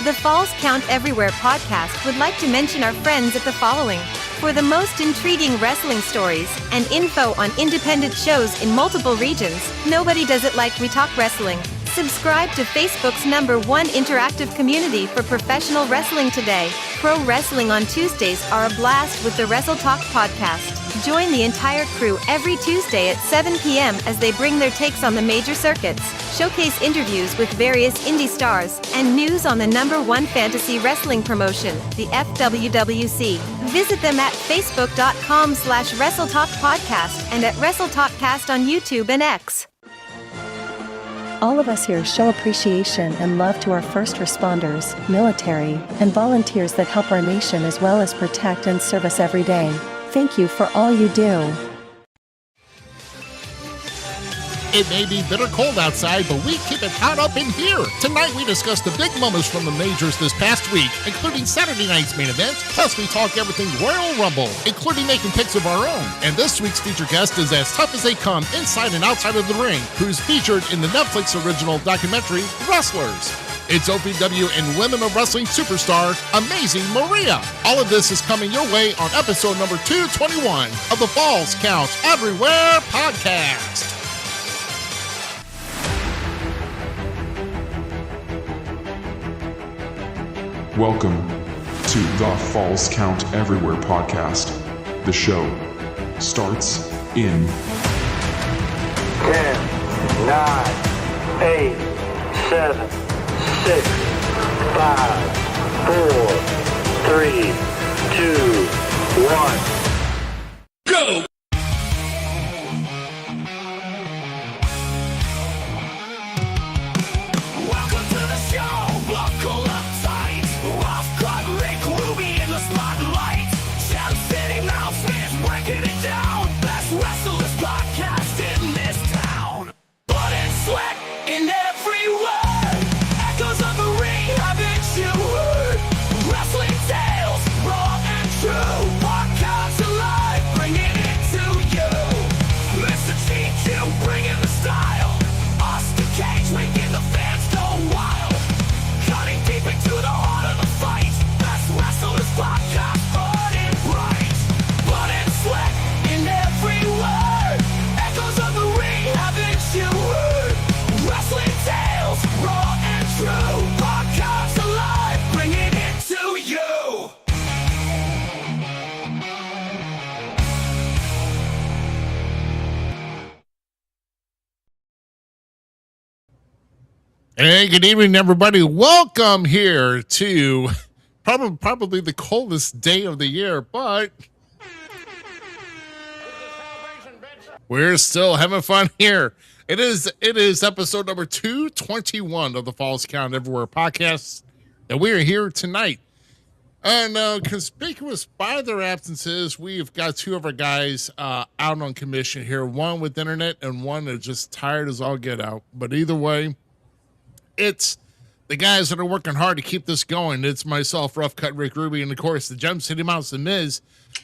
The Falls Count Everywhere podcast would like to mention our friends at the following. For the most intriguing wrestling stories and info on independent shows in multiple regions, nobody does it like We Talk Wrestling. Subscribe to Facebook's #1 interactive community for professional wrestling today. Pro Wrestling on Tuesdays are a blast with the Wrestle Talk podcast. Join the entire crew every Tuesday at 7 p.m. as they bring their takes on the major circuits, showcase interviews with various indie stars, and news on the #1 fantasy wrestling promotion, the FWWC. Visit them at facebook.com/WrestleTalkPodcast and at WrestleTalkCast on YouTube and X. All of us here show appreciation and love to our first responders, military, and volunteers that help our nation as well as protect and serve us every day. Thank you for all you do. It may be bitter cold outside, but we keep it hot up in here. Tonight we discuss the big moments from the majors this past week, including Saturday night's main event. Plus we talk everything Royal Rumble, including making picks of our own. And this week's featured guest is as tough as they come inside and outside of the ring, who's featured in the Netflix original documentary, Wrestlers. It's OPW and Women of Wrestling superstar, Amazing Maria. All of this is coming your way on episode number 221 of the Falls Count Everywhere podcast. Welcome to the Falls Count Everywhere podcast. The show starts in 10, 9, 8, 7, 6, 5, 4, 3, 2, 1. Go! Hey, good evening, everybody. Welcome here to probably the coldest day of the year, but we're still having fun here. It is episode number 221 of the Falls Count Everywhere podcast, and we are here tonight. And conspicuous by their absences, we've got two of our guys out on commission here, one with internet and one that's just tired as all get out. But either way, it's the guys that are working hard to keep this going. It's myself, Rough Cut Rick Ruby, and of course the Gem City Mouse, Zmiz.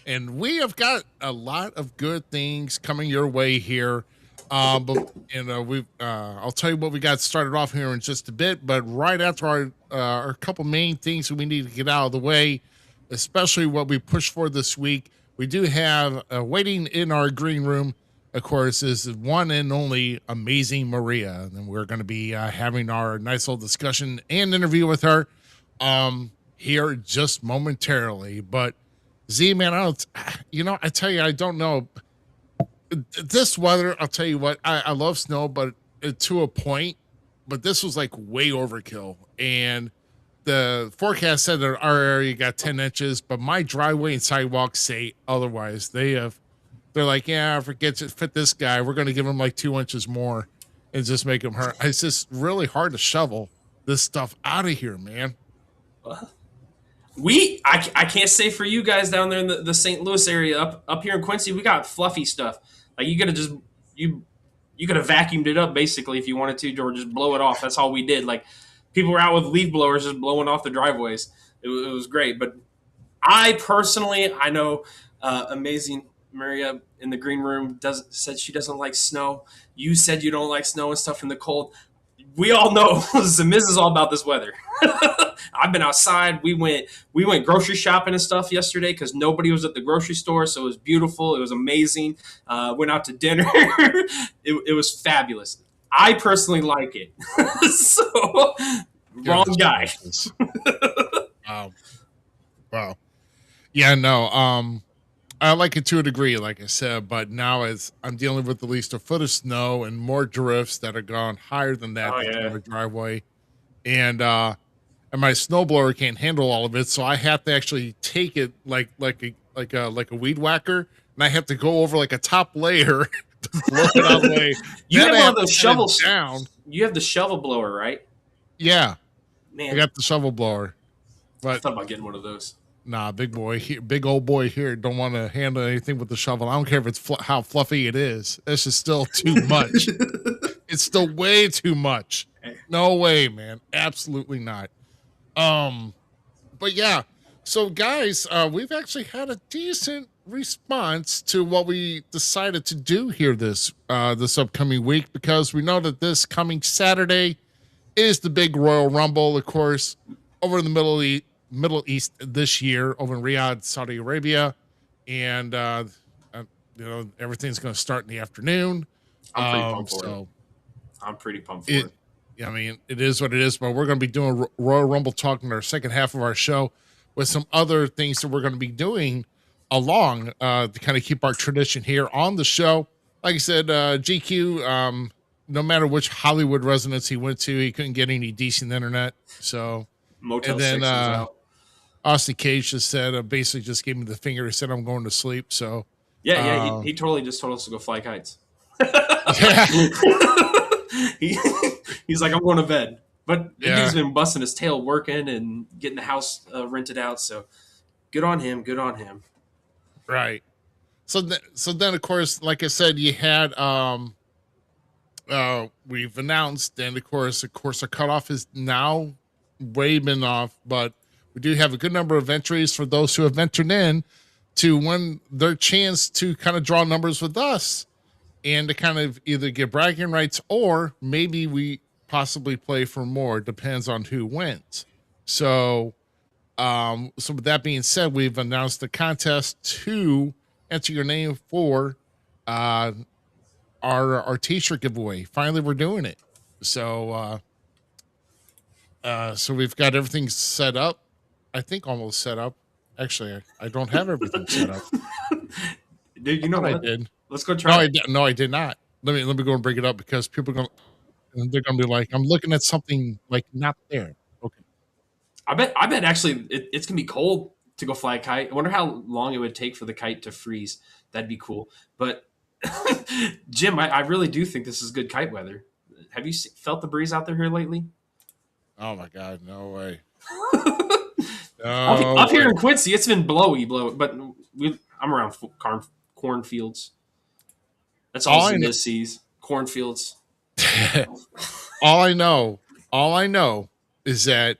And we have got a lot of good things coming your way here. But you know, I'll tell you what we got started off here in just a bit. But right after our couple main things that we need to get out of the way, especially what we push for this week, we do have waiting in our green room, of course, is one and only Amazing Maria. And we're going to be having our nice little discussion and interview with her here just momentarily. But Z, man, I tell you, I don't know. This weather, I'll tell you what, I love snow, but to a point, but this was like way overkill. And the forecast said that our area got 10 inches, but my driveway and sidewalks say otherwise. They're like, yeah, fit this guy. We're going to give him like 2 inches more and just make him hurt. It's just really hard to shovel this stuff out of here, man. I can't say for you guys down there in the St. Louis area. Up here in Quincy, we got fluffy stuff. Like you could have vacuumed it up basically if you wanted to, or just blow it off. That's all we did. Like people were out with leaf blowers just blowing off the driveways. It was great. But I know Amazing Maria in the green room said she doesn't like snow. You said you don't like snow and stuff in the cold. we all know Zmiz is all about this weather. I've been outside. We went grocery shopping and stuff yesterday because nobody was at the grocery store, so it was beautiful. It was amazing. Went out to dinner. It was fabulous. I personally like it. So wrong guy. Wow. Yeah, no. I like it to a degree, like I said, but now as I'm dealing with at least a foot of snow and more drifts that are gone higher than that in my driveway, and my snowblower can't handle all of it, so I have to actually take it like a weed whacker, and I have to go over like a top layer to blow it out of the way. You Then have I one of to those set it shovels down. You have the shovel blower, right? Yeah, Man, I got the shovel blower, I but thought about getting one of those. nah, big old boy here don't want to handle anything with the shovel. I don't care if it's how fluffy it is. This is still too much. It's still way too much. No way, man. Absolutely not. But yeah. So guys, we've actually had a decent response to what we decided to do here this upcoming week, because we know that this coming Saturday is the big Royal Rumble, of course, over in the Middle East this year, over in Riyadh, Saudi Arabia, and everything's going to start in the afternoon. I'm pretty pumped for it. I'm pretty pumped for it. I mean, it is what it is, but we're going to be doing Royal Rumble talk in our second half of our show with some other things that we're going to be doing along to kind of keep our tradition here on the show. Like I said, GQ, no matter which Hollywood residence he went to, he couldn't get any decent internet. So, Motel and then 6 is out. Austin Cage just said, basically just gave me the finger and said, I'm going to sleep. So, yeah, he totally just told us to go fly kites. He's like, I'm going to bed. But he's been busting his tail working and getting the house rented out. So good on him. Good on him. Right. So then, of course, like I said, you had we've announced, and of course, our cutoff is now way been off, but we do have a good number of entries for those who have entered in to win their chance to kind of draw numbers with us and to kind of either get bragging rights or maybe we possibly play for more. Depends on who wins. So with that being said, we've announced the contest to enter your name for our T-shirt giveaway. Finally, we're doing it. So we've got everything set up. I think almost set up. Actually, I don't have everything set up. Dude, you know what? I did. Let's go try. No, I did not. Let me go and bring it up because they're gonna be like, I'm looking at something like not there. Okay. I bet actually it's gonna be cold to go fly a kite. I wonder how long it would take for the kite to freeze. That'd be cool. But Jim, I really do think this is good kite weather. Have you felt the breeze out there here lately? Oh my God, no way. Up here in Quincy, it's been blowy, but I'm around cornfields. That's all Zmiz sees. Cornfields. All I know is that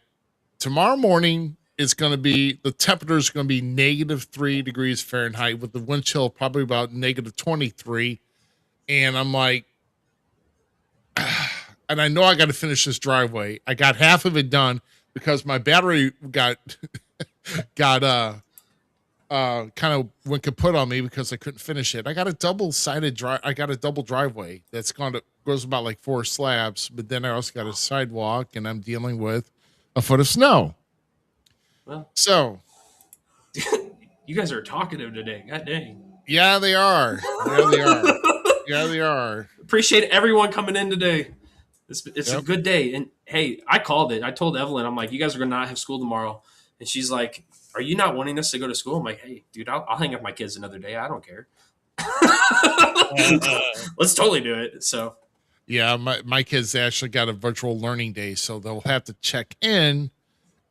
tomorrow morning it's going to be, the temperature is going to be -3 degrees Fahrenheit with the wind chill probably about -23. And I'm like, and I know I got to finish this driveway. I got half of it done because my battery got kind of went kaput on me because I couldn't finish it. I got a double driveway that's goes about like 4 slabs, but then I also got a sidewalk and I'm dealing with a foot of snow. Well, so you guys are talkative today. God dang. Yeah, they are. Yeah, they are. Appreciate everyone coming in today. It's a good day. And hey, I called it. I told Evelyn, I'm like, you guys are going to not have school tomorrow. And she's like, are you not wanting us to go to school? I'm like, hey, dude, I'll hang up my kids another day. I don't care. Let's totally do it. So, yeah, my kids actually got a virtual learning day, so they'll have to check in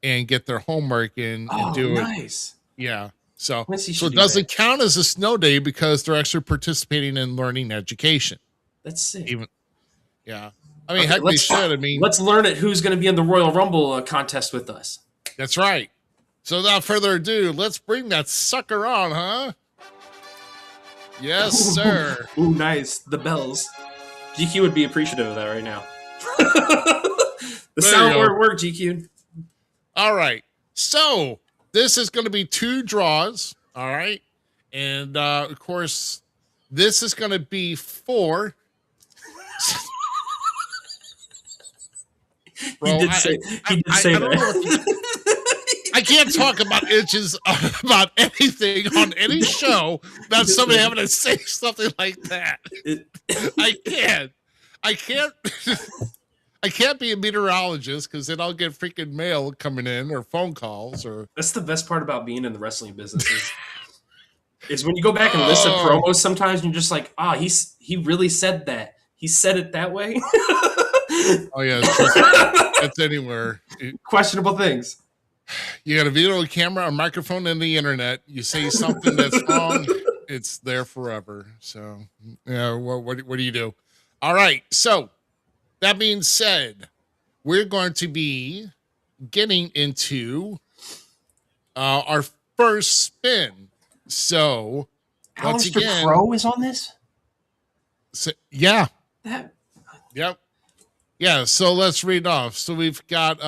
and get their homework and do it. Nice. Yeah. So it doesn't count as a snow day because they're actually participating in learning education. That's sick. Yeah. I mean, heck, they should. I mean, let's learn it. Who's going to be in the Royal Rumble contest with us? That's right. So without further ado, let's bring that sucker on, huh? Yes, sir. Ooh, nice. The bells. GQ would be appreciative of that right now. The soundboard worked, GQ. All right. So this is going to be 2 draws. All right. And of course, this is going to be 4. Bro, He did say that. I can't talk about itches about anything on any show without somebody having to say something like that. I can't. I can't be a meteorologist because then I'll get freaking mail coming in or phone calls or. That's the best part about being in the wrestling business is when you go back and listen to promos sometimes and you're just like, he really said that. He said it that way. Oh yeah, it's anywhere. Questionable things. You got a video camera, a microphone, and the internet. You say something that's wrong, it's there forever. So yeah, what do you do? All right, so. That being said, we're going to be getting into our first spin. So, once again, Pro is on this? So, yeah. Yep. Yeah, so let's read off. So we've got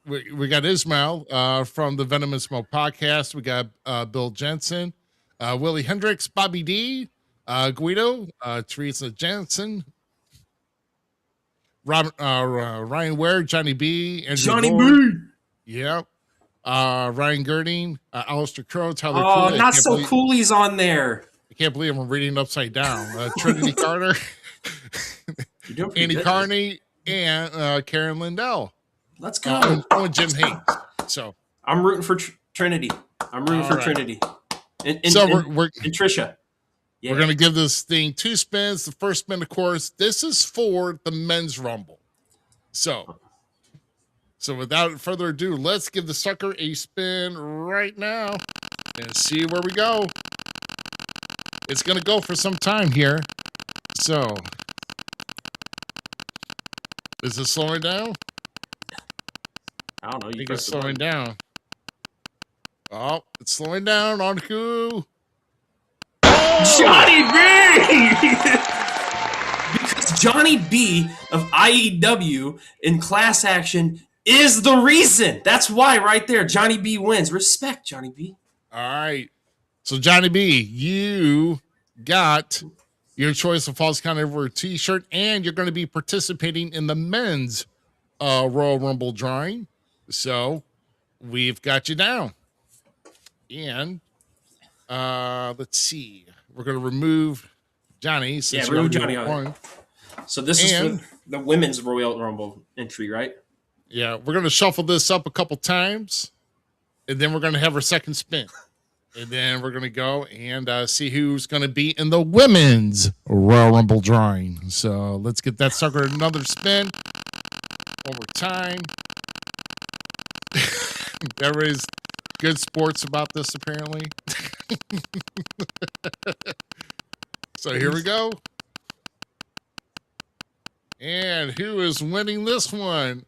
we got Ismail from the Venomous Smoke podcast. We got Bill Jensen, Willie Hendricks, Bobby D, Guido, Teresa Jensen, Ryan Ware, Johnny B, and Johnny B. Yep. Ryan Girding, Alistair Crow, Tyler. Oh, not so cool. He's on there. I can't believe I'm reading upside down. Trinity Carter, Andy Carney, and Karen Lindell. Let's go. And Jim Hayes. So I'm rooting for Trinity. I'm rooting for Trinity. And Trisha. Yeah. We're going to give this thing 2 spins. The first spin, of course, this is for the men's rumble. So without further ado, let's give the sucker a spin right now and see where we go. It's going to go for some time here. So is it slowing down? I don't know. I think it's slowing down. Oh, it's slowing down on who? Johnny B! Because Johnny B of IEW in Class Action is the reason. That's why right there, Johnny B wins. Respect, Johnny B. All right. So, Johnny B, you got your choice of Falls Count Everywhere T-shirt, and you're going to be participating in the men's Royal Rumble drawing. So, we've got you down. And let's see. We're going to remove Johnny. Yeah, remove Johnny on it. So this is for the women's Royal Rumble entry, right? Yeah, we're going to shuffle this up a couple times, and then we're going to have our second spin. And then we're going to go and see who's going to be in the women's Royal Rumble drawing. So let's get that sucker another spin. One more time. Everybody's good sports about this, apparently. So here we go. And who is winning this one?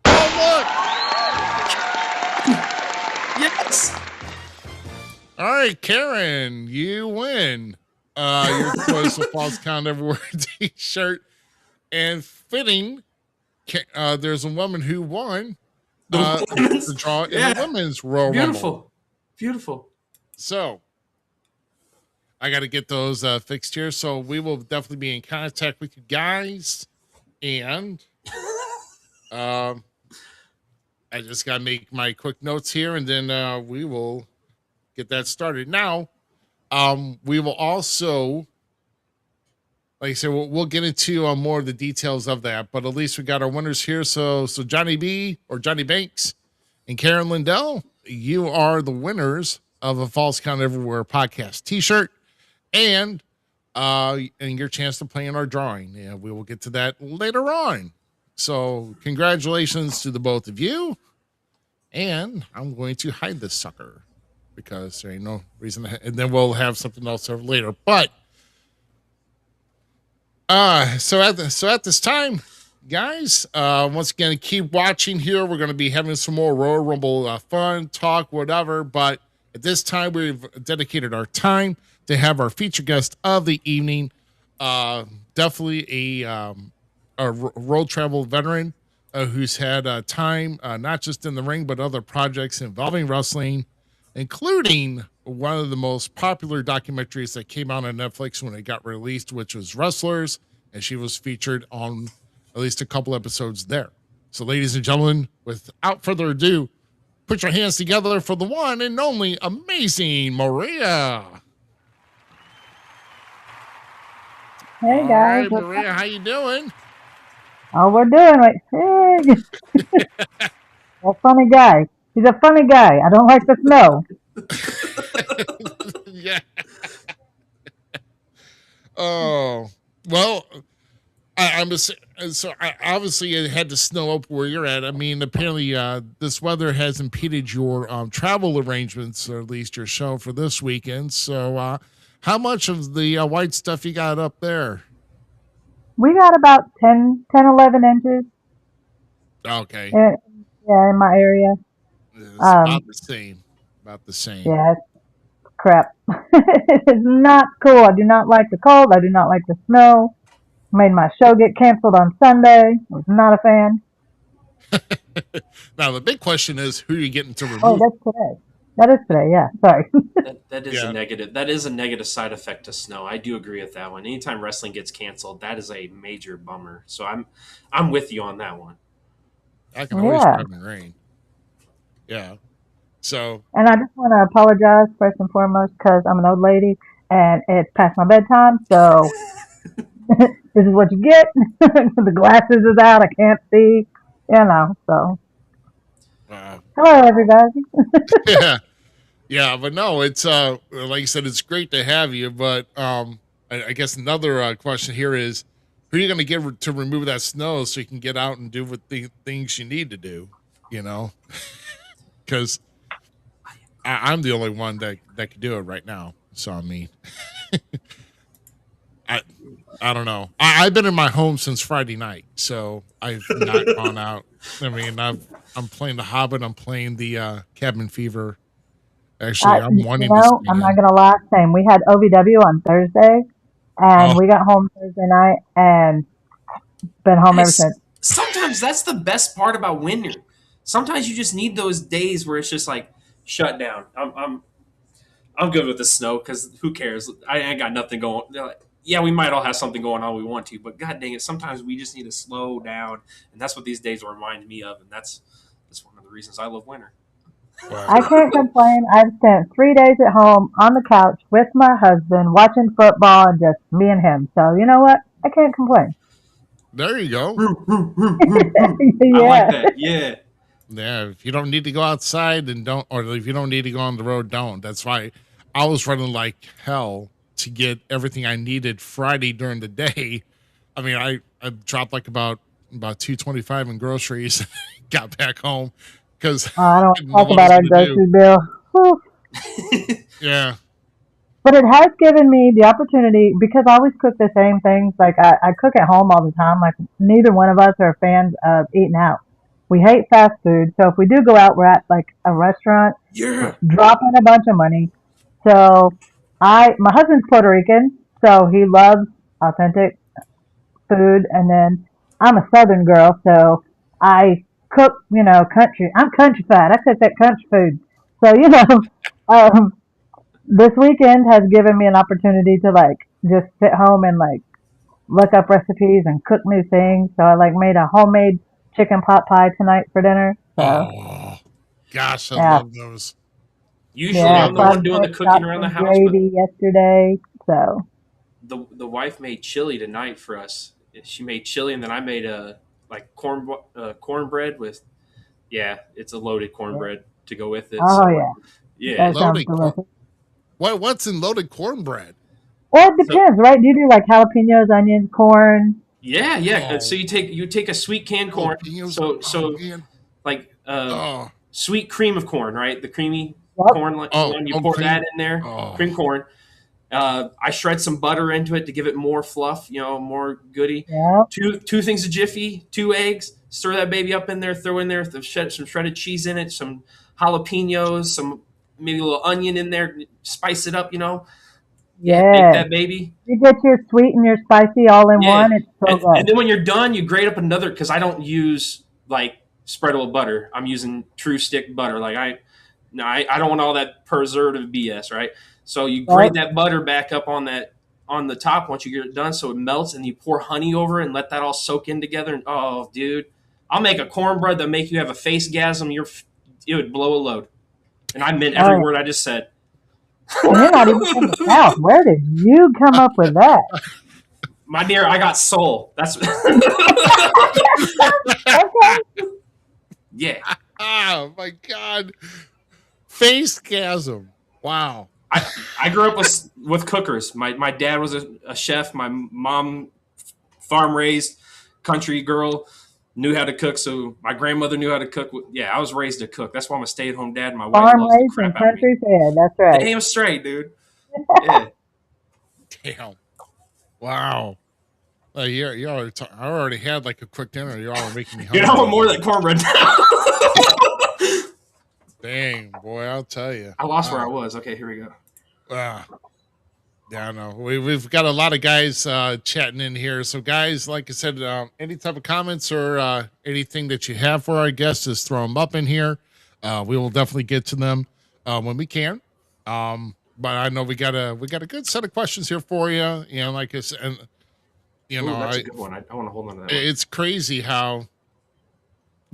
Oh, look! Yes! All right, Karen, you win. Your choice of Falls Count Everywhere T-shirt. And fitting, there's a woman who won the draw in the women's Royal Rumble. Beautiful. So, I got to get those fixed here. So, we will definitely be in contact with you guys. And I just got to make my quick notes here, and then we will get that started. Now, we will also, like I said, we'll get into more of the details of that, but at least we got our winners here. So Johnny B or Johnny Banks and Karen Lindell, you are the winners of a Falls Count Everywhere podcast T-shirt and your chance to play in our drawing. Yeah, we will get to that later on. So congratulations to the both of you. And I'm going to hide this sucker because there ain't no reason to, and then we'll have something else later. But so at this time, guys, once again, keep watching here. We're going to be having some more Royal Rumble fun, talk, whatever. But at this time, we've dedicated our time to have our feature guest of the evening. Definitely world travel veteran who's had time not just in the ring but other projects involving wrestling, including one of the most popular documentaries that came out on Netflix when it got released, which was Wrestlers, and she was featured on at least a couple episodes there. So, ladies and gentlemen, without further ado, put your hands together for the one and only amazing Maria. Hey All guys, right, Maria, how you doing? all we're doing like, hey, a funny guy. He's a funny guy. I don't like the snow. Yeah. Oh, well, I'm just so obviously it had to snow up where you're at. I mean, apparently, this weather has impeded your travel arrangements, or at least your show for this weekend. So, how much of the white stuff you got up there? We got about 11 inches Okay, in, yeah, in my area. it's Um, about the same. About the same. yeah, it's crap. It's not cool. I do not like the cold. I do not like the snow. Made my show get canceled on Sunday. I was not a fan. Now the big question is, who are you getting to Oh, remove? that's today. That is today, yeah. Sorry. That is Yeah. a negative. That is a negative side effect to snow. I do agree with that one. Anytime wrestling gets canceled, that is a major bummer. So I'm with you on that one. I can always Yeah. drive in the rain. Yeah. So And I just want to apologize first and foremost because I'm an old lady and it's past my bedtime. So this is what you get. The glasses is out. I can't see. So uh, hello, everybody. yeah. Yeah, but no, it's like you said, it's great to have you. But I guess another question here is, who are you going to get to remove that snow so you can get out and do what the things you need to do? You know, because I'm the only one that can do it right now. So I mean, I I don't know. I've been in my home since Friday night, so I've not gone out. I mean, I'm playing the Hobbit. I'm playing the Cabin Fever. Actually, I'm wanting to stay I'm not in. gonna lie. Same. We had OVW on Thursday, Oh, and we got home Thursday night, and been home ever It's, since. sometimes that's the best part about winter. Sometimes you just need those days where it's just like shut down. I'm good with the snow because who cares? I ain't got nothing going. Like, yeah, we might all have something going on we want to, but god dang it, sometimes we just need to slow down, and that's what these days remind me of, and that's one of the reasons I love winter. wow. I can't complain. I've spent 3 days at home on the couch with my husband watching football and just me and him. So you know what? I can't complain. There you go. I like Yeah. that. Yeah. Yeah, if you don't need to go outside, then don't, or if you don't need to go on the road, don't. That's why I was running like hell to get everything I needed Friday during the day. I mean, I dropped like about 225 in groceries, got back home because I don't I didn't know talk what I was about our gonna do. grocery bill. Whew. Yeah. But it has given me the opportunity because I always cook the same things. Like I cook at home all the time. Like neither one of us are fans of eating out. We hate fast food. So if we do go out, we're at like a restaurant, Yeah. dropping a bunch of money. So my husband's Puerto Rican, so he loves authentic food. And then I'm a Southern girl, so I cook, country. I'm countrified. I cook that country food. So, um, this weekend has given me an opportunity to like just sit home and like look up recipes and cook new things. So I like made a homemade chicken pot pie tonight for dinner. So Oh, gosh, I yeah, love those. I Usually yeah. love I'm the those. one Fried doing the pork cooking chops around the and house, but gravy yesterday. So the wife made chili tonight for us. She made chili, and then I made a like cornbread with it's a loaded cornbread to go with it. oh So yeah, yeah, that sounds Loaded corn. delicious. What's in loaded cornbread? Well, it so depends, right? Do you do like jalapenos, onions, corn? yeah. So Oh, you take a sweet canned corn. jalapenos. Oh So man. like Oh, sweet cream of corn, right? The creamy Yep. corn like oh, one. You oh, pour that cream. in there, Oh, cream corn. I shred some butter into it to give it more fluff, more goody. Yep. Two things of Jiffy, 2 eggs. Stir that baby up in there. Throw in there some shredded cheese in it, some jalapenos, some maybe a little onion in there. Spice it up, Bake Yes. that baby. You get your sweet and your spicy all in Yeah, one. It's so and good. then when you're done, you grate up another because I don't use like spreadable butter. I'm using true stick butter. Like I don't want all that preservative BS, right? So you Right? grate that butter back up on the top once you get it done, so it melts, and you pour honey over it and let that all soak in together. And oh, dude, I'll make a cornbread that make you have a face gasm. It would blow a load, and I meant every Oh, word I just said. and you're not even from the South. Where did you come up with that? My dear, I got soul. That's Okay. yeah. Oh my God. Face gasm. Wow. I grew up with cookers. My dad was a chef. My mom, farm raised, country girl, knew how to cook. So my grandmother knew how to cook. Yeah, I was raised to cook. That's why I'm a stay at home dad. My wife Farm loves the raised and crap out of me. country fed. That's right. Damn straight, dude. Yeah. Damn. Wow. You already I already had like a quick dinner. You're all making me hungry. Dude, I want more of that cornbread. Dang, boy, I'll tell you. I lost where I was. Okay, here we go. Yeah, I know. We've got a lot of guys chatting in here. So, guys, like I said, any type of comments or anything that you have for our guests, just throw them up in here. We will definitely get to them when we can. But I know we got a good set of questions here for you. You know, like I said, and That's a good one. I want to hold on to that one. it's crazy how,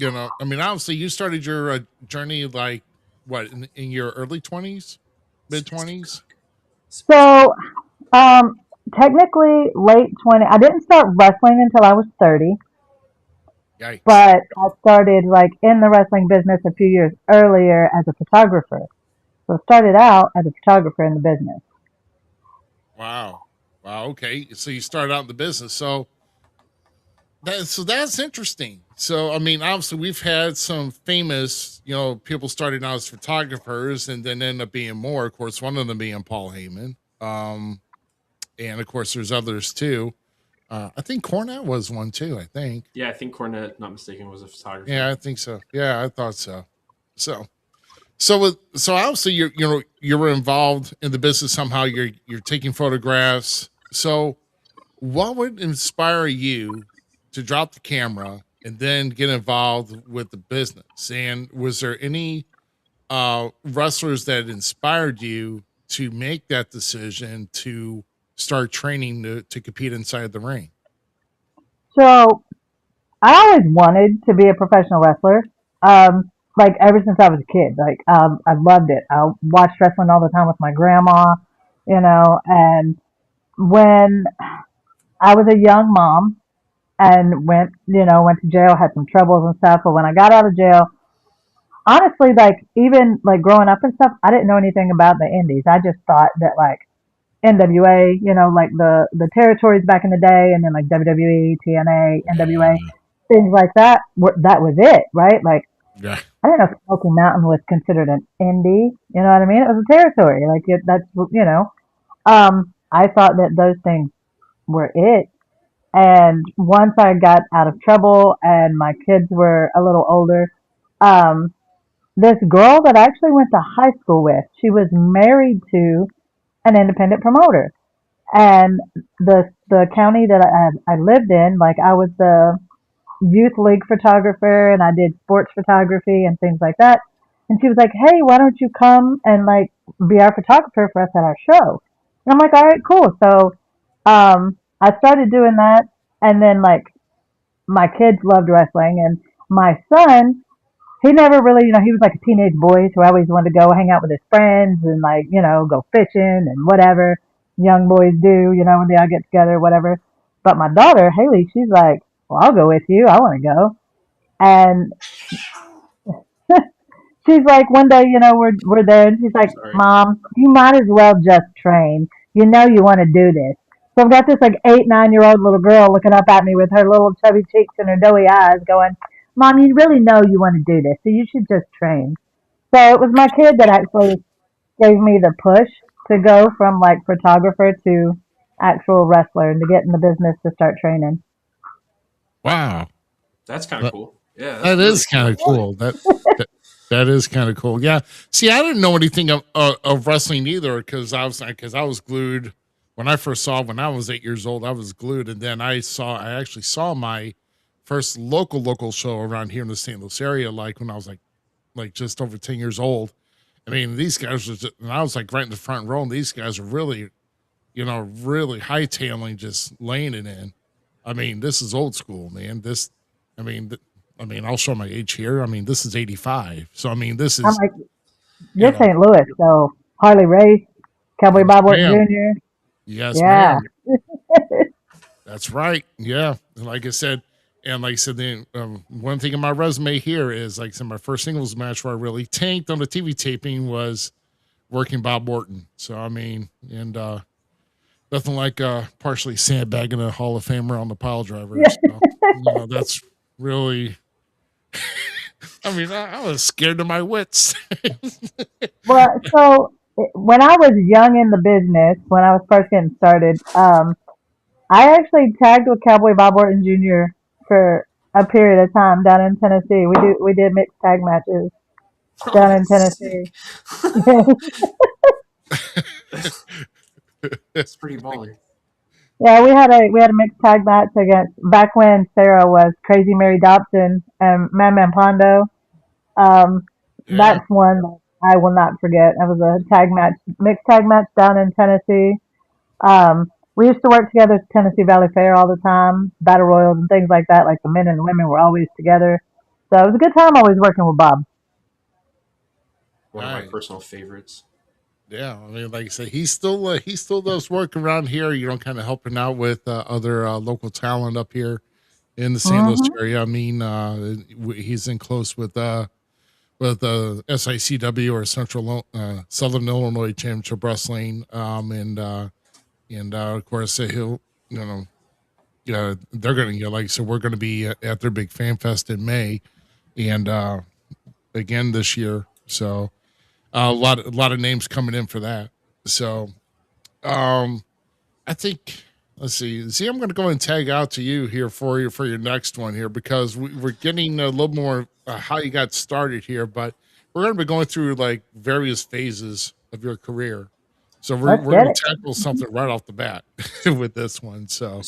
I mean, obviously you started your journey like what in your early 20s, mid 20s. So, technically late 20. I didn't start wrestling until I was 30, Yikes. but I started like in the wrestling business a few years earlier as a photographer. So I started out as a photographer in the business. Wow. Okay. So you started out in the business. So that's interesting. So I mean, obviously we've had some famous, people starting out as photographers and then end up being more. Of course, one of them being Paul Heyman. And of course there's others too. I think Cornette was one too, I think. Yeah, I think Cornette, not mistaken, was a photographer. Yeah, I think so. Yeah, I thought so. So obviously you were involved in the business somehow. You're taking photographs. So what would inspire you to drop the camera and then get involved with the business? And was there any wrestlers that inspired you to make that decision to start training to compete inside the ring? So I always wanted to be a professional wrestler. Like ever since I was a kid, like I loved it. I watched wrestling all the time with my grandma, and when I was a young mom and went to jail, had some troubles and stuff. But when I got out of jail, honestly, like even like growing up and stuff, I didn't know anything about the indies. I just thought that like NWA, like the territories back in the day, and then like WWE, TNA, NWA, things like that. That was it, right? Like Yeah. I didn't know if Smoky Mountain was considered an indie. You know what I mean? It was a territory. Like that's I thought that those things were it. And once I got out of trouble and my kids were a little older, um, this girl that I actually went to high school with, she was married to an independent promoter. And the county that I lived in, like I was the youth league photographer and I did sports photography and things like that. And she was like, "Hey, why don't you come and like be our photographer for us at our show?" And I'm like, "All right, cool." So I started doing that, and then like my kids loved wrestling, and my son, he never really, he was like a teenage boy, so I always wanted to go hang out with his friends and like, go fishing and whatever young boys do, when they all get together, whatever. But my daughter, Haley, she's like, "Well, I'll go with you. I want to go." And she's like, one day, we're there, and she's like, Sorry. "Mom, you might as well just train. You want to do this." So I've got this like 8, 9-year-old little girl looking up at me with her little chubby cheeks and her doughy eyes going, "Mom, you really know you want to do this, so you should just train." So it was my kid that actually gave me the push to go from like photographer to actual wrestler and to get in the business to start training. Wow. That's kind of cool. Yeah, That is kind of cool. That is kind of cool. Yeah. See, I didn't know anything of wrestling either because I was glued when I first saw when I was 8 years old. I was glued, and then I actually saw my first local show around here in the St. Louis area, like when I was like just over 10 years old. I mean, these guys were just, and I was like right in the front row, and these guys are really, really hightailing, just laying it in. I mean, this is old school, man. I mean, I'll show my age here. I mean, this is 85. So, I mean, this I'm is, like, you you're know, St. Louis, so Harley Race, Cowboy Bob Orton ma'am. Jr. Yes, Yeah. ma'am. That's right. Yeah. And like I said, then one thing in my resume here is, like I said, my first singles match where I really tanked on the TV taping was working Bob Orton. So, I mean, and nothing like partially sandbagging a Hall of Famer on the pile driver. So, that's really, I mean, I was scared to my wits. Well, so when I was young in the business, when I was first getting started, I actually tagged with Cowboy Bob Orton Jr. for a period of time down in Tennessee. We did mixed tag matches down in Tennessee. That's pretty baller. Yeah, we had a mixed tag match against back when Sarah was Crazy Mary Dobson and Man Pondo. That's one that I will not forget. That was a mixed tag match down in Tennessee. We used to work together at Tennessee Valley Fair all the time, battle royals and things like that. Like the men and the women were always together. So it was a good time always working with Bob. One of my personal favorites. Yeah, I mean, like I said, he still does work around here. Kind of helping out with other local talent up here in the St. Louis area. I mean, he's in close with SICW or Central Southern Illinois Championship Wrestling, and of course he'll they're gonna like I said, we're gonna be at their big fan fest in May, and again this year. So. A lot of names coming in for that. So, I think let's see. I'm going to go and tag out to you here for your next one here because we're getting a little more how you got started here, but we're going to be going through like various phases of your career. So we're going to tackle something right off the bat with this one. So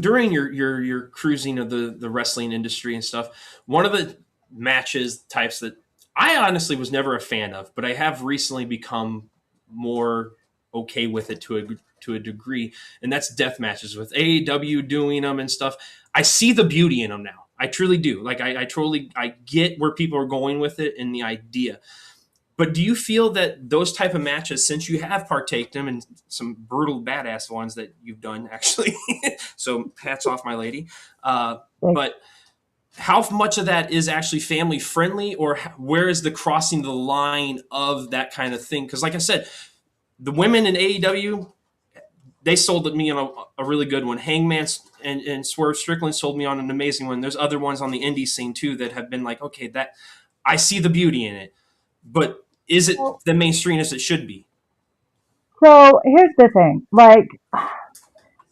during your cruising of the wrestling industry and stuff, one of the matches types that I honestly was never a fan of, but I have recently become more okay with it to a degree, and that's death matches with AEW doing them and stuff. I see the beauty in them now. I truly do. Like I get where people are going with it and the idea. But do you feel that those type of matches, since you have partaked them in some brutal badass ones that you've done actually, so hats off, my lady. But how much of that is actually family friendly, or where is the crossing the line of that kind of thing? Because like I said, the women in AEW, they sold me on a really good one. Hangman and Swerve Strickland sold me on an amazing one. There's other ones on the indie scene too that have been like, okay, that I see the beauty in it, but is it the mainstream as it should be? So here's the thing. Like,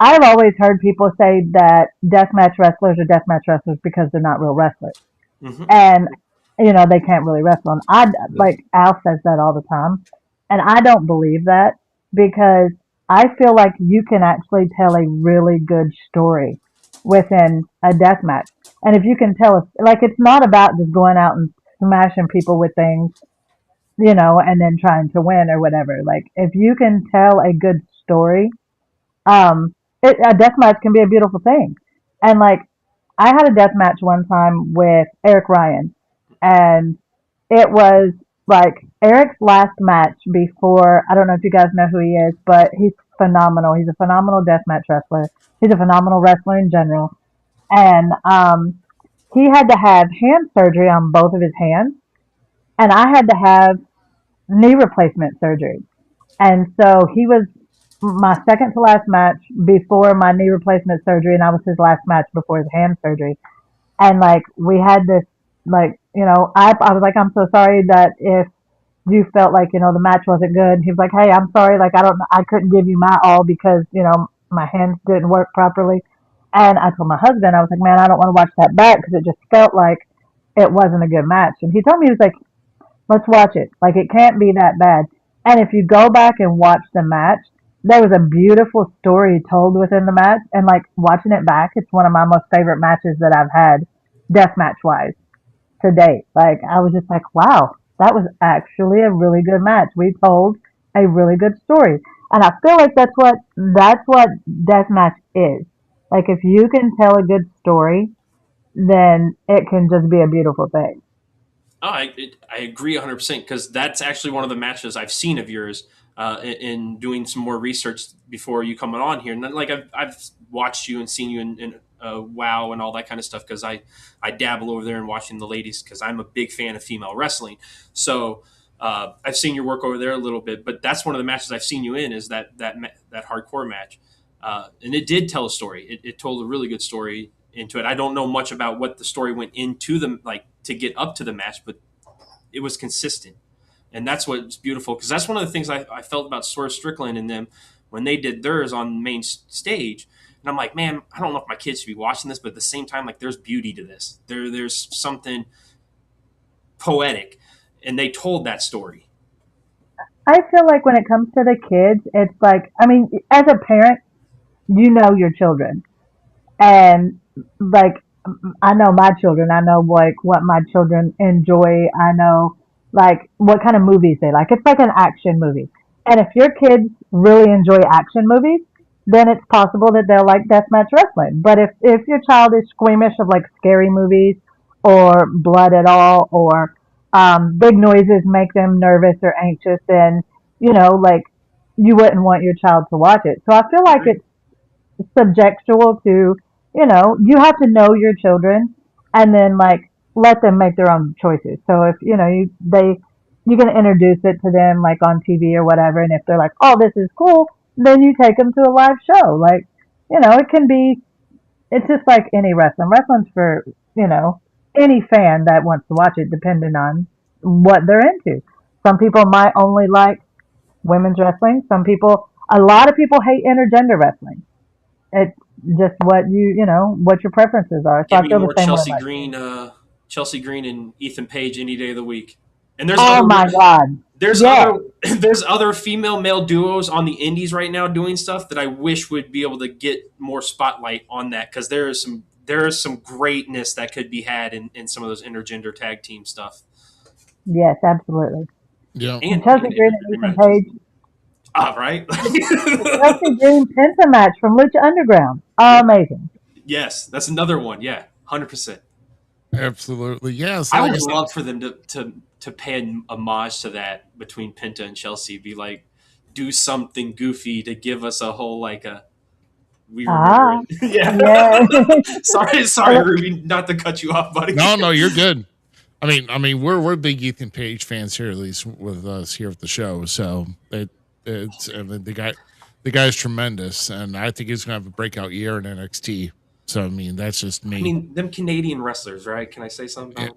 I've always heard people say that deathmatch wrestlers are deathmatch wrestlers because they're not real wrestlers. Mm-hmm. And, they can't really wrestle. And like Al says that all the time. And I don't believe that because I feel like you can actually tell a really good story within a deathmatch. And if you can tell like, it's not about just going out and smashing people with things, and then trying to win or whatever. Like, if you can tell a good story, a death match can be a beautiful thing. And like, I had a death match one time with Eric Ryan, and it was like Eric's last match before, I don't know if you guys know who he is, but he's phenomenal. He's a phenomenal death match wrestler. He's a phenomenal wrestler in general. And he had to have hand surgery on both of his hands, and I had to have knee replacement surgery. And so he was my second to last match before my knee replacement surgery, and I was his last match before his hand surgery. And like, we had this, like, I was like, I'm so sorry that if you felt like, the match wasn't good. He was like, hey, I'm sorry. Like, I couldn't give you my all because, my hands didn't work properly. And I told my husband, I was like, man, I don't want to watch that back because it just felt like it wasn't a good match. And he told me, he was like, Let's watch it. Like, it can't be that bad. And if you go back and watch the match, there was a beautiful story told within the match. And like watching it back, it's one of my most favorite matches that I've had, death match wise, to date. Like, I was just like, wow, that was actually a really good match. We told a really good story. And I feel like that's what deathmatch is. Like, if you can tell a good story, then it can just be a beautiful thing. Oh, I agree 100% because that's actually one of the matches I've seen of yours in doing some more research before you coming on here. And then, like I've watched you and seen you in WoW and all that kind of stuff because I dabble over there and watching the ladies because I'm a big fan of female wrestling. So I've seen your work over there a little bit, but that's one of the matches I've seen you in is that hardcore match. And it did tell a story. It told a really good story into it. I don't know much about what the story went into them, like to get up to the match, but it was consistent. And that's what's beautiful because that's one of the things I felt about Swerve Strickland and them when they did theirs on main stage. And I'm like, man, I don't know if my kids should be watching this, but at the same time, like there's beauty to this. There's something poetic, and they told that story. I feel like when it comes to the kids, it's like, I mean, as a parent, you know your children. And like, I know my children. I know like what my children enjoy. I know like what kind of movies they like. It's like an action movie. And if your kids really enjoy action movies, then it's possible that they'll like deathmatch wrestling. But if your child is squeamish of like scary movies or blood at all or big noises make them nervous or anxious, then like you wouldn't want your child to watch it. So I feel like it's subjectual to you have to know your children and then like let them make their own choices. So if you can introduce it to them like on TV or whatever, and if they're like, oh, this is cool, then you take them to a live show. Like it can be. It's just like any wrestling. Wrestling's for any fan that wants to watch it, depending on what they're into. Some people might only like women's wrestling. A lot of people hate intergender wrestling. It's just what what your preferences are. So Give I feel me the more same Chelsea Green and Ethan Page any day of the week. And Oh my God. There's Yeah. there's other female male duos on the indies right now doing stuff that I wish would be able to get more spotlight on that because there is some greatness that could be had in some of those intergender tag team stuff. Yes, absolutely. Yeah. And Chelsea Green and Ethan Page. Right? Chelsea Green Penta match from Lucha Underground. Amazing. Yes, that's another one. Yeah, 100%. Absolutely. Yes. I would love for them to pay an homage to that between Penta and Chelsea. Be like, do something goofy to give us a whole like a. We remember it. Yeah. Sorry, Ruby, not to cut you off, buddy. No, you're good. I mean, we're big Ethan Page fans here, at least with us here at the show. So the guy's tremendous, and I think he's gonna have a breakout year in NXT. So I mean, that's just me. I mean, them Canadian wrestlers, right? Can I say something? Yeah.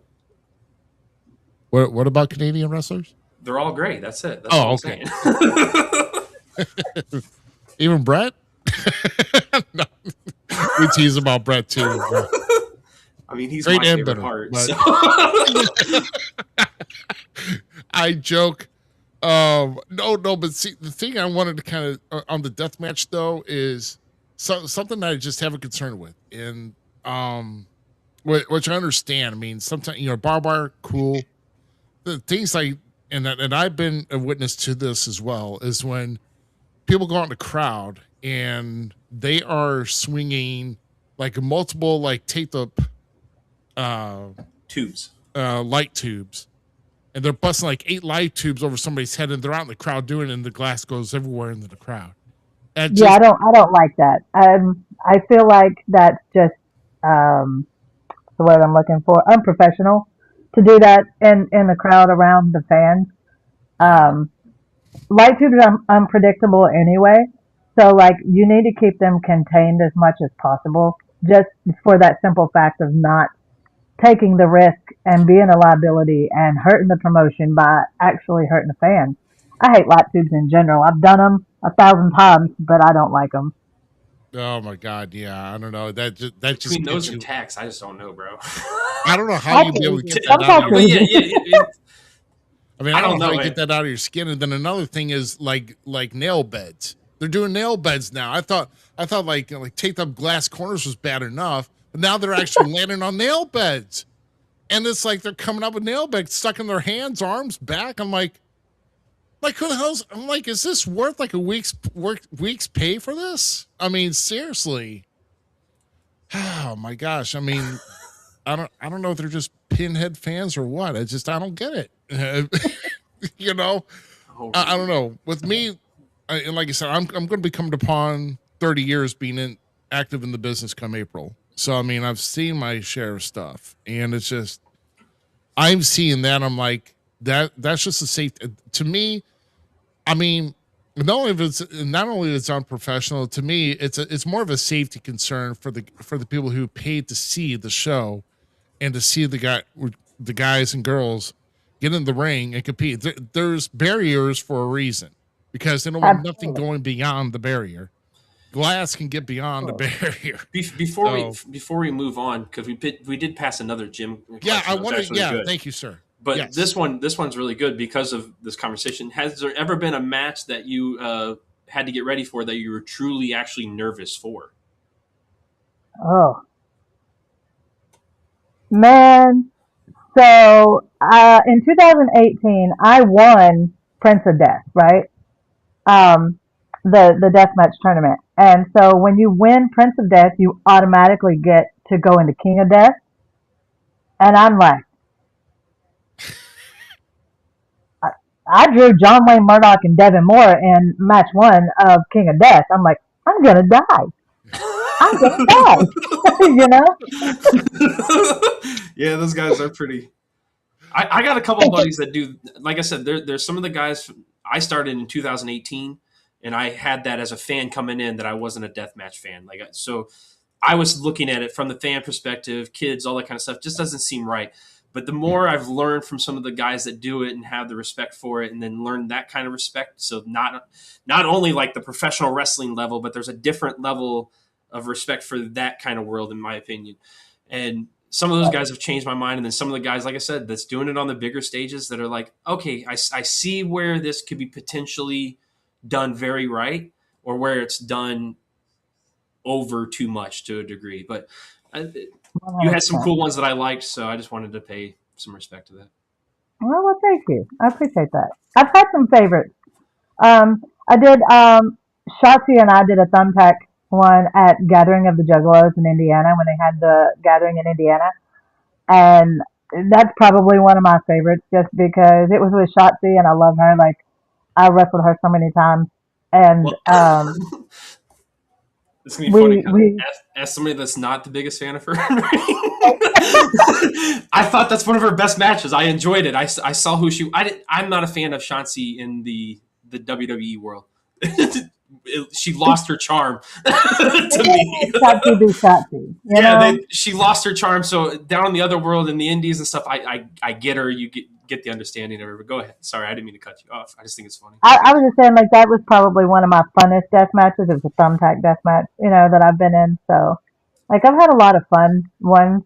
What about Canadian wrestlers? They're all great. That's it. That's all okay. I'm saying. Even Brett? No. We tease about Brett too. I mean, he's great my and favorite better, part. but- So. I joke. No, but see, the thing I wanted to kind of on the death match though is something that I just have a concern with, and which I understand. I mean, sometimes barbed wire, cool. The things like and I've been a witness to this as well is when people go out in the crowd and they are swinging like multiple like taped up Tubes. Light tubes. And they're busting like 8 light tubes over somebody's head, and they're out in the crowd doing it, and the glass goes everywhere into the crowd. I don't like that. I feel like that's just the word I'm looking for, unprofessional to do that in the crowd around the fans. Light tubes are unpredictable anyway, so like you need to keep them contained as much as possible, just for that simple fact of not taking the risk and being a liability and hurting the promotion by actually hurting the fans. I hate light tubes in general. I've done them 1,000 times, but I don't like them. Oh my God, yeah, I don't know. That just Between those you. and tax, I just don't know, bro. I don't know how you be able to get that Sometimes out of But you. yeah. I mean, I I don't don't know how know, you get that out of your skin. And then another thing is like nail beds. They're doing nail beds now. I thought like taped up glass corners was bad enough, but now they're actually landing on nail beds. And it's like they're coming up with nail beds stuck in their hands, arms, back. I'm like who the hell's? I'm like, is this worth like a week's pay for this? I mean, seriously. Oh my gosh. I mean, I don't know if they're just pinhead fans or what. I don't get it. You know, I don't know. With me, and like I said, I'm going to be coming upon 30 years being active in the business come April. So I mean, I've seen my share of stuff, and it's just I'm seeing that. I'm like that's just a safe to me. I mean, not only it's unprofessional to me, it's more of a safety concern for the people who paid to see the show and to see the guys and girls get in the ring and compete. There's barriers for a reason because they don't want nothing going beyond the barrier. Glass can get beyond the barrier. Before we move on, because we did pass another gym. Yeah, I want to. Yeah, good. Thank you, sir. But yes. this one's really good because of this conversation. Has there ever been a match that you had to get ready for that you were truly actually nervous for? Oh, man. So in 2018, I won Prince of Death, right? The deathmatch tournament. And so when you win Prince of Death, you automatically get to go into King of Death. And I'm like, I drew John Wayne Murdoch and Devin Moore in match 1 of King of Death. I'm like, I'm going to die. I'm going to die. You know? Yeah, those guys are pretty. I got a couple of buddies that do, like I said, there's some of the guys. I started in 2018, and I had that as a fan coming in that I wasn't a deathmatch fan. So I was looking at it from the fan perspective, kids, all that kind of stuff. Just doesn't seem right. But the more I've learned from some of the guys that do it and have the respect for it, and then learn that kind of respect. So not only like the professional wrestling level, but there's a different level of respect for that kind of world, in my opinion. And some of those guys have changed my mind. And then some of the guys, like I said, that's doing it on the bigger stages that are like, okay, I see where this could be potentially done very right, or where it's done over too much to a degree. But you had some cool ones that I liked, so I just wanted to pay some respect to that. Well, thank you. I appreciate that. I've had some favorites. I did, Shotzi and I did a thumbtack one at Gathering of the Juggalos in Indiana when they had the gathering in Indiana. And that's probably one of my favorites just because it was with Shotzi and I love her. Like, I wrestled her so many times. And, it's going to be funny as somebody that's not the biggest fan of her. I thought that's one of her best matches. I enjoyed it. I saw who I'm not a fan of Shotzi in the WWE world. She lost her charm to me. Shotzi, she lost her charm. So down in the other world, in the indies and stuff, I get her. You get the understanding of her. But go ahead. Sorry, I didn't mean to cut you off. I just think it's funny. I was just saying, like, that was probably one of my funnest death matches. It was a thumbtack death match, that I've been in. So, like, I've had a lot of fun ones.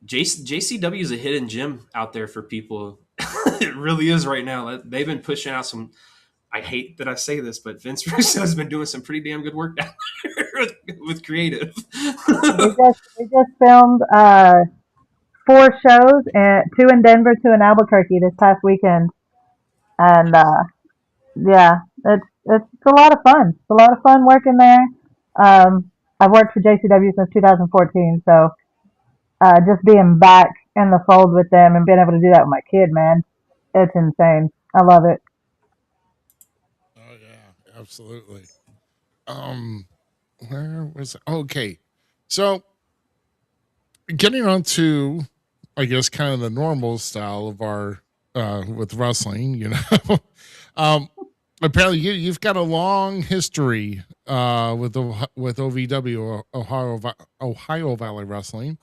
JCW is a hidden gem out there for people. It really is right now. They've been pushing out some. I hate that I say this, but Vince Russo has been doing some pretty damn good work down there with creative. we just filmed 4 shows, 2 in Denver, 2 in Albuquerque this past weekend, and yeah, it's a lot of fun. It's a lot of fun working there. I've worked for JCW since 2014, so just being back in the fold with them and being able to do that with my kid, man, it's insane. I love it. Absolutely. Where was it? Okay. So getting on to, I guess, kind of the normal style of our with wrestling, apparently you've got a long history with OVW, Ohio Valley Wrestling.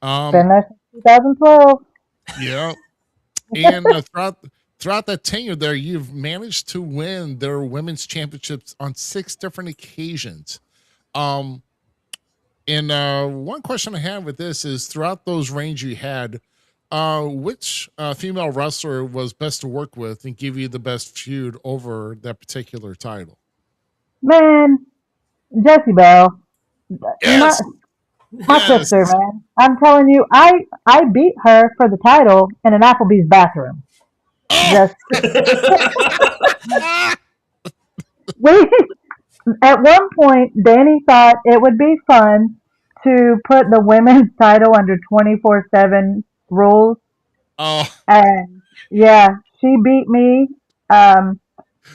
Been there since 2012. Yeah. And throughout that tenure there, you've managed to win their women's championships on 6 different occasions. And one question I have with this is, throughout those reigns you had, which female wrestler was best to work with and give you the best feud over that particular title? Man, Jessie Bell, my Yes. my Yes. sister, man. I'm telling you, I beat her for the title in an Applebee's bathroom. Oh! Just we at one point, Danny thought it would be fun to put the women's title under 24/7 rules, Oh, and yeah, she beat me um,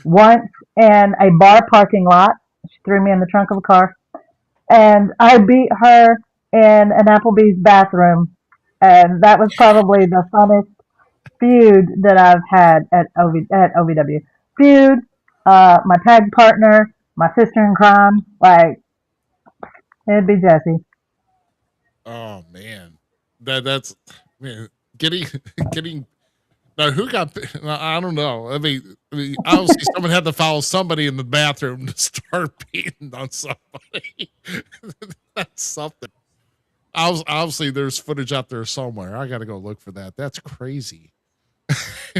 once in a bar parking lot. She threw me in the trunk of a car, and I beat her in an Applebee's bathroom, and that was probably the funnest feud that I've had at OVW. Feud, my tag partner, my sister in crime, like it'd be Jesse. oh man, that's man getting getting. Now who got? I don't know. I mean, obviously someone had to follow somebody in the bathroom to start beating on somebody. That's something. Obviously, there's footage out there somewhere. I got to go look for that. That's crazy.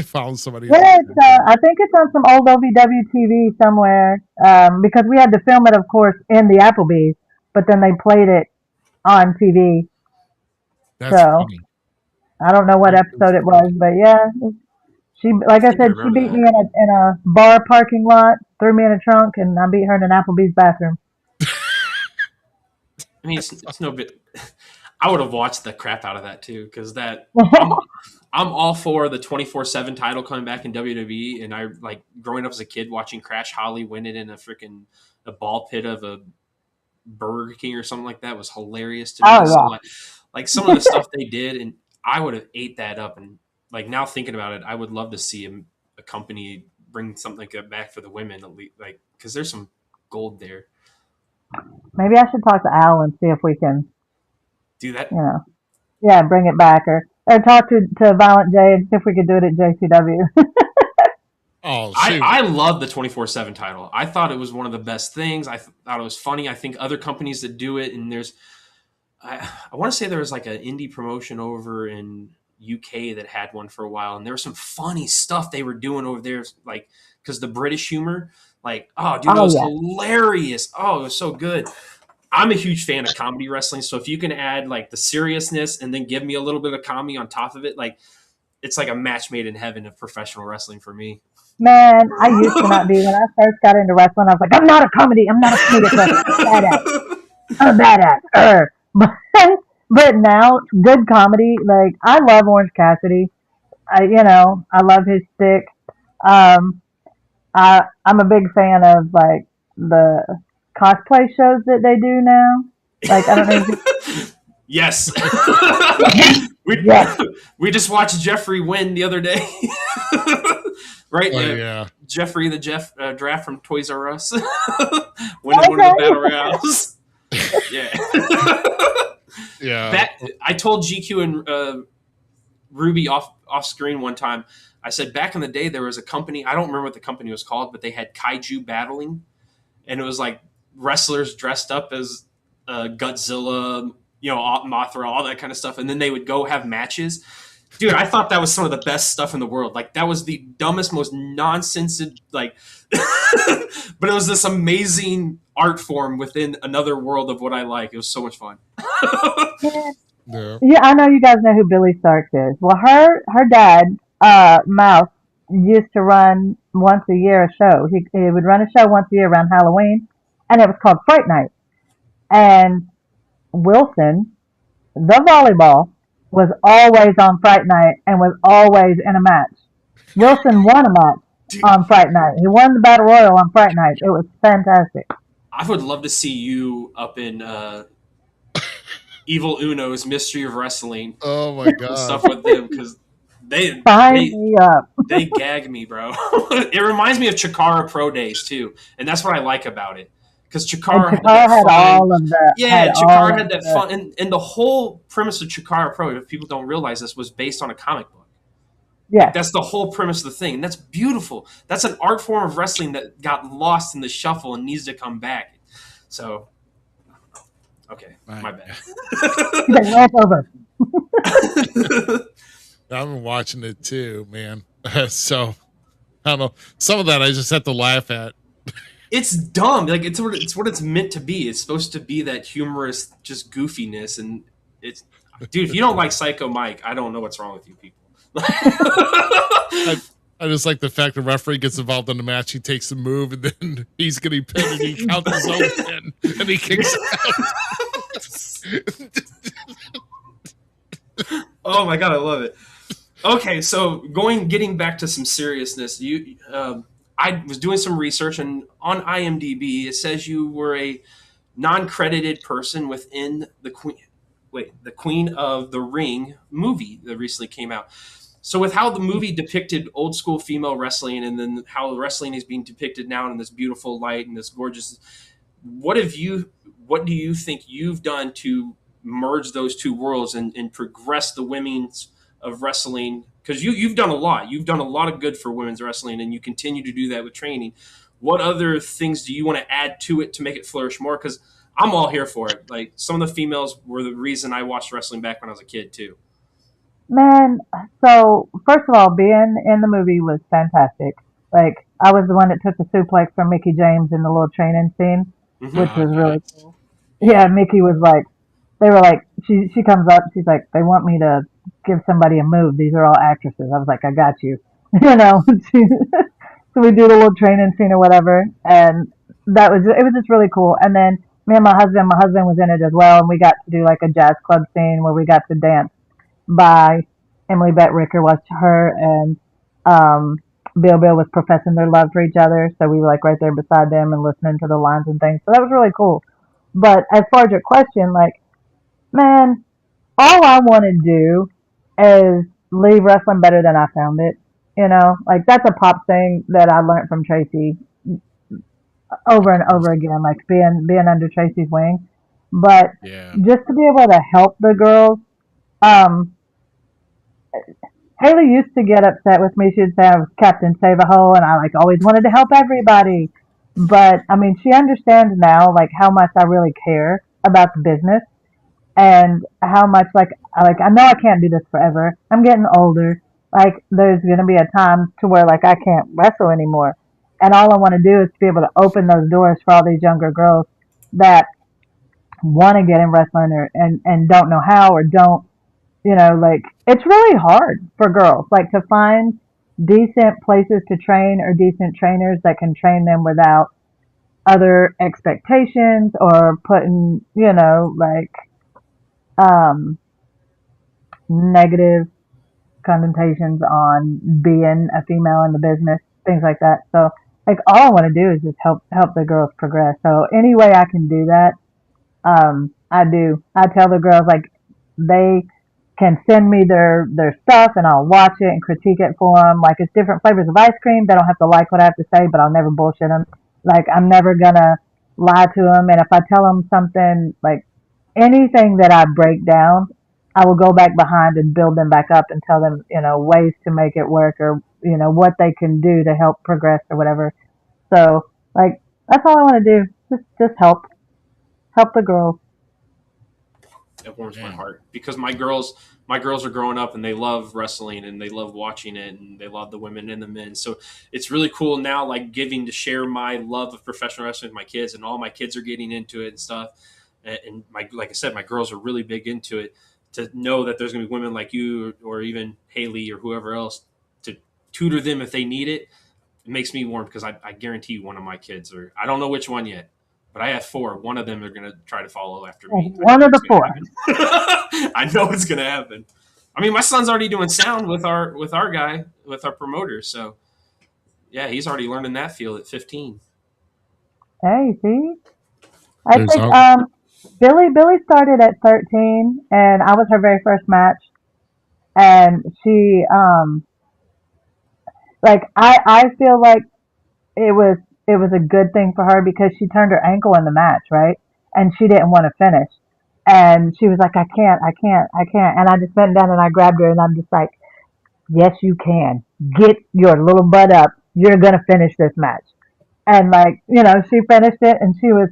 Found somebody. Yeah, I think it's on some old OVW TV somewhere because we had to film it, of course, in the Applebee's, but then they played it on TV. That's So funny. I don't know what episode it was, but yeah, she, like I think I said, she remember beat that. me in a bar parking lot, threw me in a trunk, and I beat her in an Applebee's bathroom. I mean, it's no bit. I would have watched the crap out of that too, because I'm all for the 24/7 title coming back in WWE, and I like growing up as a kid watching Crash Holly win it in a ball pit of a Burger King or something like that was hilarious to me. Oh So yeah, like some of the stuff they did, and I would have ate that up. And like now thinking about it, I would love to see a company bring something like that back for the women, at least, like because there's some gold there. maybe I should talk to Al and see if we can, Do that. yeah, bring it back, or talk to Violent J and see if we could do it at JCW. Oh I, shoot! I love the 24/7 title. I thought it was one of the best things. Thought it was funny. I think other companies that do it, and I want to say there was like an indie promotion over in UK that had one for a while, and there was some funny stuff they were doing over there, like because the British humor, like oh dude, it Oh was yeah, hilarious. Oh, it was so good. I'm a huge fan of comedy wrestling, so if you can add like the seriousness and then give me a little bit of comedy on top of it, like it's like a match made in heaven of professional wrestling for me. man, I used to not be when I first got into wrestling. I was like, I'm not a comedy. I'm not a comedic wrestler. I'm a badass. I'm a badass. But now, good comedy. Like I love Orange Cassidy. I love his stick. Um, I'm a big fan of like the cosplay shows that they do now. Like I don't know. Yes. we, Yes. we just watched Jeffrey win the other day. Right? Oh yeah. Jeffrey the draft from Toys R Us. Winning one of the battle royales. Yeah. Yeah. I told GQ and Ruby off screen one time. I said back in the day there was a company, I don't remember what the company was called, but they had kaiju battling, and it was like wrestlers dressed up as Godzilla, Mothra, all that kind of stuff, and then they would go have matches. Dude, I thought that was some of the best stuff in the world. Like that was the dumbest, most nonsense, like, but it was this amazing art form within another world of what I like. It was so much fun. Yeah. Yeah, I know you guys know who Billy Starks is. Well, her dad, Mouse, used to run once a year a show. He would run a show once a year around Halloween, and it was called Fright Night. And Wilson, the volleyball, was always on Fright Night and was always in a match. Wilson won a match on Fright Night. He won the Battle Royal on Fright Night. It was fantastic. I would love to see you up in Evil Uno's Mystery of Wrestling Oh my and god. stuff with them because they Sign they me up. they gag me, bro. It reminds me of Chikara Pro Days too, and that's what I like about it because And Chikara had Chikara that had fun. all of the Yeah, all Chikara of had that the fun, and the whole premise of Chikara Pro, if people don't realize this, was based on a comic book. yeah. That's the whole premise of the thing, and that's beautiful. That's an art form of wrestling that got lost in the shuffle and needs to come back. So, okay, Right. my bad. He's like, rant over. I've been watching it too, man. So I don't know. Some of that I just have to laugh at. It's dumb. Like it's what it's meant to be. It's supposed to be that humorous, just goofiness, and it's dude. If you don't like Psycho Mike, I don't know what's wrong with you people. I just like the fact the referee gets involved in the match. He takes a move, and then he's getting pinned, and he counts his own pin, and he kicks out. Oh my god, I love it. Okay, so getting back to some seriousness, I was doing some research, and on IMDb it says you were a non-credited person within the Queen of the Ring movie that recently came out. So with how the movie depicted old school female wrestling, and then how wrestling is being depicted now in this beautiful light and this gorgeous, what do you think you've done to merge those two worlds and progress the women's of wrestling? Because you've done a lot. You've done a lot of good for women's wrestling, and you continue to do that with training. What other things do you want to add to it to make it flourish more? Because I'm all here for it. Like, some of the females were the reason I watched wrestling back when I was a kid too. Man, so first of all, being in the movie was fantastic. Like, I was the one that took the suplex from Mickey James in the little training scene, which was really cool. Yeah, Mickey was like, they were like, she comes up, she's like, they want me to give somebody a move. These are all actresses. I was like, I got you. You know, so we do the little training scene or whatever, and it was just really cool. And then me and my husband was in it as well, and we got to do like a jazz club scene where we got to dance by Emily Bett Ricker was her, and Bill was professing their love for each other. So we were like right there beside them and listening to the lines and things. So that was really cool. But as far as your question, like, man, all I want to do is leave wrestling better than I found it. You know, like, that's a pop thing that I learned from Tracy over and over again, like being under Tracy's wing. But just to be able to help the girls, Haley used to get upset with me. She would say I was Captain Save-A-Hole, and I like always wanted to help everybody. But I mean, she understands now like how much I really care about the business, and how much like I know I can't do this forever. I'm getting older. Like, there's gonna be a time to where like I can't wrestle anymore, and all I want to do is to be able to open those doors for all these younger girls that want to get in wrestling and don't know how, or don't, you know, like, it's really hard for girls, like, to find decent places to train or decent trainers that can train them without other expectations or putting, you know, like, negative connotations on being a female in the business, things like that. So, like, all I want to do is just help the girls progress. So any way I can do that, I do. I tell the girls, like, they can send me their stuff, and I'll watch it and critique it for them. Like, it's different flavors of ice cream. They don't have to like what I have to say, but I'll never bullshit them. Like, I'm never gonna lie to them. And if I tell them something, like, anything that I break down, I will go back behind and build them back up and tell them, you know, ways to make it work, or, you know, what they can do to help progress or whatever. So, like, that's all I want to do. Just help the girls. It warms my heart, because my girls are growing up and they love wrestling and they love watching it, and they love the women and the men. So it's really cool now, like, giving to share my love of professional wrestling with my kids, and all my kids are getting into it and stuff. And like I said, my girls are really big into it. To know that there's going to be women like you, or even Haley or whoever else, to tutor them if they need it, it makes me warm, because I guarantee you one of my kids, or I don't know which one yet, but I have 4. One of them are going to try to follow after me. One of the 4. I know it's going to happen. I mean, my son's already doing sound with our guy, with our promoter. So, yeah, he's already learning that field at 15. Hey, see? I think Billy started at 13, and I was her very first match. And she, like, I feel like it was a good thing for her, because she turned her ankle in the match, right? And she didn't want to finish. And she was like, I can't. And I just bent down and I grabbed her, and I'm just like, yes, you can. Get your little butt up. You're going to finish this match. And, like, you know, she finished it, and she was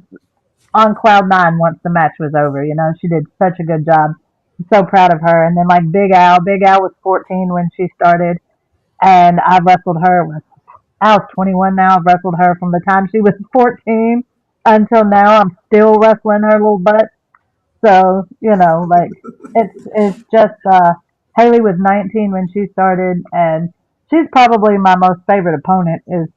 on cloud 9 once the match was over. You know, she did such a good job. So proud of her. And then like Big Al was 14 when she started, and I wrestled her. Al's 21 now. I've wrestled her from the time she was 14 until now. I'm still wrestling her little butt. So like it's just Haley was 19 when she started, and she's probably my most favorite opponent is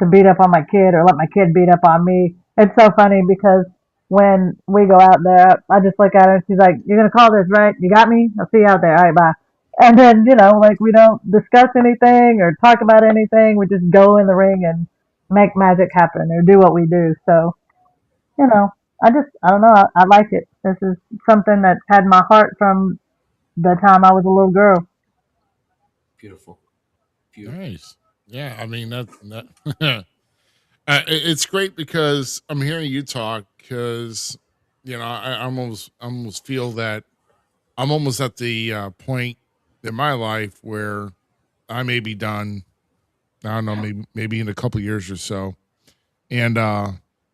to beat up on my kid or let my kid beat up on me. It's so funny because when we go out there, I just look at her and she's like, "You're gonna call this, right? You got me? I'll see you out there. All right, bye." And then like we don't discuss anything or talk about anything. We just go in the ring and make magic happen or do what we do. So you know, I don't know. I like it. This is something that had my heart from the time I was a little girl. Beautiful. Beautiful. Nice. Yeah, I mean that it's great because I'm hearing you talk because I almost feel that I'm almost at the point in my life where I may be done. I don't know, maybe in a couple years or so, and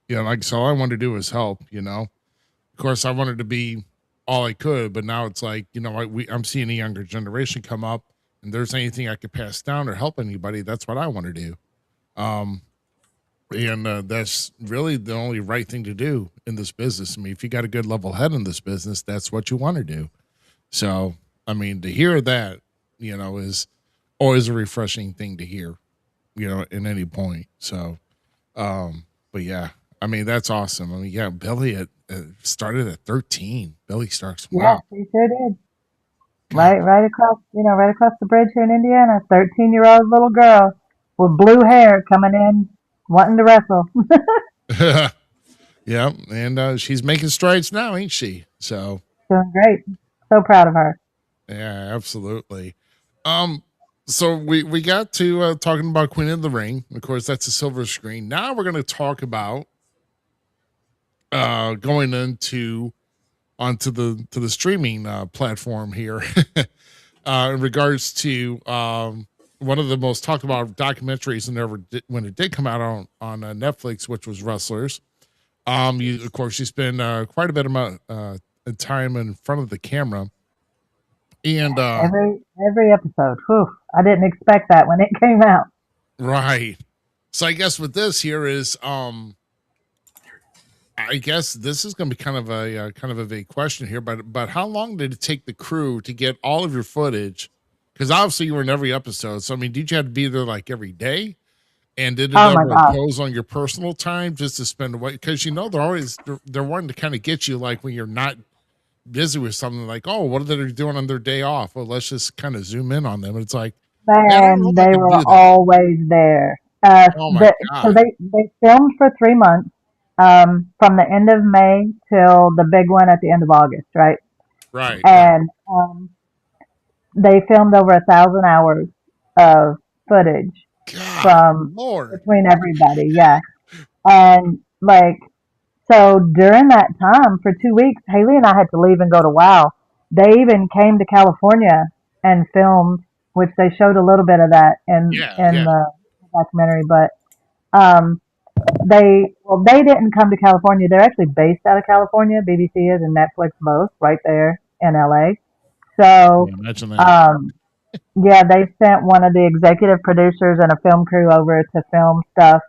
like so, all I wanted to do was help. Of course, I wanted to be all I could, but now it's like I'm seeing a younger generation come up, and there's anything I could pass down or help anybody, that's what I want to do. And that's really the only right thing to do in this business. I mean, if you got a good level head in this business, that's what you want to do. So, I mean, to hear that, is always a refreshing thing to hear, in any point. So, but yeah, I mean, that's awesome. I mean, yeah, Billy started at 13. Billy Starks. Yeah, Wow. she sure did. Right across, right across the bridge here in Indiana, a 13-year-old little girl with blue hair coming in, wanting to wrestle. Yeah, and she's making strides now, ain't she? So Doing great. So proud of her. yeah, absolutely. So we got to talking about Queen of the Ring. Of course, that's a silver screen. Now we're going to talk about going onto the streaming platform here in regards to one of the most talked about documentaries when it did come out on Netflix, which was Wrestlers. Of course, you spend quite a bit amount of time in front of the camera, and Every episode. Whew, I didn't expect that when it came out. right. So I guess with this here is I guess this is going to be kind of a vague question here, but how long did it take the crew to get all of your footage? Because obviously you were in every episode. So I mean, did you have to be there like every day? And did it Oh my ever gosh. impose on your personal time just to spend away? Because they're wanting to kind of get you like when you're not busy with something like, oh, what are they doing on their day off? Well, let's just kind of zoom in on them. And it's like, man, I don't know Man, if I they can were do that. always there. Oh my So God. they filmed for 3 months, from the end of May till the big one at the end of August, right? Right. And they filmed over 1,000 hours of footage God, from Lord. between everybody, yeah. And like, so during that time for 2 weeks, Haley and I had to leave and go to WoW. They even came to California and filmed, which they showed a little bit of that in Yeah. the documentary. But um, they didn't come to California. They're actually based out of California. BBC is and Netflix both right there in LA. So Yeah, imagine that. um, yeah, they sent one of the executive producers and a film crew over to film stuff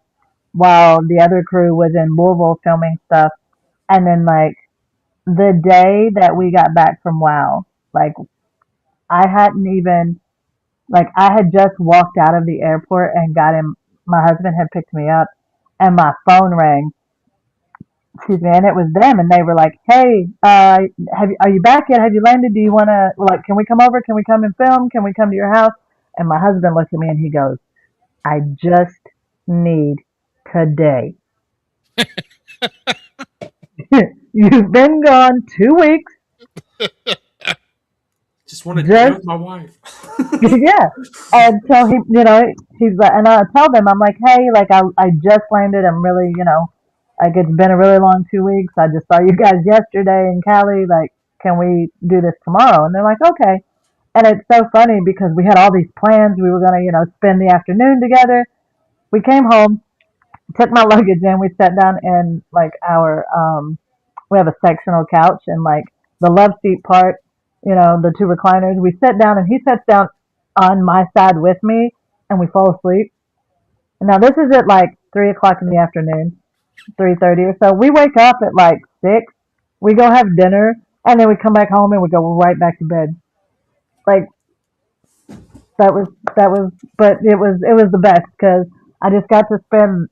while the other crew was in Louisville filming stuff. And then like the day that we got back from WoW, like I hadn't even like I had just walked out of the airport and got in. My husband had picked me up, and my phone rang. Excuse me, and it was them, and they were like, "Hey, are you back yet? Have you landed? Do you want to like? Can we come over? Can we come and film? Can we come to your house?" And my husband looked at me and he goes, "I just need today. You've been gone 2 weeks. Just wanted to be Just with my wife. yeah." And so he's like, and I tell them, I'm like, "Hey, like I just landed. I'm really, like it's been a really long 2 weeks. I just saw you guys yesterday in Cali. Like, can we do this tomorrow?" And they're like, "Okay." And it's so funny because we had all these plans. We were gonna, spend the afternoon together. We came home, took my luggage in. We sat down in like we have a sectional couch and like the love seat part the two recliners. We sit down and he sits down on my side with me and we fall asleep. Now this is at like 3 o'clock in the afternoon, 3:30 or so. We wake up at like 6. We go have dinner and then we come back home and we go right back to bed. Like that was but it was the best because I just got to spend,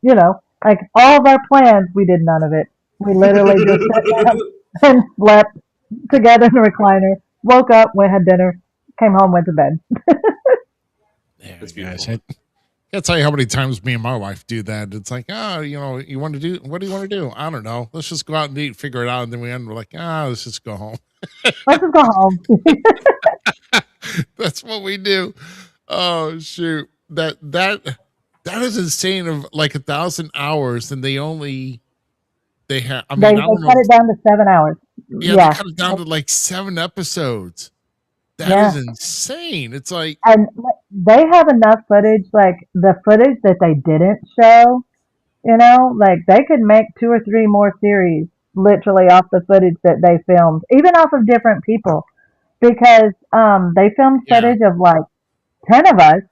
like all of our plans. We did none of it. We literally just sat down and slept together in the recliner. Woke up, went had dinner, came home, went to bed. That's Guys, beautiful. I can't tell you how many times me and my wife do that. It's like, you want to do, what do you want to do? I don't know. Let's just go out and eat, figure it out. And then we're like, let's just go home. Let's just go home. That's what we do. Oh shoot. That is insane of like 1,000 hours. And they have, I They mean, I don't cut know. it down to 7 hours. Yeah, they Yeah, cut it down to like 7 episodes. That yeah. is insane. It's like, And they have enough footage, like the footage that they didn't show, like they could make 2 or 3 more series literally off the footage that they filmed, even off of different people, because they filmed yeah, footage of like 10 of us,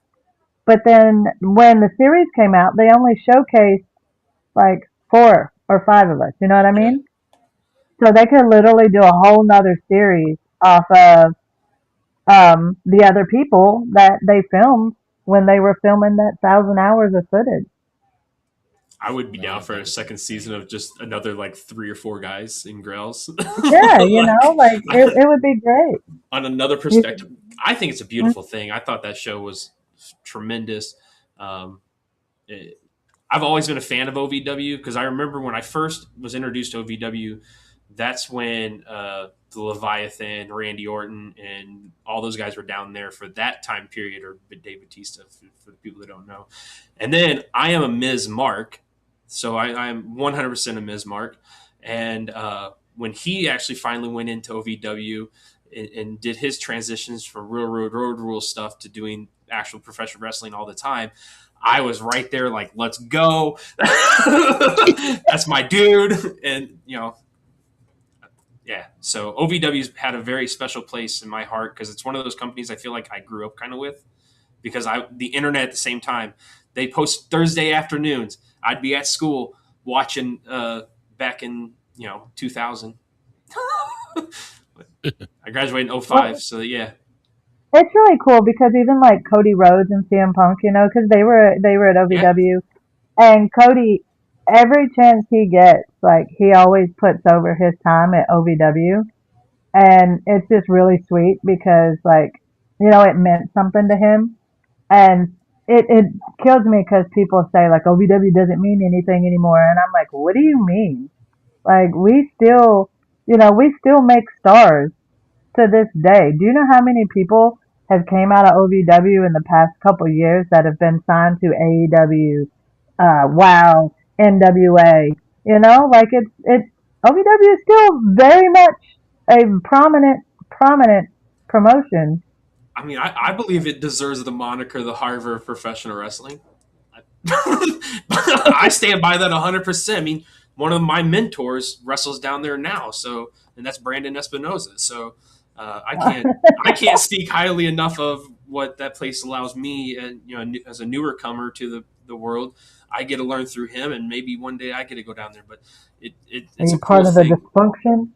but then when the series came out, they only showcased like 4 or 5 of us. You know what I Yeah. mean? So they could literally do a whole nother series off of the other people that they filmed when they were filming that 1,000 hours of footage. I would be no, down for that a is second season of just another like 3 or 4 guys in Grells. Yeah, like I- it would be great. on another You perspective, I think it's a beautiful thing. I thought that show was tremendous. Um, it- I've always been a fan of OVW because I remember when I first was introduced to OVW, that's when the Leviathan, Randy Orton, and all those guys were down there for that time period, or Dave Bautista for the people that don't know. And then I am a Miz Mark, so I'm 100% a Miz Mark. And when he actually finally went into OVW and did his transitions from Real Road Rule stuff to doing actual professional wrestling all the time, I was right there, like, let's go. That's my dude. And, yeah. So OVW's had a very special place in my heart because it's one of those companies I feel like I grew up kind of with because the internet at the same time, they post Thursday afternoons. I'd be at school watching back in, 2000. I graduated in Well, 05. So, yeah. it's really cool because even like Cody Rhodes and CM Punk, because they were at Yeah. OVW, and Cody, every chance he gets, like he always puts over his time at OVW, and it's just really sweet because like it meant something to him, and it kills me because people say like OVW doesn't mean anything anymore, and I'm like, what do you mean? Like we still make stars to this day. Do you know how many people have came out of OVW in the past couple of years that have been signed to AEW, WOW, NWA? Like it's OVW is still very much a prominent promotion. I mean, I believe it deserves the moniker the Harvard of professional wrestling. I stand by that 100%. I mean, one of my mentors wrestles down there now, and that's Brandon Espinoza. So I can't speak highly enough of what that place allows me, and as a newer comer to the world, I get to learn through him, and maybe one day I get to go down there. But Are it's you a cool part of the thing. dysfunction?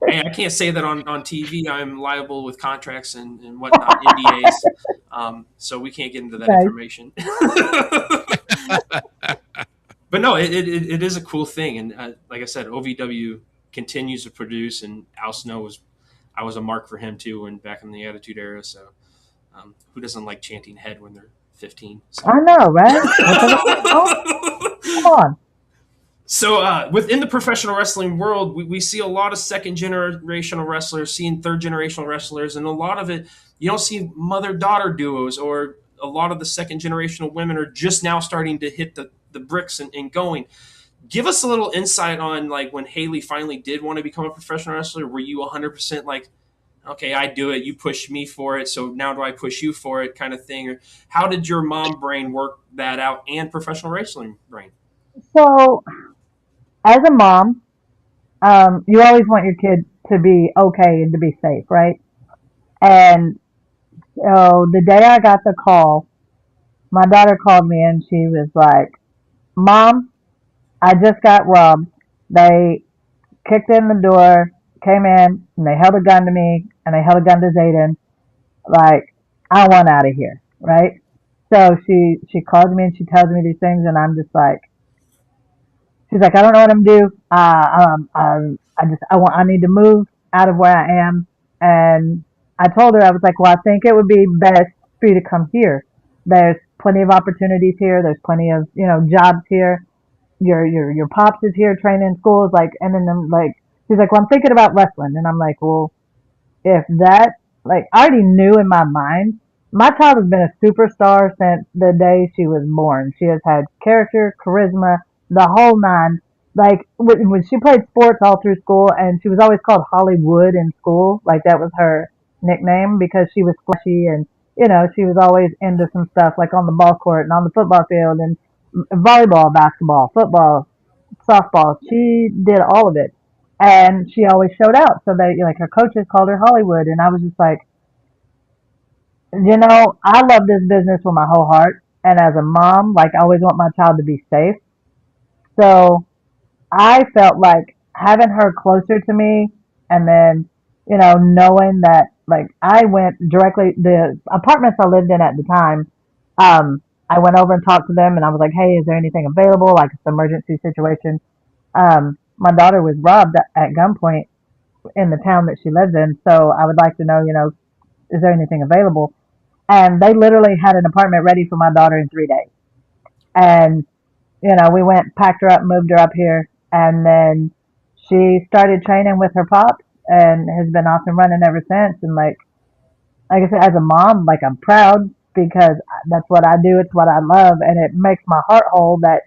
Hey, I can't say that on TV. I'm liable with contracts and whatnot, NDAs. So we can't get into that Nice. information. But no, it is a cool thing. And like I said, OVW continues to produce. And Al Snow I was a mark for him too when back in the Attitude Era. So who doesn't like chanting head when they're 15? So. I know, right? Come on. So within the professional wrestling world, we see a lot of second generational wrestlers, seeing third generational wrestlers, and a lot of it, you don't see mother-daughter duos, or a lot of the second generational women are just now starting to hit the bricks and going. Give us a little insight on like when Haley finally did want to become a professional wrestler. Were you 100% like, okay, I do it, you push me for it, so now do I push you for it kind of thing? Or how did your mom brain work that out and professional wrestling brain? So, as a mom, you always want your kid to be okay and to be safe, right? And so the day I got the call, my daughter called me and she was like, Mom, I just got robbed. They kicked in the door, came in, and they held a gun to me, and they held a gun to Zayden. Like, I want out of here, right? So she calls me and she tells me these things, and I'm just like, she's like, I don't know what I'm gonna do. I need to move out of where I am. And I told her, I was like, well, I think it would be best for you to come here. There's plenty of opportunities here. There's plenty of, jobs here. Your pops is here training in schools. Like, and then I'm like, she's like, well, I'm thinking about wrestling. And I'm like, well, if that, like, I already knew in my mind, my child has been a superstar since the day she was born. She has had character, charisma, the whole nine. Like, when she played sports all through school, and she was always called Hollywood in school, like, that was her nickname because she was flashy and, she was always into some stuff, like on the ball court and on the football field and volleyball, basketball, football, softball. She did all of it. And she always showed out. So they, like, her coaches called her Hollywood. And I was just like, I love this business with my whole heart. And as a mom, like, I always want my child to be safe. So I felt like having her closer to me and then, knowing that, like, I went directly, the apartments I lived in at the time, I went over and talked to them and I was like, hey, is there anything available? Like, it's an emergency situation. My daughter was robbed at gunpoint in the town that she lives in. So I would like to know, is there anything available? And they literally had an apartment ready for my daughter in 3 days. And, we went, packed her up, moved her up here. And then she started training with her pops and has been off and running ever since. And like I said, as a mom, like, I'm proud because that's what I do. It's what I love. And it makes my heart whole that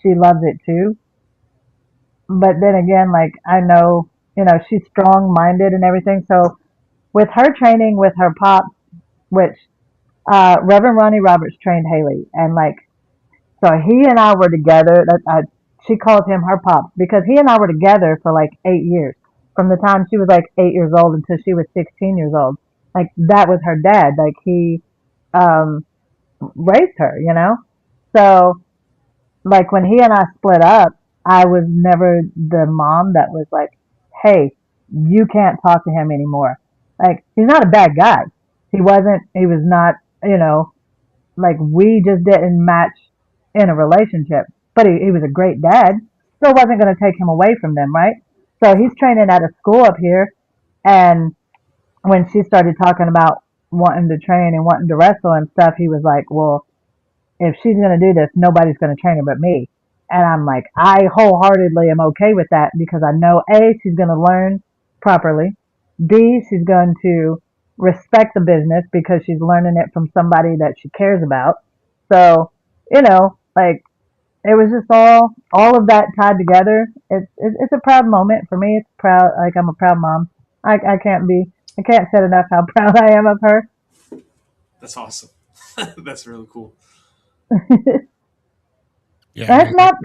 she loves it too. But then again, like, I know, she's strong minded and everything. So with her training with her pops, which Reverend Ronnie Roberts trained Haley, and like, so he and I were together. She calls him her pops because he and I were together for like 8 years, from the time she was like 8 years old until she was 16 years old. Like, that was her dad. Like, he raised her, So like, when he and I split up, I was never the mom that was like, hey, you can't talk to him anymore. Like, he's not a bad guy. He was not, like, we just didn't match in a relationship. But he was a great dad. Still wasn't going to take him away from them, right? So he's training at a school up here. And when she started talking about wanting to train and wanting to wrestle and stuff, he was like, well, if she's going to do this, nobody's going to train her but me. And I'm like, I wholeheartedly am okay with that because I know A, she's going to learn properly. B, she's going to respect the business because she's learning it from somebody that she cares about. So, like, it was just all of that tied together. It's a proud moment for me. It's proud, like, I'm a proud mom. I can't say enough how proud I am of her. That's awesome. That's really cool. Yeah, That's not,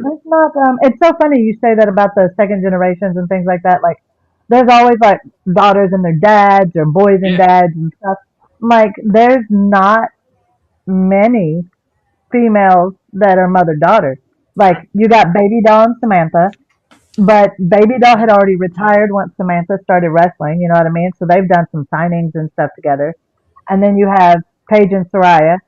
it's so funny you say that about the second generations and things like that. Like, there's always, like, daughters and their dads or boys and dads and stuff. Like, there's not many females that are mother-daughter. Like, you got Baby Doll and Samantha, but Baby Doll had already retired once Samantha started wrestling, you know what I mean? So they've done some signings and stuff together. And then you have Paige and Soraya,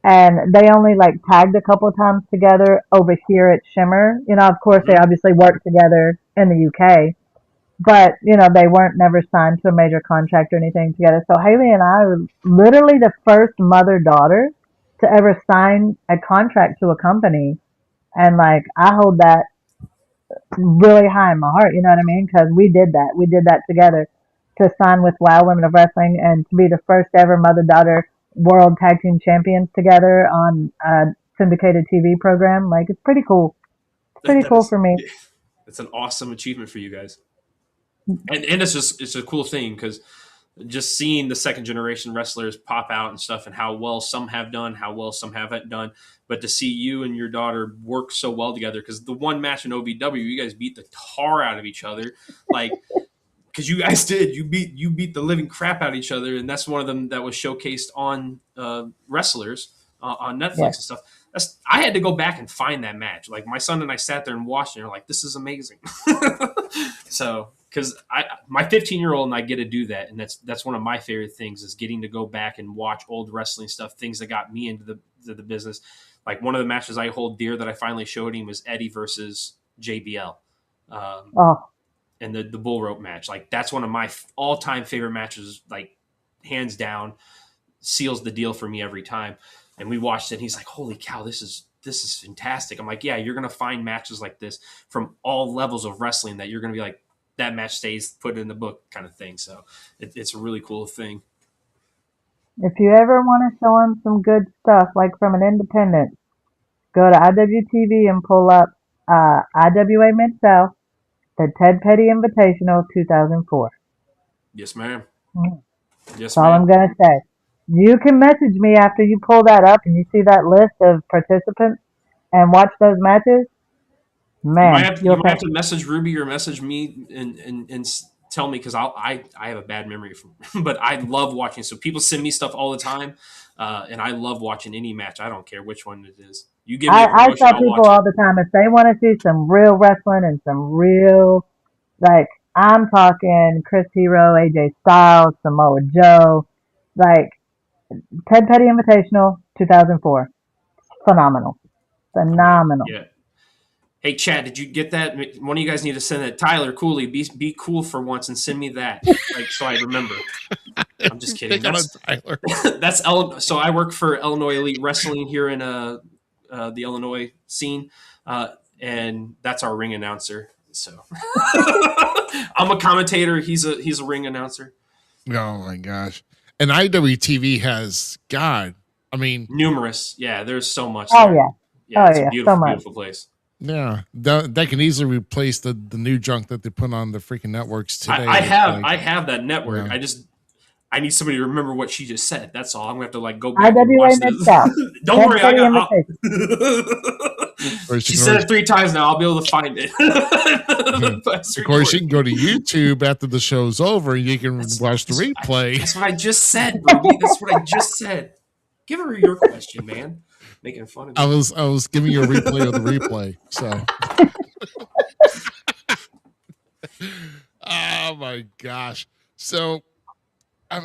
and they only, like, tagged a couple of times together over here at Shimmer. Of course, they obviously worked together in the UK, but, they weren't never signed to a major contract or anything together. So Haley and I are literally the first mother-daughter to ever sign a contract to a company. And, like, I hold that really high in my heart, you know what I mean? Because we did that. We did that together to sign with Wild Women of Wrestling and to be the first ever mother-daughter world tag team champions together on a syndicated TV program. Like, it's pretty cool. It's pretty cool for me. It's an awesome achievement for you guys. And it's a cool thing because, just seeing the second generation wrestlers pop out and stuff, and how well some have done, how well some haven't done. But to see you and your daughter work so well together, because the one match in OVW, you guys beat the tar out of each other, like because you guys did. You beat the living crap out of each other, and that's one of them that was showcased on Wrestlers on Netflix and stuff. I had to go back and find that match. Like my son and I sat there and watched it, and we're like, this is amazing. So, because my 15-year-old and I get to do that, and that's one of my favorite things is getting to go back and watch old wrestling stuff, things that got me into the business. Like one of the matches I hold dear that I finally showed him was Eddie versus JBL, and the bull rope match. Like that's one of my all-time favorite matches. Like hands down, seals the deal for me every time. And we watched it, and he's like, holy cow, this is fantastic. I'm like, yeah, you're going to find matches like this from all levels of wrestling that you're going to be like, that match stays, put it in the book kind of thing. So it's a really cool thing. If you ever want to show them some good stuff, like from an independent, go to IWTV and pull up IWA Mid-South, the Ted Petty Invitational 2004. Yes, ma'am. Yes, That's all I'm going to say. You can message me after you pull that up and you see that list of participants and watch those matches. Man, you might have to message Ruby or message me and tell me, because I have a bad memory but I love watching. So people send me stuff all the time, and I love watching any match. I don't care which one it is. You give me I tell people all the time, if they want to see some real wrestling and some real, like I'm talking Chris Hero, AJ Styles, Samoa Joe, like Ted Petty Invitational 2004. Phenomenal. Yeah. Hey, Chad, did you get that? One of you guys need to send that. Tyler Cooley, be cool for once and send me that, like so I remember. I'm just kidding. That's Tyler. That's so I work for Illinois Elite Wrestling here in the Illinois scene, and that's our ring announcer. So I'm a commentator. He's a ring announcer. Oh my gosh! And IWTV has numerous. Yeah, there's so much. Oh there. Yeah, it's a beautiful, so beautiful place. Yeah, that can easily replace the new junk that they put on the freaking networks today. I have that network. Yeah. I need somebody to remember what she just said. That's all. I'm gonna have to like go back and watch this. Don't worry, I got. She said it 3 times now. I'll be able to find it. Of course, you can go to YouTube after the show's over and you can watch the replay. That's what I just said, Ruby. That's what I just said. Give her your question, man. Making fun of me. I was giving you a replay of the replay. So, oh my gosh! So, I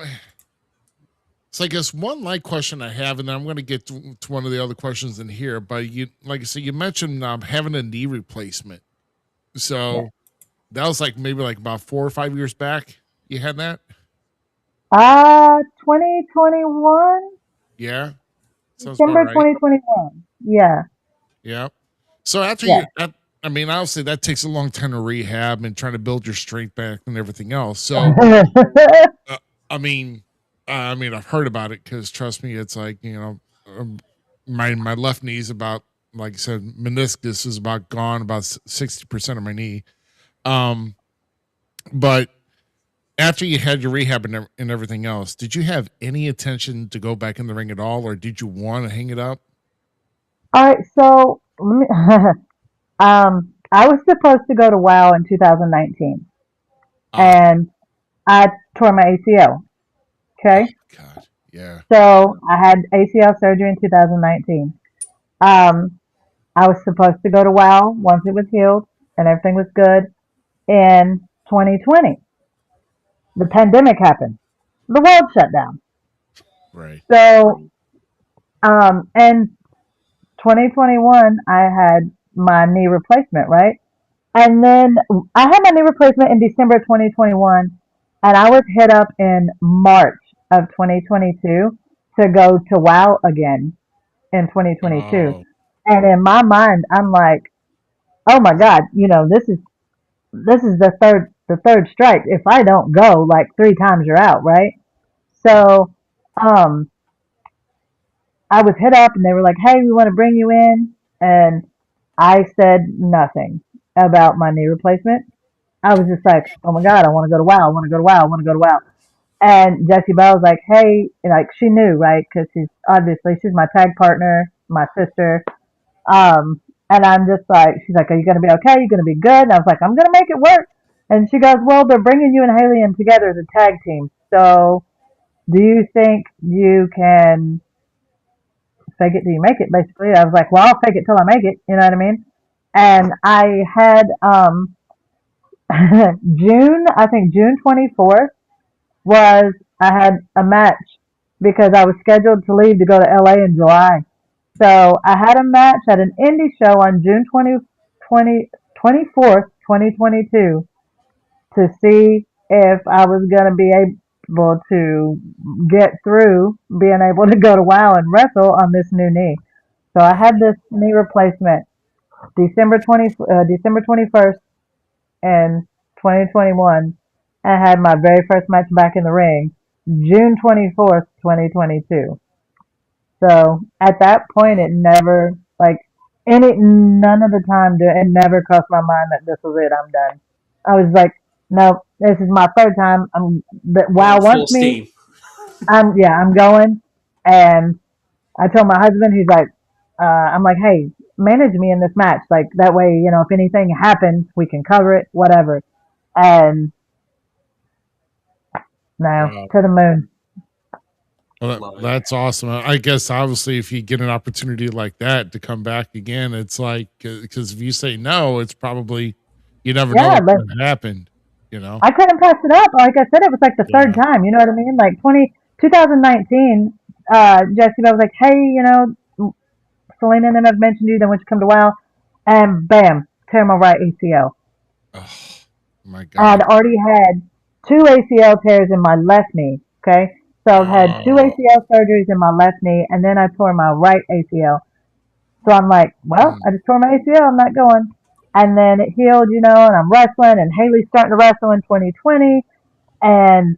guess one light question I have, and then I'm going to get to one of the other questions in here. But you, like I said, you mentioned having a knee replacement. So that was maybe about 4 or 5 years back. You had that? 2021. Yeah. December 2021. Yeah. Yeah. So after obviously that takes a long time to rehab and trying to build your strength back and everything else. So, I've heard about it because trust me, it's my left knee is about, like I said, meniscus is about gone, about 60% of my knee. But after you had your rehab and everything else, did you have any intention to go back in the ring at all, or did you want to hang it up? All right, so I was supposed to go to WOW in 2019, and I tore my ACL. Okay. Oh, God, yeah. So I had ACL surgery in 2019. I was supposed to go to WOW once it was healed and everything was good in 2020. The pandemic happened. The world shut down. Right. So, in 2021, I had my knee replacement, right? And then I had my knee replacement in December 2021, and I was hit up in March of 2022 to go to WOW again in 2022. Oh. And in my mind, I'm like, oh my God, this is the third strike. If I don't go, 3 times you're out, right? So, I was hit up and they were like, hey, we want to bring you in. And I said nothing about my knee replacement. I was just like, oh my God, I want to go to WOW. I want to go to WOW. I want to go to WOW. And Jessie Bell was like, hey, like she knew, right? Because she's my tag partner, my sister. And I'm just like, she's like, are you going to be okay? You going to be good? And I was like, I'm going to make it work. And she goes, well, they're bringing you and Haley in together as a tag team. So do you think you can fake it till you make it, basically? I was like, well, I'll fake it till I make it. You know what I mean? And I had, June 24th I had a match because I was scheduled to leave to go to LA in July. So I had a match at an indie show on June 24th, 2022 to see if I was going to be able to get through being able to go to WoW and wrestle on this new knee. So I had this knee replacement December 21st in 2021. I had my very first match back in the ring June 24th, 2022. So at that point, it never, like, none of the time, it never crossed my mind that this was it, I'm done. I was like, no, this is my third time. WoW wants me. I'm going. And I told my husband, he's like, I'm like, hey, manage me in this match. Like, that way, if anything happens, we can cover it, whatever. And now, to the moon. Well, that's awesome. I guess obviously if you get an opportunity like that to come back again, it's like, because if you say no, it's probably, you never know what happened, I couldn't pass it up. Like I said, it was like the third time, you know what I mean? Like 2019, Jessie was like, hey, Selena and I've mentioned you, then when you come to WoW, and bam, tear my right ACL. Oh my God. I'd already had 2 ACL tears in my left knee, okay? So I've had 2 ACL surgeries in my left knee, and then I tore my right ACL. So I'm like, well, I just tore my ACL. I'm not going. And then it healed, and I'm wrestling, and Haley's starting to wrestle in 2020. And,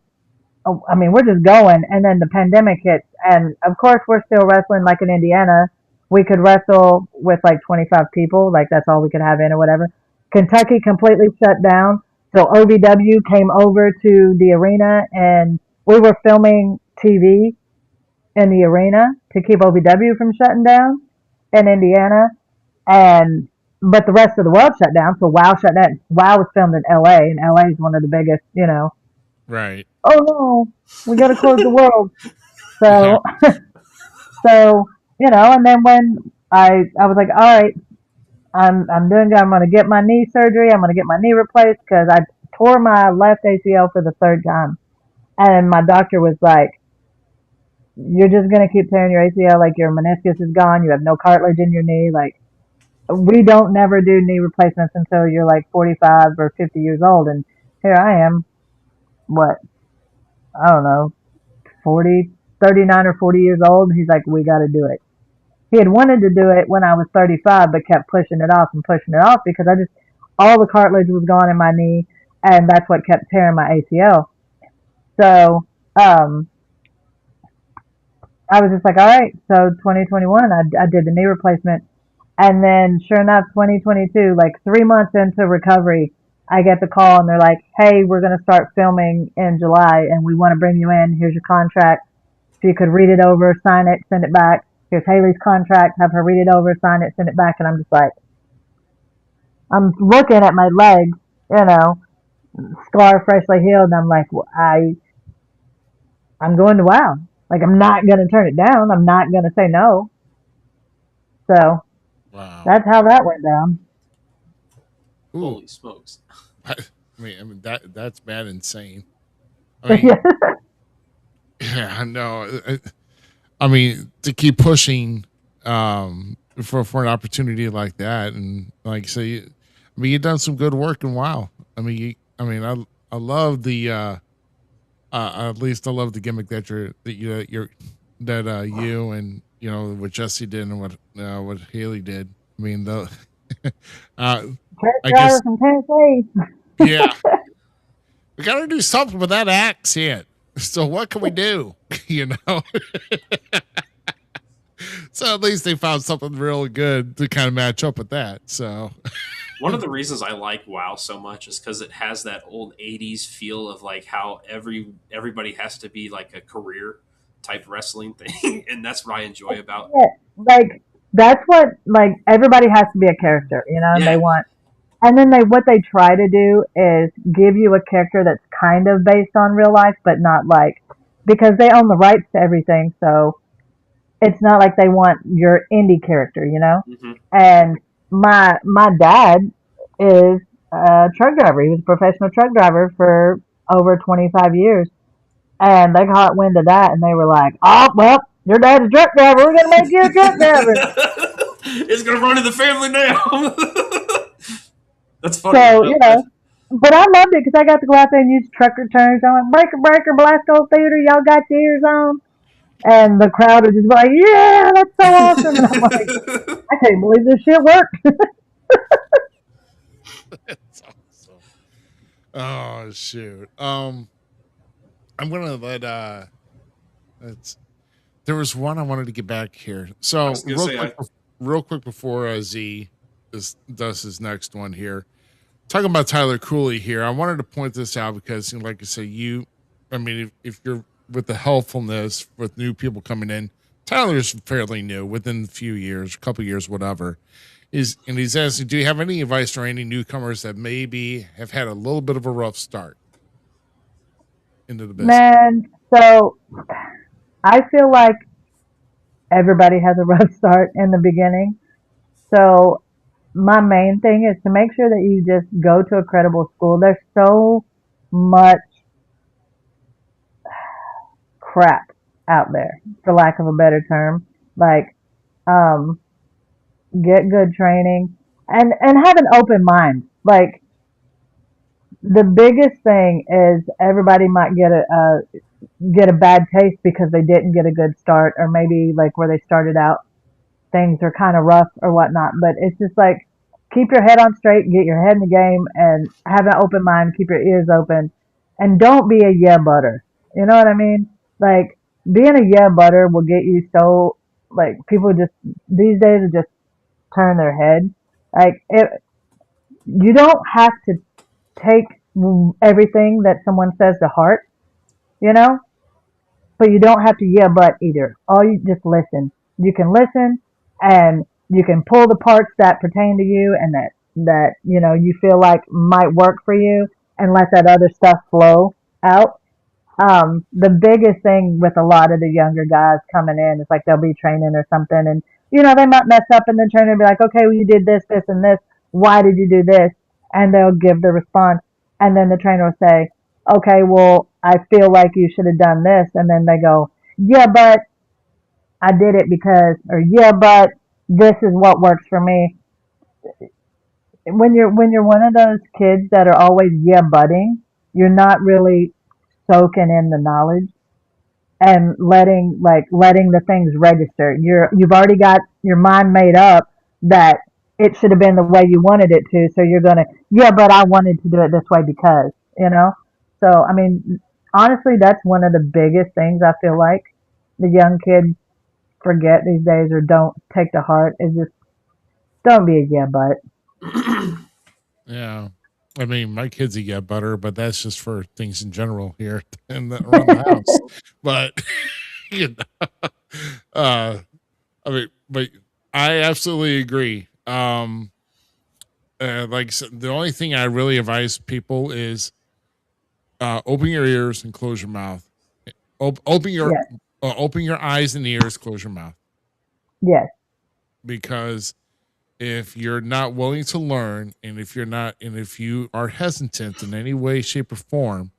we're just going. And then the pandemic hits. And, of course, we're still wrestling like in Indiana. We could wrestle with like 25 people. Like, that's all we could have in or whatever. Kentucky completely shut down. So OVW came over to the arena, and we were filming TV in the arena to keep OVW from shutting down in Indiana. But the rest of the world shut down. So WoW shut down. WoW was filmed in LA, and LA is one of the biggest, Right. Oh no, we got to close the world. So, and then when I was like, all right, I'm going to get my knee surgery. I'm going to get my knee replaced because I tore my left ACL for the third time. And my doctor was like, you're just going to keep tearing your ACL. Like, your meniscus is gone. You have no cartilage in your knee. Like, we don't never do knee replacements until you're like 45 or 50 years old. And here I am, I don't know, 39 or 40 years old. And he's like, we got to do it. He had wanted to do it when I was 35, but kept pushing it off because all the cartilage was gone in my knee. And that's what kept tearing my ACL. So, I was just like, all right, so 2021, I did the knee replacement. And then sure enough, 2022, like 3 months into recovery, I get the call and they're like, hey, we're going to start filming in July and we want to bring you in. Here's your contract. If you could read it over, sign it, send it back. Here's Haley's contract. Have her read it over, sign it, send it back. And I'm just like, I'm looking at my legs, scar freshly healed. And I'm like, well, I'm going to WoW. Like, I'm not going to turn it down. I'm not going to say no. So, wow. That's how that went down. Ooh. Holy smokes. I mean that's bad insane. I mean, yeah, I know. I mean, to keep pushing for an opportunity like that, and like you say, you've done some good work in WoW. I love the at least I love the gimmick that you and what Jesse did and what Haley did. I mean, I guess from Tennessee. Yeah, we got to do something with that accent. So what can we do? So at least they found something really good to kind of match up with that. So One of the reasons I like WoW so much is because it has that old '80s feel of like how everybody has to be like a career type wrestling thing, and that's what I enjoy about. Yeah, like that's what like everybody has to be a character, and they Yeah, want, and then what they try to do is give you a character that's kind of based on real life, but not like because they own the rights to everything, so it's not like they want your indie character. hmm And my dad is a truck driver. He was a professional truck driver for over 25 years. And they caught wind of that and they were like, oh, well, your dad's a truck driver. We're going to make you a truck driver. it's gonna run in the family now. That's funny. So, but I loved it because I got to go out there and use trucker turns. I went, breaker, breaker, Blasco Theater. Y'all got your ears on? And the crowd was just like, yeah, that's so awesome. And I'm like, I can't believe this shit worked. That's awesome. Oh shoot. I'm gonna let there was one I wanted to get back here. So real quick before Z does his next one here. Talking about Tyler Cooley here, I wanted to point this out because, like I say, if you're with the helpfulness with new people coming in, Tyler's fairly new within a few years, a couple years, whatever. And he's asking, do you have any advice for any newcomers that maybe have had a little bit of a rough start into the business? Man, so I feel like everybody has a rough start in the beginning. So my main thing is to make sure that you just go to a credible school. There's so much crap out there, for lack of a better term. Like, get good training and have an open mind. Like, the biggest thing is everybody might get a bad taste because they didn't get a good start, or maybe like where they started out, things are kind of rough or whatnot. But it's just like keep your head on straight, get your head in the game, and have an open mind. Keep your ears open, and don't be a yeah butter. You know what I mean? Like being a yeah butter will get you so like people just these days will just turn their head. Like you don't have to take everything that someone says to heart, but you don't have to yeah but either. All you just listen. You can listen and you can pull the parts that pertain to you and that you feel like might work for you and let that other stuff flow out. The biggest thing with a lot of the younger guys coming in is like they'll be training or something and they might mess up and the trainer will be like, okay, well you did this, this and this. Why did you do this? And they'll give the response. And then the trainer will say, okay, well, I feel like you should have done this. And then they go, yeah, but I did it because, or yeah, but this is what works for me. When you're one of those kids that are always yeah butting, you're not really soaking in the knowledge and letting the things register. You've already got your mind made up that it should have been the way you wanted it to, so you're gonna but I wanted to do it this way because. So I mean, honestly, that's one of the biggest things I feel like the young kids forget these days or don't take to heart is just don't be a yeah but. Yeah. I mean, my kids get butter, but that's just for things in general here and around the house. But but I absolutely agree. Like the only thing I really advise people is open your ears and close your mouth. Open your eyes and ears, close your mouth. Yes. Because if you're not willing to learn, and if you are hesitant in any way, shape, or form,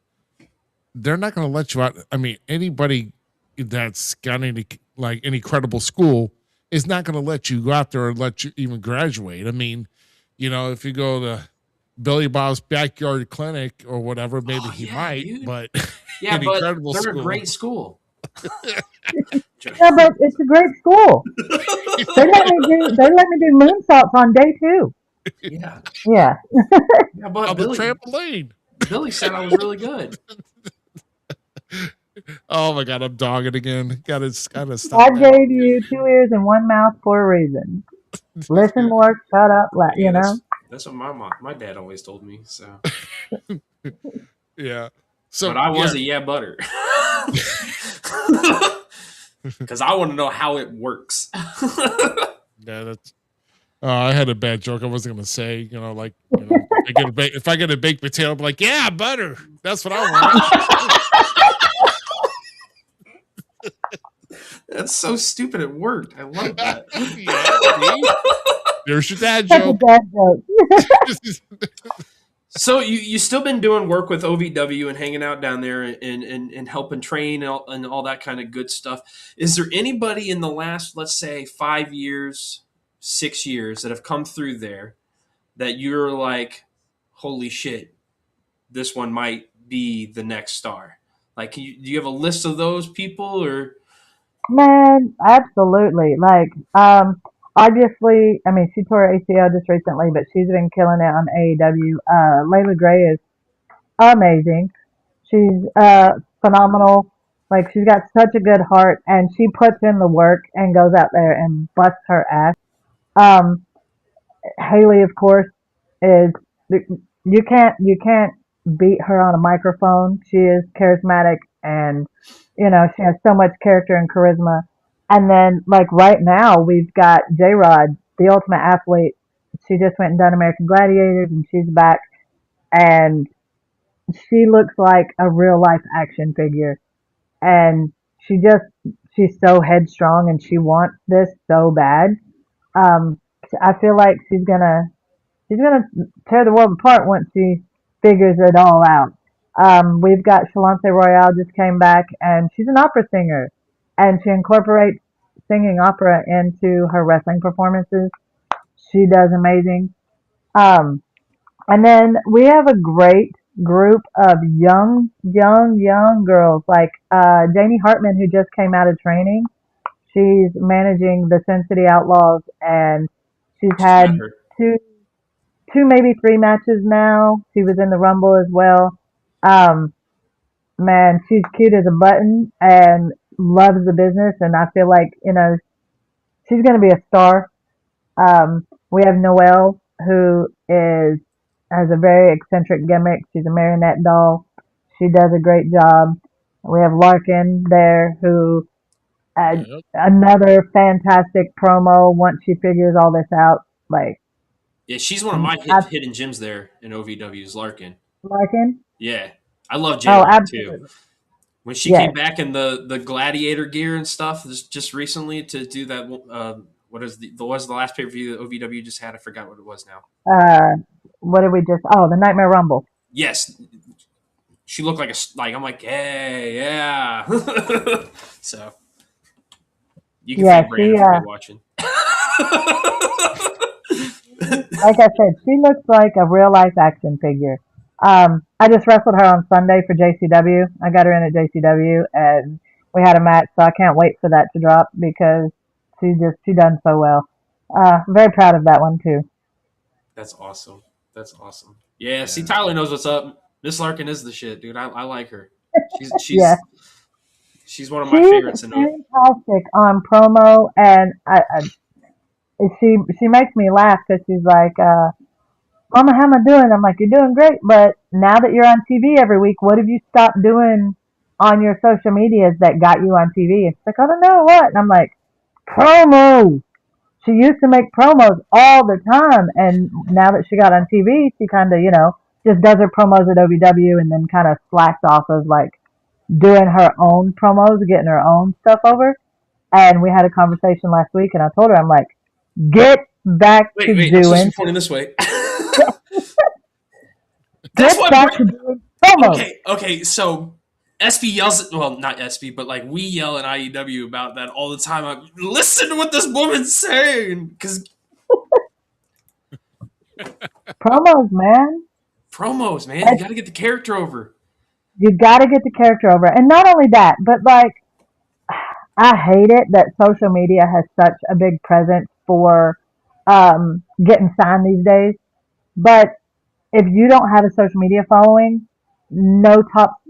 they're not going to let you out. I mean, anybody that's got any credible school is not going to let you go out there and let you even graduate. I mean, if you go to Billy Bob's backyard clinic or whatever, maybe he might, dude. But yeah, but they're a great school. Yeah, but it's a great school. They let me do moonsaults on day 2. Yeah. Yeah. Yeah, but the trampoline. Billy said I was really good. Oh my God, I'm dogging again. Gotta stop. I gave you 2 ears and 1 mouth for a reason. Listen more, shut up, That's what my dad always told me. So, Yeah. So, but I was yeah. a yeah butter because I want to know how it works. Yeah, that's. I had a bad joke. I wasn't gonna say, like, if I get a baked potato, I'm like, yeah, butter. That's what I want. That's so stupid. It worked. I love that. Yeah, there's your dad That's a joke. dad joke. So you still been doing work with OVW and hanging out down there and helping train and all that kind of good stuff. Is there anybody in the last, let's say, 5 years, 6 years that have come through there that you're like, holy shit, this one might be the next star? Like, do you have a list of those people or? Man, absolutely. Like, obviously, I mean, she tore her ACL just recently, but she's been killing it on AEW. Layla Gray is amazing. She's phenomenal. Like, she's got such a good heart, and she puts in the work and goes out there and busts her ass. Um, Haley, of course, is you can't beat her on a microphone. She is charismatic, and she has so much character and charisma. And then, like right now, we've got J Rod, the ultimate athlete. She just went and done American Gladiators, and she's back, and she looks like a real life action figure. And she's so headstrong, and she wants this so bad. Um, I feel like she's gonna tear the world apart once she figures it all out. We've got Shalante Royale just came back, and she's an opera singer, and she incorporates singing opera into her wrestling performances. She does amazing. Um, and then we have a great group of young girls like Jamie Hartman, who just came out of training. She's managing the Sin City Outlaws, and she's Not had her. two two, maybe three matches now. She was in the Rumble as well. Um, man, she's cute as a button and loves the business. And I feel like, she's going to be a star. We have Noelle, who has a very eccentric gimmick. She's a marionette doll. She does a great job. We have Larkin there, who Yep. another fantastic promo once she figures all this out. Like, Yeah, she's one of my I, hidden gems there in OVW's Larkin. Larkin? Yeah, I love J Oh, Rock too. absolutely. When she Yes. came back in the gladiator gear and stuff just recently to do that, what was the last pay per view that OVW just had? I forgot what it was now. What did we just? Oh, the Nightmare Rumble. Yes, she looked like I'm like, hey, yeah. So you can Yeah, thank Brandon for me watching. like I said, she looks like a real life action figure. I just wrestled her on Sunday for JCW. I got her in at JCW, and we had a match. So I can't wait for that to drop because she done so well. Very proud of that one too. That's awesome. That's awesome. Yeah, see, Tyler knows what's up. Miss Larkin is the shit, dude. I like her. She's Yeah, she's one of my she's favorites in fantastic on promo, and she makes me laugh because she's like, "Mama, how am I doing?" I'm like, "You're doing great, but now that you're on TV every week, what have you stopped doing on your social medias that got you on TV?" And she's like, "I don't know what." And I'm like, "Promos." She used to make promos all the time, and now that she got on TV, she kind of, just does her promos at OVW and then kind of slacks off of like doing her own promos, getting her own stuff over. And we had a conversation last week, and I told her, I'm like, get back to Wait, doing, pointing this way. That's get what. back to doing promos. Okay. So SB yells. Well, not SB, but like we yell at IEW about that all the time. Listen to what this woman's saying, because Promos, man. promos, man, you got to get the character over. You got to get the character over. And not only that, but like, I hate it that social media has such a big presence for getting signed these days. But if you don't have a social media following, no top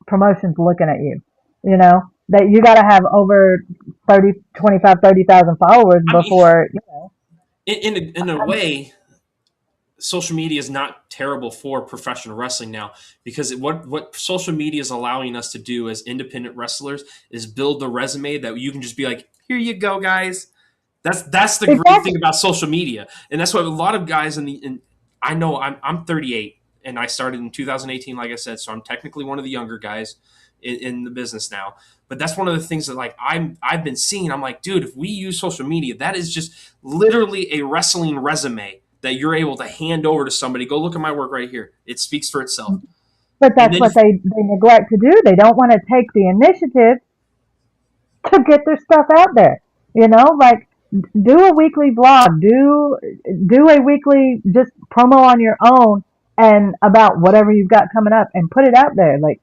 promotions looking at you. You know that you got to have over 30, 25, 30,000 followers I mean, before. in a way, social media is not terrible for professional wrestling now, because what social media is allowing us to do as independent wrestlers is build the resume that you can just be like, here you go, guys. That's the great Exactly. thing about social media, and that's what a lot of guys I know I'm 38 and I started in 2018, like I said, so I'm technically one of the younger guys in the business now. But that's one of the things that like I've been seeing. I'm like, dude, if we use social media, that is just literally a wrestling resume that you're able to hand over to somebody. Go look at my work right here. It speaks for itself. But And that's then what they neglect to do. They don't want to take the initiative to get their stuff out there. You know, like do a weekly vlog, do a weekly just promo on your own and about whatever you've got coming up and put it out there. Like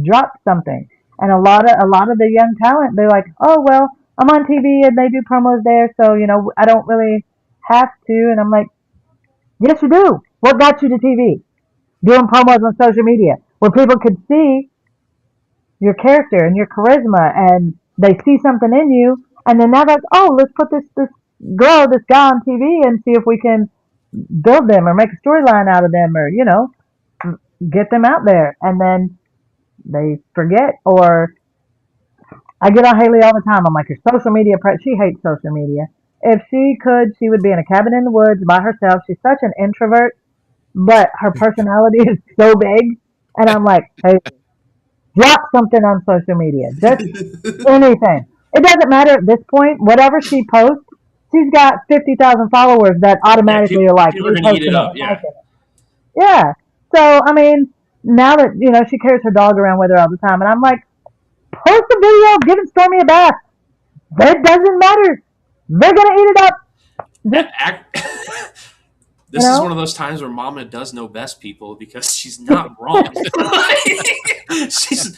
drop something. And a lot of the young talent, they're like, oh well, I'm on TV and they do promos there, so I don't really have to. And I'm like, yes, you do. What got you to TV? Doing promos on social media where people could see your character and your charisma and they see something in you and then now that's, oh, let's put this guy on TV and see if we can build them or make a storyline out of them or get them out there. And then they forget. Or I get on Haley all the time. I'm like, your social media she hates social media. If she could, she would be in a cabin in the woods by herself. She's such an introvert, but her personality is so big. And I'm like, hey, drop something on social media. Just anything. It doesn't matter at this point. Whatever she posts, she's got 50,000 followers that yeah, automatically are like, people are gonna eat it up. Yeah. Yeah. So, I mean, now that, she carries her dog around with her all the time, and I'm like, post a video giving Stormy a bath. That doesn't matter. They're going to eat it up. This is one of those times where Mama does know best, people, because she's not wrong. She's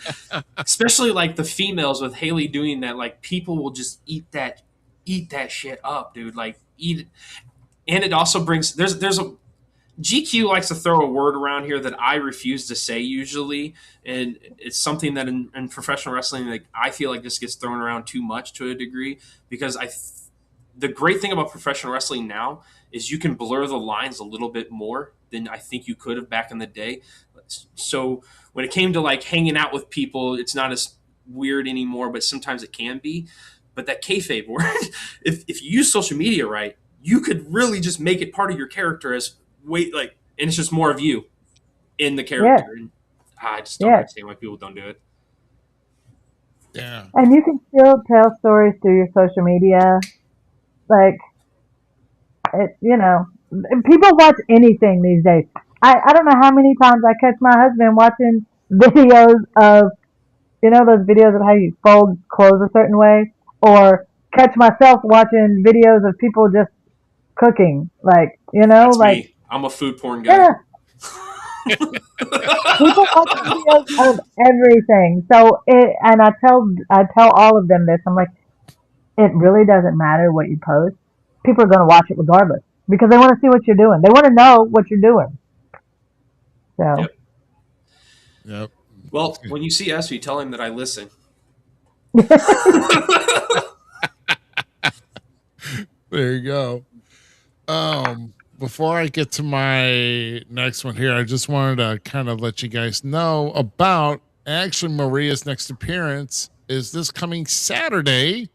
especially like the females with Haley doing that. Like people will just eat that shit up, dude. Like eat it, and it also brings there's a GQ likes to throw a word around here that I refuse to say usually, and it's something that in professional wrestling, like I feel like this gets thrown around too much to a degree because the great thing about professional wrestling now is you can blur the lines a little bit more than I think you could have back in the day. So when it came to like hanging out with people, it's not as weird anymore, but sometimes it can be. But that kayfabe word, if you use social media right, you could really just make it part of your character and it's just more of you in the character. Yeah. And I just don't understand why people don't do it. Yeah. And you can still tell stories through your social media. Like, people watch anything these days. I don't know how many times I catch my husband watching videos of, those videos of how you fold clothes a certain way, or catch myself watching videos of people just cooking. Like, That's like me. I'm a food porn guy. Yeah. People watch videos of everything. So and I tell all of them this. I'm like, it really doesn't matter what you post. People are going to watch it regardless because they want to see what you're doing. They want to know what you're doing. So. Yep. Well, when you see Espy, tell him that I listen. There you go. Before I get to my next one here, I just wanted to kind of let you guys know about actually Maria's next appearance is this coming Saturday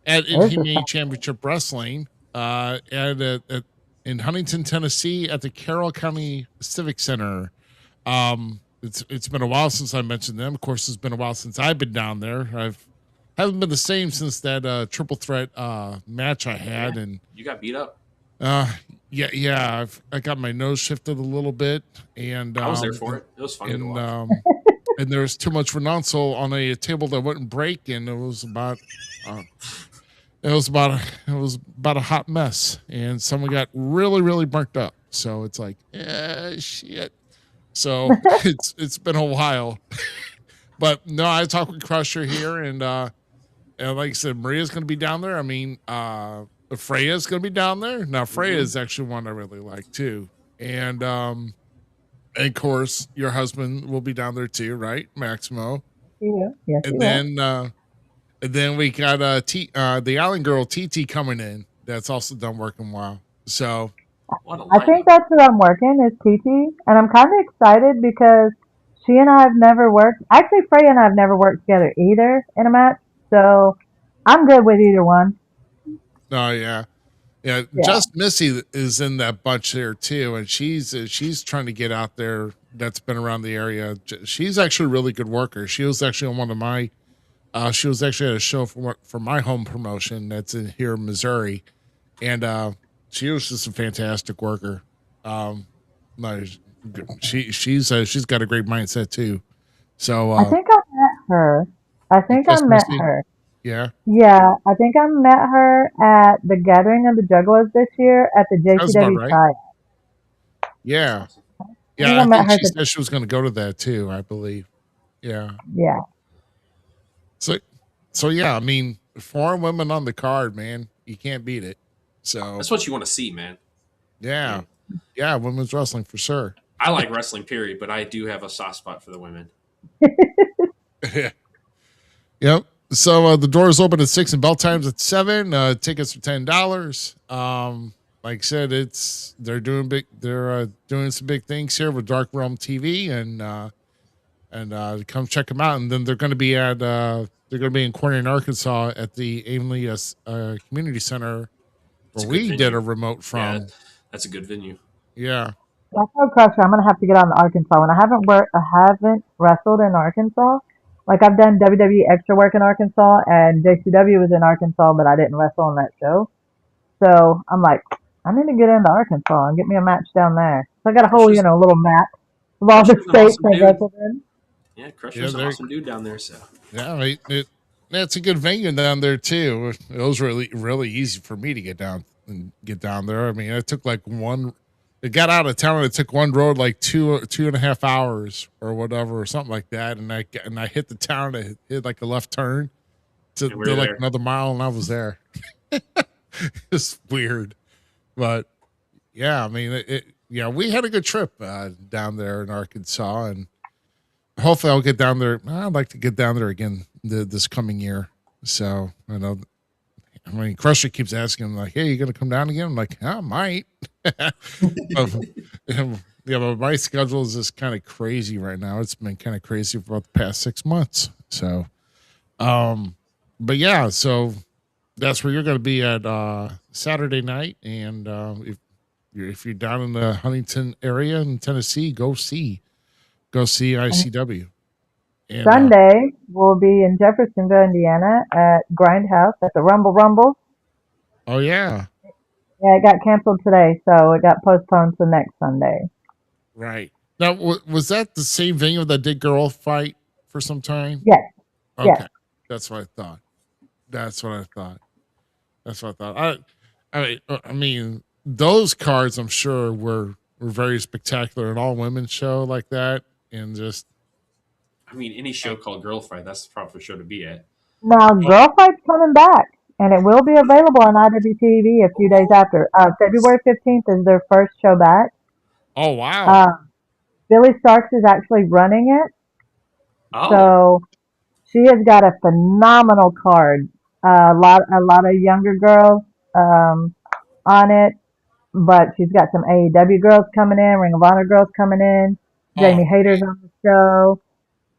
at Inhumane Championship Wrestling in Huntington, Tennessee at the Carroll County Civic Center. It's been a while since I mentioned them. Of course, it's been a while since I've been down there. Haven't been the same since that triple threat match I had, and you got beat up. Yeah. I got my nose shifted a little bit, and I was there for it. It was fun to watch. And there was too much Renonso on a table that wouldn't break, and it was about a hot mess, and someone got really, really burnt up. So it's like, shit. So it's been a while, but no, I talked with Crusher here, and like I said, Maria's going to be down there. I mean, Freya's going to be down there. Now, Freya is actually one I really like too, and of course, your husband will be down there too, right, Maximo? Yeah. Yes. And then we got the Island Girl TT coming in. That's also done working well. So What a I think lineup. that's who I'm working is TT, and I'm kind of excited because she and I have never worked. Actually, Freya and I have never worked together either in a match, so I'm good with either one. Oh yeah. Yeah, Yeah. Just Missy is in that bunch there too, and she's trying to get out there. That's been around the area. She's actually a really good worker. She was actually on one of my. She was actually at a show for my home promotion that's in here in Missouri, and she was just a fantastic worker. Um, no, she's got a great mindset too. So I think I met her. I think I Just met Missy, her. yeah, Yeah, I think I met her at the Gathering of the Juggalos this year at the sounds about JCW right. tryout. That's Yeah, awesome. I think yeah. I I met think her. she said she was going to go to that too. I believe. Yeah. Yeah. So, so yeah, I mean, 4 women on the card, man, you can't beat it. So, That's what you want to see, man. yeah, Yeah. yeah, women's wrestling for sure. I like wrestling, period, but I do have a soft spot for the women. Yep. So the doors open at 6 and bell times at 7. Tickets are $10. Like I said, they're doing some big things here with Dark Realm TV, and come check them out. And then they're going to be in Corning, Arkansas at the Ainley Community Center It's where a good we did venue. a remote Yeah, from. that's a good venue. Yeah. I told Crusher I'm gonna have to get on to Arkansas. When I haven't wrestled in Arkansas. Like I've done WWE extra work in Arkansas, and JCW was in Arkansas, but I didn't wrestle on that show. So I'm like, I need to get into Arkansas and get me a match down there. So I got a whole, Crusher's, little map of all the Crusher's an states awesome I dude. wrestled in. Yeah, Yeah, Crusher's an awesome dude down there. So yeah, that's a good venue down there too. It was really, really easy for me to get down there. I mean, it took like one. It got out of town and it took one road like 2.5 hours or whatever or something like that. And I hit the town. I hit like a left turn to and we're do like there. another mile, and I was there. It's weird, but yeah, I mean, yeah, we had a good trip down there in Arkansas, and hopefully I'll get down there. I'd like to get down there again this coming year. So I know. I mean, Crusher keeps asking like, "Hey, you gonna come down again?" I'm like, "I might." But, yeah, but my schedule is just kind of crazy right now. It's been kind of crazy for about the past 6 months. So, but yeah, so that's where you're going to be at Saturday night, and if you're down in the Huntington area in Tennessee, go see ICW. And Sunday we'll be in Jeffersonville, Indiana, at Grindhouse at the Rumble Rumble. oh yeah, Yeah, it got canceled today, so it got postponed to next Sunday. right. Now, was that the same venue that did Girl Fight for some time? Yes, Okay, yes. that's what I thought. That's what I thought. That's what I thought. I mean, those cards I'm sure were very spectacular. An all women show like that, and just I mean, any show called Girl Fight, that's the proper show to be at. Now, oh, Girl Fight's coming back, and it will be available on IWTV a few days after. February 15th is their first show back. oh wow, Uh, Billy Starks is actually running it, Oh, so she has got a phenomenal card. A lot of younger girls on it, but she's got some AEW girls coming in, Ring of Honor girls coming in. oh Jamie Hayter's on the show.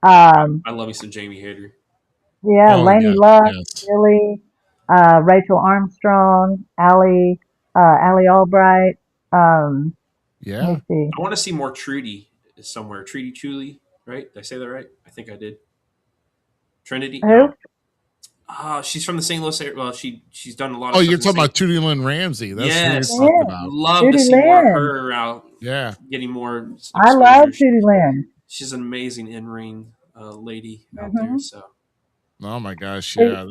I love me some Jamie Hayter. Yeah, oh Laney yes, Luck, yes, Billy, Rachel Armstrong, Allie Albright. Let yeah. me see. I want to see more Trudy somewhere. Trudy Chuli, right? Did I say that right? I think I did. Trinity? Who? No. She's from the St. Louis area. Well, she's done a lot Oh, of stuff you're in talking St. about Judy Lynn Ramsey. That's who you're Yes. talking Yeah, about. Love to Judy see more of Lynn. her out, Yeah, getting more I love exposure. Judy Lynn. She's an amazing in-ring lady out there. hmm So oh my gosh, yeah.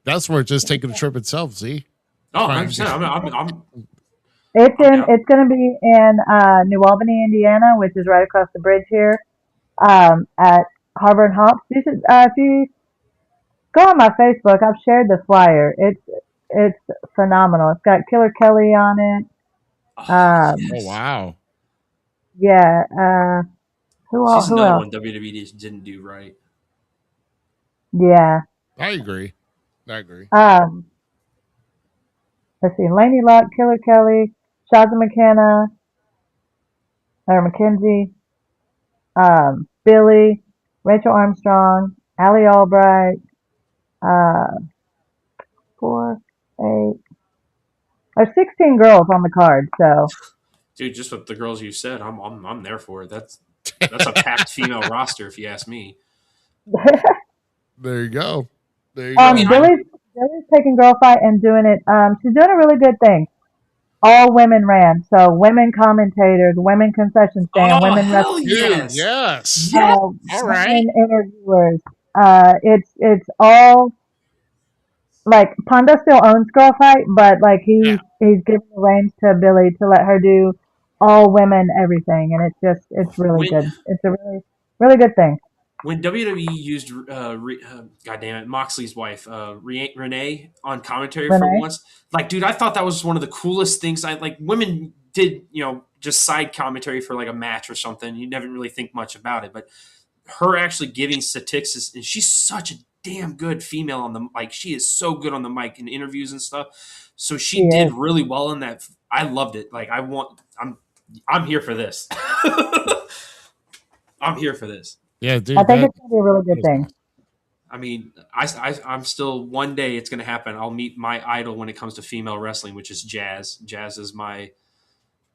That's where it's just taking a trip itself. See, Oh, Fine. 100%. I'm It's I'm in. down. It's going to be in New Albany, Indiana, which is right across the bridge here at Harbor and Hops. If you go on my Facebook, I've shared the flyer. It's phenomenal. It's got Killer Kelly on it. Oh, oh yes. wow, Yeah. Who She's else? Who another else? one WWE just didn't do right. Yeah. I agree. I agree. Let's see. Laney Luck, Killer Kelly, Shaza McKenna, or Mackenzie, Billy, Rachel Armstrong, Allie Albright, uh, 4, 8. There's 16 girls on the card, so Dude, just with the girls you said, I'm there for it. That's a packed female roster, if you ask me. There you go. There you go. Billy's taking girl fight and doing it. She's doing a really good thing. All women ran, so women commentators, women concession stand, women hell Dude, yes. yes. Yes. All right. women interviewers. It's all like Pondo still owns Girl Fight, but like he's giving the reins to Billy to let her do all women everything, and it's really good. It's a really good thing. When WWE used, God damn it, Moxley's wife, Renee, on commentary for Renee? once, like, dude, I thought that was one of the coolest things. Women did, just side commentary for like a match or something. You never really think much about it, but her actually giving statistics, and she's such a damn good female on the like. She is so good on the mic in interviews and stuff. So she did really well in that. I loved it. Like, I'm here for this. I'm here for this. Yeah, dude. I think it's gonna be a really good thing. I mean, I'm still, one day it's going to happen. I'll meet my idol when it comes to female wrestling, which is Jazz. Jazz is my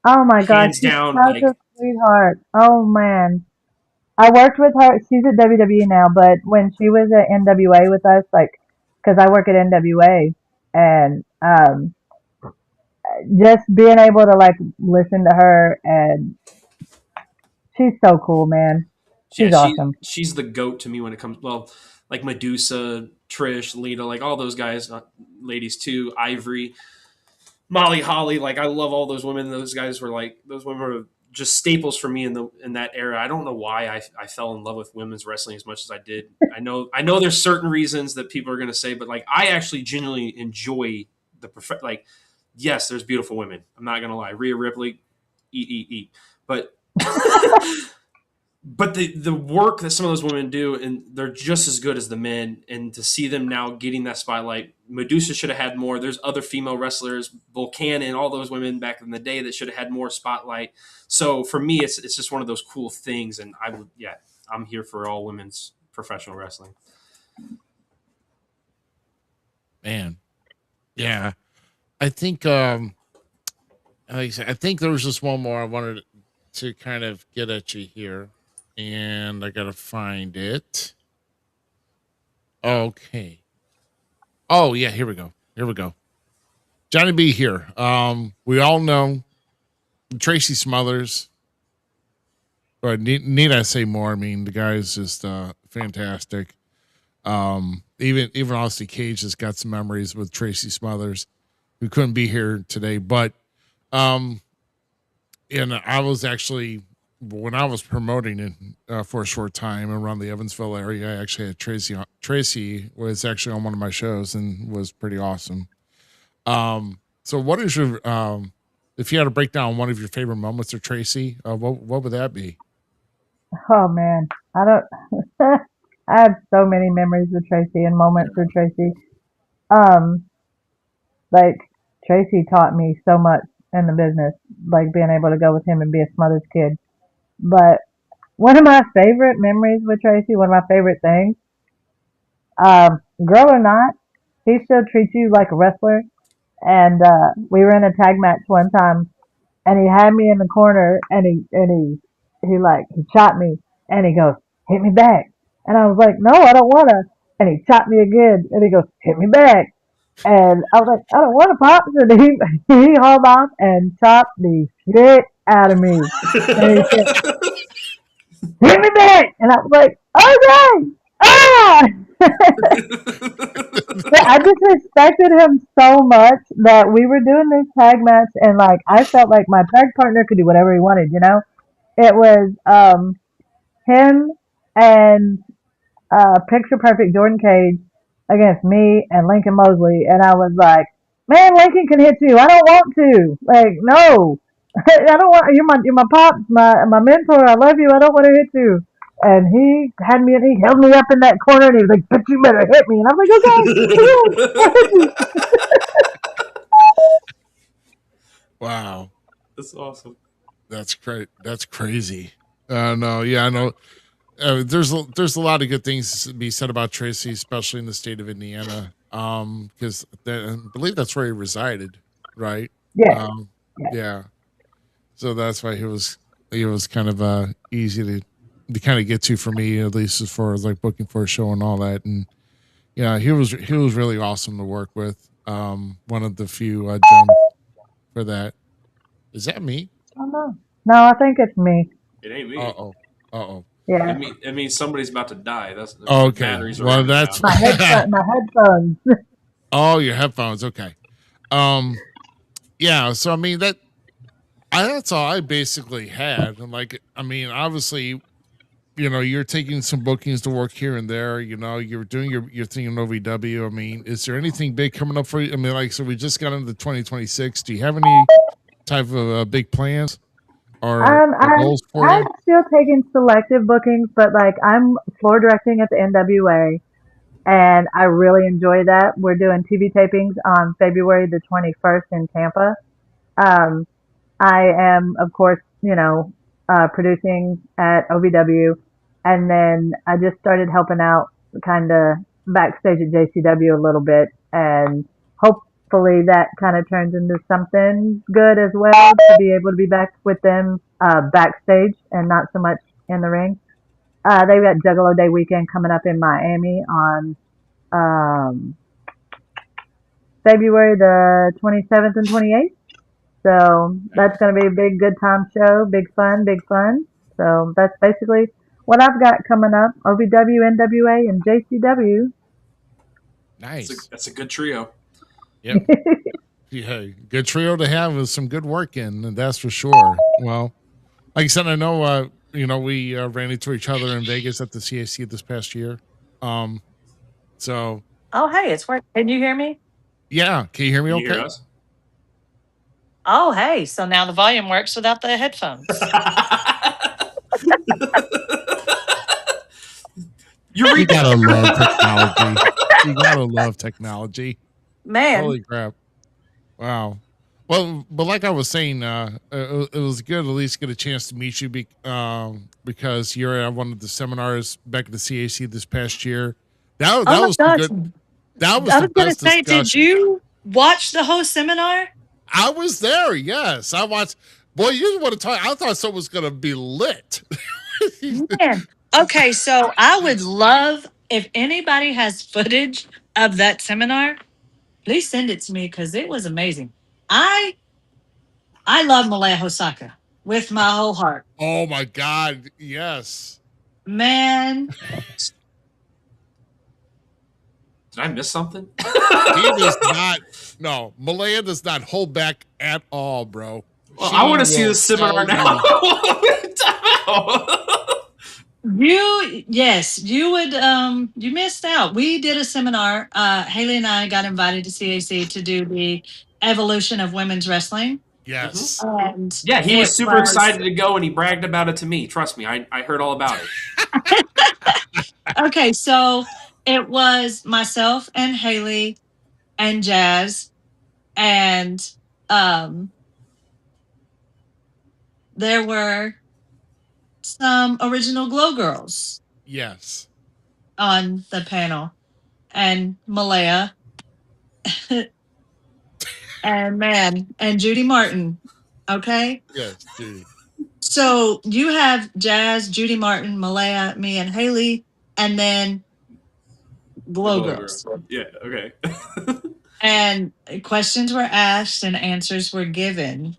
Oh my gosh, hands she's down. such a sweetheart. Oh man, I worked with her. She's at WWE now, but when she was at NWA with us, like, because I work at NWA, and just being able to like listen to her, and she's so cool, man. She's awesome. She's the GOAT to me when it comes, well, like Medusa, Trish, Lita, like all those guys, ladies too, Ivory, Molly Holly. Like, I love all those women. Those guys were like, those women were just staples for me in that era. I don't know why I fell in love with women's wrestling as much as I did. I know there's certain reasons that people are going to say, but like, I actually genuinely enjoy like, yes, there's beautiful women. I'm not going to lie. Rhea Ripley, eat. But but the work that some of those women do, and they're just as good as the men, and to see them now getting that spotlight. Medusa should have had more. There's other female wrestlers, Volcan and all those women back in the day that should have had more spotlight. So for me, it's just one of those cool things, and I'm here for all women's professional wrestling. Man. Yeah. I think like I said, I think there was just one more I wanted to kind of get at you here. And I gotta find it. Okay. Oh yeah, here we go. Johnny B here. We all know Tracy Smothers. But need I say more? I mean, the guy is just fantastic. Even Austin Cage has got some memories with Tracy Smothers, who couldn't be here today. But and I was actually, when I was promoting it for a short time around the Evansville area, I actually had Tracy. Tracy was actually on one of my shows and was pretty awesome. So what is your, if you had to break down one of your favorite moments of Tracy, what would that be? Oh man, I don't. I have so many memories with Tracy and moments with Tracy. Like, Tracy taught me so much in the business, like being able to go with him and be a Smothers kid. But one of my favorite memories with Tracy, one of my favorite things, girl or not, he still treats you like a wrestler. And we were in a tag match one time, and he had me in the corner, and he chopped me, and he goes, "Hit me back." And I was like, "No, I don't wanna." And he chopped me again, and he goes, "Hit me back." And I was like, "I don't want to pop." And he hauled off and chopped the shit out of me. And he said, "Hit me back." And I was like, "Okay." Ah! I just respected him so much that we were doing this tag match, and like I felt like my tag partner could do whatever he wanted, you know? It was him and Picture Perfect Jordan Cage against me and Lincoln Mosley, and I was like, "Man, Lincoln can hit you. I don't want to. Like, no. I don't want, you're my pops, my mentor. I love you. I don't want to hit you." And he held me up in that corner, and he was like, "But you better hit me." And I'm like, "Okay." Wow. That's awesome. That's great. That's crazy. No, yeah, I know. There's a lot of good things to be said about Tracy, especially in the state of Indiana. Because I believe that's where he resided, right? Yeah. Um, Yeah. yeah. So that's why he was kind of easy to kind of get to for me, at least as far as like booking for a show and all that. And yeah, he was really awesome to work with. One of the few gems for that. Is that me? I don't know. No, I think it's me. It ain't me. Uh oh. Yeah. It means somebody's about to die. That's the Okay. batteries are Well, running that's down. My headphones. oh, your headphones. Okay. Yeah. So I mean that's all I basically had. And like, I mean, obviously, you're taking some bookings to work here and there. You're doing your thing in OVW. I mean, is there anything big coming up for you? I mean, like, so we just got into 2026. Do you have any type of big plans or goals for I'm you? still taking selective bookings, but like I'm floor directing at the NWA, and I really enjoy that. We're doing TV tapings on February the 21st in Tampa. Um, I am, of course, producing at OVW, and then I just started helping out kind of backstage at JCW a little bit, and hopefully that kind of turns into something good as well to be able to be back with them backstage and not so much in the ring. They've got Juggalo Day weekend coming up in Miami on um, February the 27th and 28th. So that's going to be a big, good time show. Big fun, big fun. So that's basically what I've got coming up. OVW, NWA, and JCW. Nice. That's a good trio. Yep. Yeah, good trio to have with some good work in, and that's for sure. Well, like I said, I know, we ran into each other in Vegas at the CAC this past year. So Oh, hey, it's working. Can you hear me? yeah, can you hear me Can you okay? hear us? Oh, hey. So now the volume works without the headphones. You gotta love technology. You gotta love technology. Man, Holy crap! Wow. Well, but like I was saying, it was good at least get a chance to meet you because you're at one of the seminars back at the CAC this past year. That oh my was some gosh. good. That was I the was going to best say, did discussion. you watch the whole seminar? I was there. Yes, I watched. Boy, you want to talk? I thought someone was gonna be lit. Man. Okay, so I would love if anybody has footage of that seminar, please send it to me because it was amazing. I love Malaya Hosaka with my whole heart. Oh my God! Yes. Man, Did I miss something? He does not. No, Malaya does not hold back at all, bro. Well, I want to see will the seminar tell now. you would you missed out. We did a seminar. Haley and I got invited to CAC to do the evolution of women's wrestling. Yes. And Yeah, he it was super excited to go, and he bragged about it to me. Trust me, I heard all about it. Okay, so it was myself and Haley and Jazz, and there were some original Glow Girls Yes. on the panel, and Malaya, and Judy Martin. Okay, Yes, dude. so you have Jazz, Judy Martin, Malaya, me, and Haley, and then Glow Girls. Yeah, okay. And questions were asked and answers were given.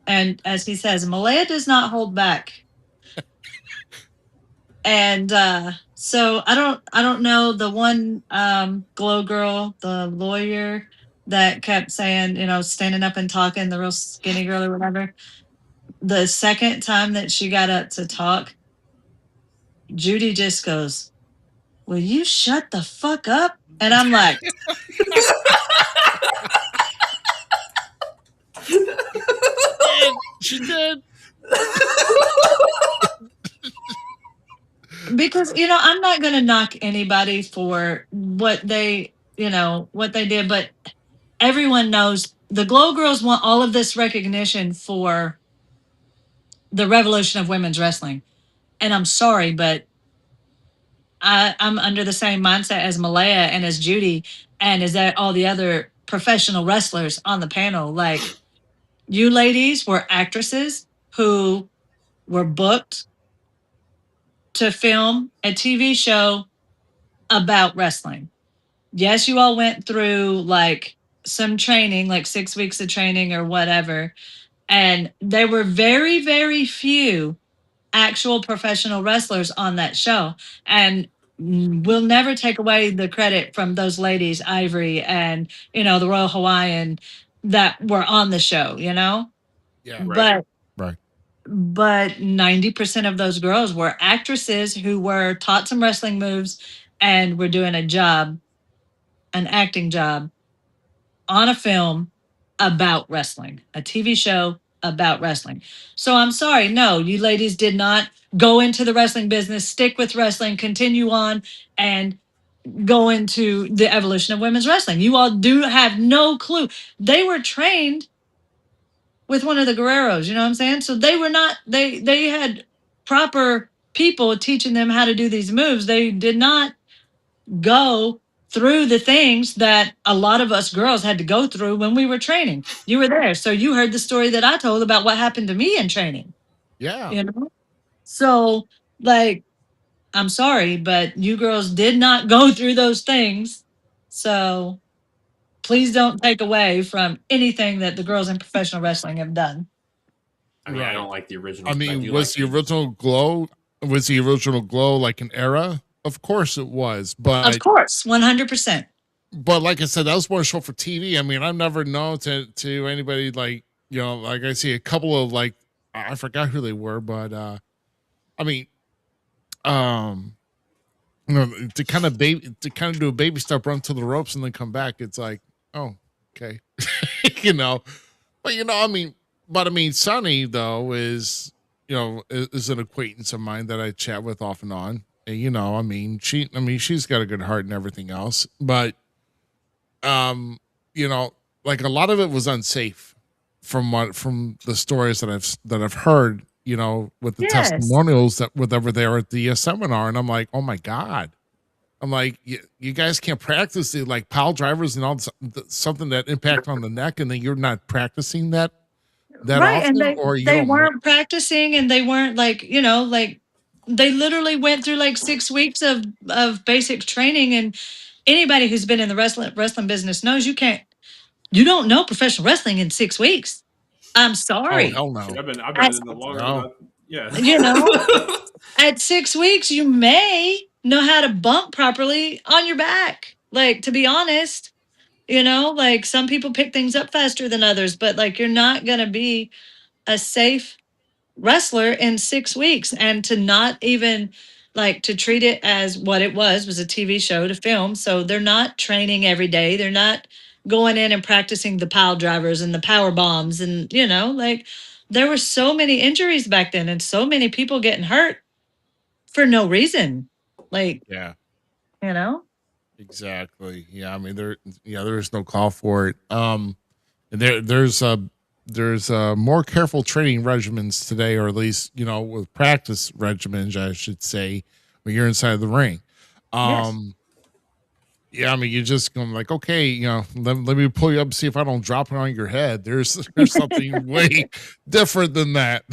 And as he says, Malaya does not hold back. And so I don't know the one Glow Girl, the lawyer that kept saying, standing up and talking, the real skinny girl or whatever. The second time that she got up to talk, Judy just goes, "Will you shut the fuck up?" And I'm like, She did. because I'm not going to knock anybody for what they did, but everyone knows the Glow Girls want all of this recognition for the revolution of women's wrestling. And I'm sorry, but I'm under the same mindset as Malaya and as Judy and as that all the other professional wrestlers on the panel. Like, you ladies were actresses who were booked to film a TV show about wrestling. Yes, you all went through like some training, like 6 weeks of training or whatever. And there were very, very few actual professional wrestlers on that show. And we'll never take away the credit from those ladies, Ivory and, the Royal Hawaiian, that were on the show, Yeah. But Right. but 90% of those girls were actresses who were taught some wrestling moves and were doing a job, an acting job on a film about wrestling, a TV show about wrestling. So I'm sorry, no, you ladies did not go into the wrestling business, stick with wrestling, continue on, and go into the evolution of women's wrestling. You all do have no clue. They were trained with one of the Guerreros, you know what I'm saying? So they were not, they had proper people teaching them how to do these moves. They did not go through the things that a lot of us girls had to go through when we were training. You were there. So you heard the story that I told about what happened to me in training. Yeah. So, like, I'm sorry, but you girls did not go through those things. So please don't take away from anything that the girls in professional wrestling have done. I mean, I don't like the original. I mean, was the original Glow like an era? Of course it was, but of course, 100%. But like I said, that was more a show for TV. I mean, I've never known to anybody like, like I see a couple of like, I forgot who they were, but I mean, to kind of do a baby step, run to the ropes and then come back. It's like, oh, okay. But I mean, Sunny though is an acquaintance of mine that I chat with off and on. And, she's got a good heart and everything else, but like a lot of it was unsafe from the stories that I've heard, with the testimonials that were there at the seminar. And I'm like, oh my God. I'm like, you guys can't practice the like pile drivers and all something that impact on the neck. And then you're not practicing that right. often, And they weren't practicing, and they weren't like, they literally went through like 6 weeks of basic training. And anybody who's been in the wrestling business knows you don't know professional wrestling in 6 weeks. I'm sorry. Oh, hell no. I've been in the longer than that. Yeah. At 6 weeks, you may know how to bump properly on your back. Like, to be honest, like some people pick things up faster than others, but like you're not going to be a safe wrestler in 6 weeks. And to not even like to treat it as what it was a TV show to film. So they're not training every day. They're not going in and practicing the pile drivers and the power bombs. And, like there were so many injuries back then and so many people getting hurt for no reason. Like, yeah, exactly. Yeah. I mean, there is no call for it. There's more careful training regimens today, or at least, with practice regimens, I should say, when you're inside the ring. Yes. Yeah, I mean, you're just going like, okay, let me pull you up and see if I don't drop it on your head. There's something way different than that.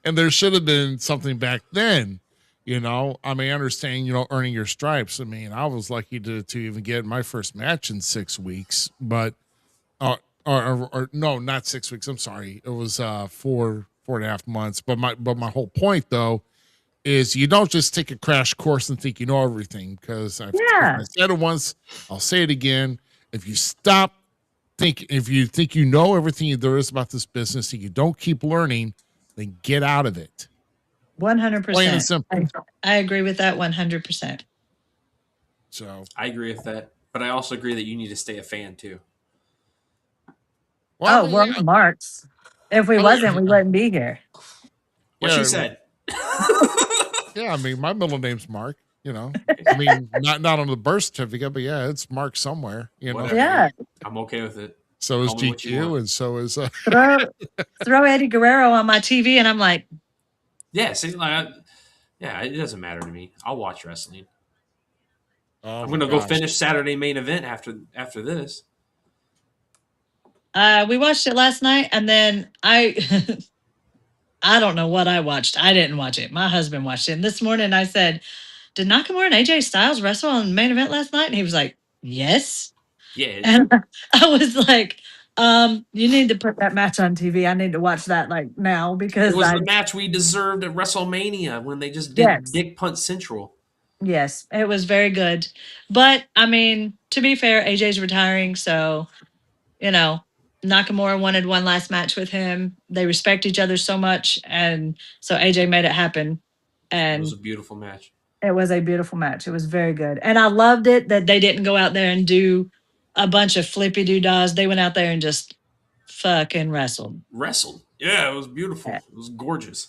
And there should have been something back then, I mean, I understand, earning your stripes. I mean, I was lucky to even get my first match in 6 weeks, but, or no, not 6 weeks. I'm sorry. It was 4.5 months. But my whole point though, is you don't just take a crash course and think you know everything, because I said it once, I'll say it again. If you think you know everything there is about this business and you don't keep learning, then get out of it. 100%. Plain and simple. I agree with that 100%. So I agree with that, but I also agree that you need to stay a fan too. Well, we're on Marks. If we wasn't, we wouldn't be here. What she said. Yeah, I mean, my middle name's Mark. I mean, not on the birth certificate, but yeah, it's Mark somewhere. Whatever. Yeah, I'm okay with it. So is Call me what you GQ, want. and so is Throw Eddie Guerrero on my TV, and I'm like, Yeah, see, it doesn't matter to me. I'll watch wrestling. oh I'm my gonna go gosh. finish Saturday main event after this. we watched it last night, and then I don't know what I watched. I didn't watch it. My husband watched it. And this morning I said, "Did Nakamura and AJ Styles wrestle on the main event last night?" And he was like, "Yes." Yeah, And I was like, you need to put that match on TV. I need to watch that like now it because was the match we deserved at WrestleMania when they just did Yes. Dick Punt Central. Yes, it was very good. But I mean, to be fair, AJ's retiring, so Nakamura wanted one last match with him. They respect each other so much, and so AJ made it happen. It was And a beautiful match. it was a beautiful match. It was very good. And I loved it that they didn't go out there and do a bunch of flippy doodads. They went out there and just fucking wrestled. Yeah, it was beautiful. Yeah. It was gorgeous.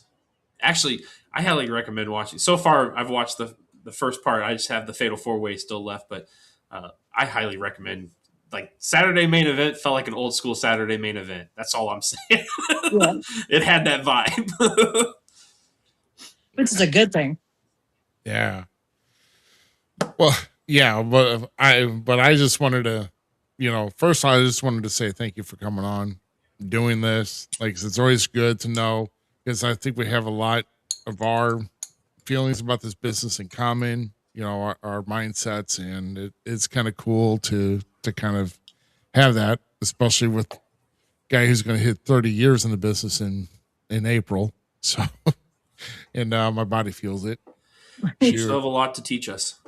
Actually, I highly recommend watching. So far, I've watched the first part. I just have the Fatal 4-Way still left, but I highly recommend. Like Saturday main event felt like an old school Saturday main event. That's all I'm saying. Yeah. It had that vibe. Which is a good thing. Yeah. Well, yeah, but I just wanted to, first I just wanted to say thank you for coming on, doing this. Like it's always good to know because I think we have a lot of our feelings about this business in common. Our mindsets, and it's kind of cool to kind of have that, especially with a guy who's going to hit 30 years in the business in April. So, and my body feels it. You still have a lot to teach us.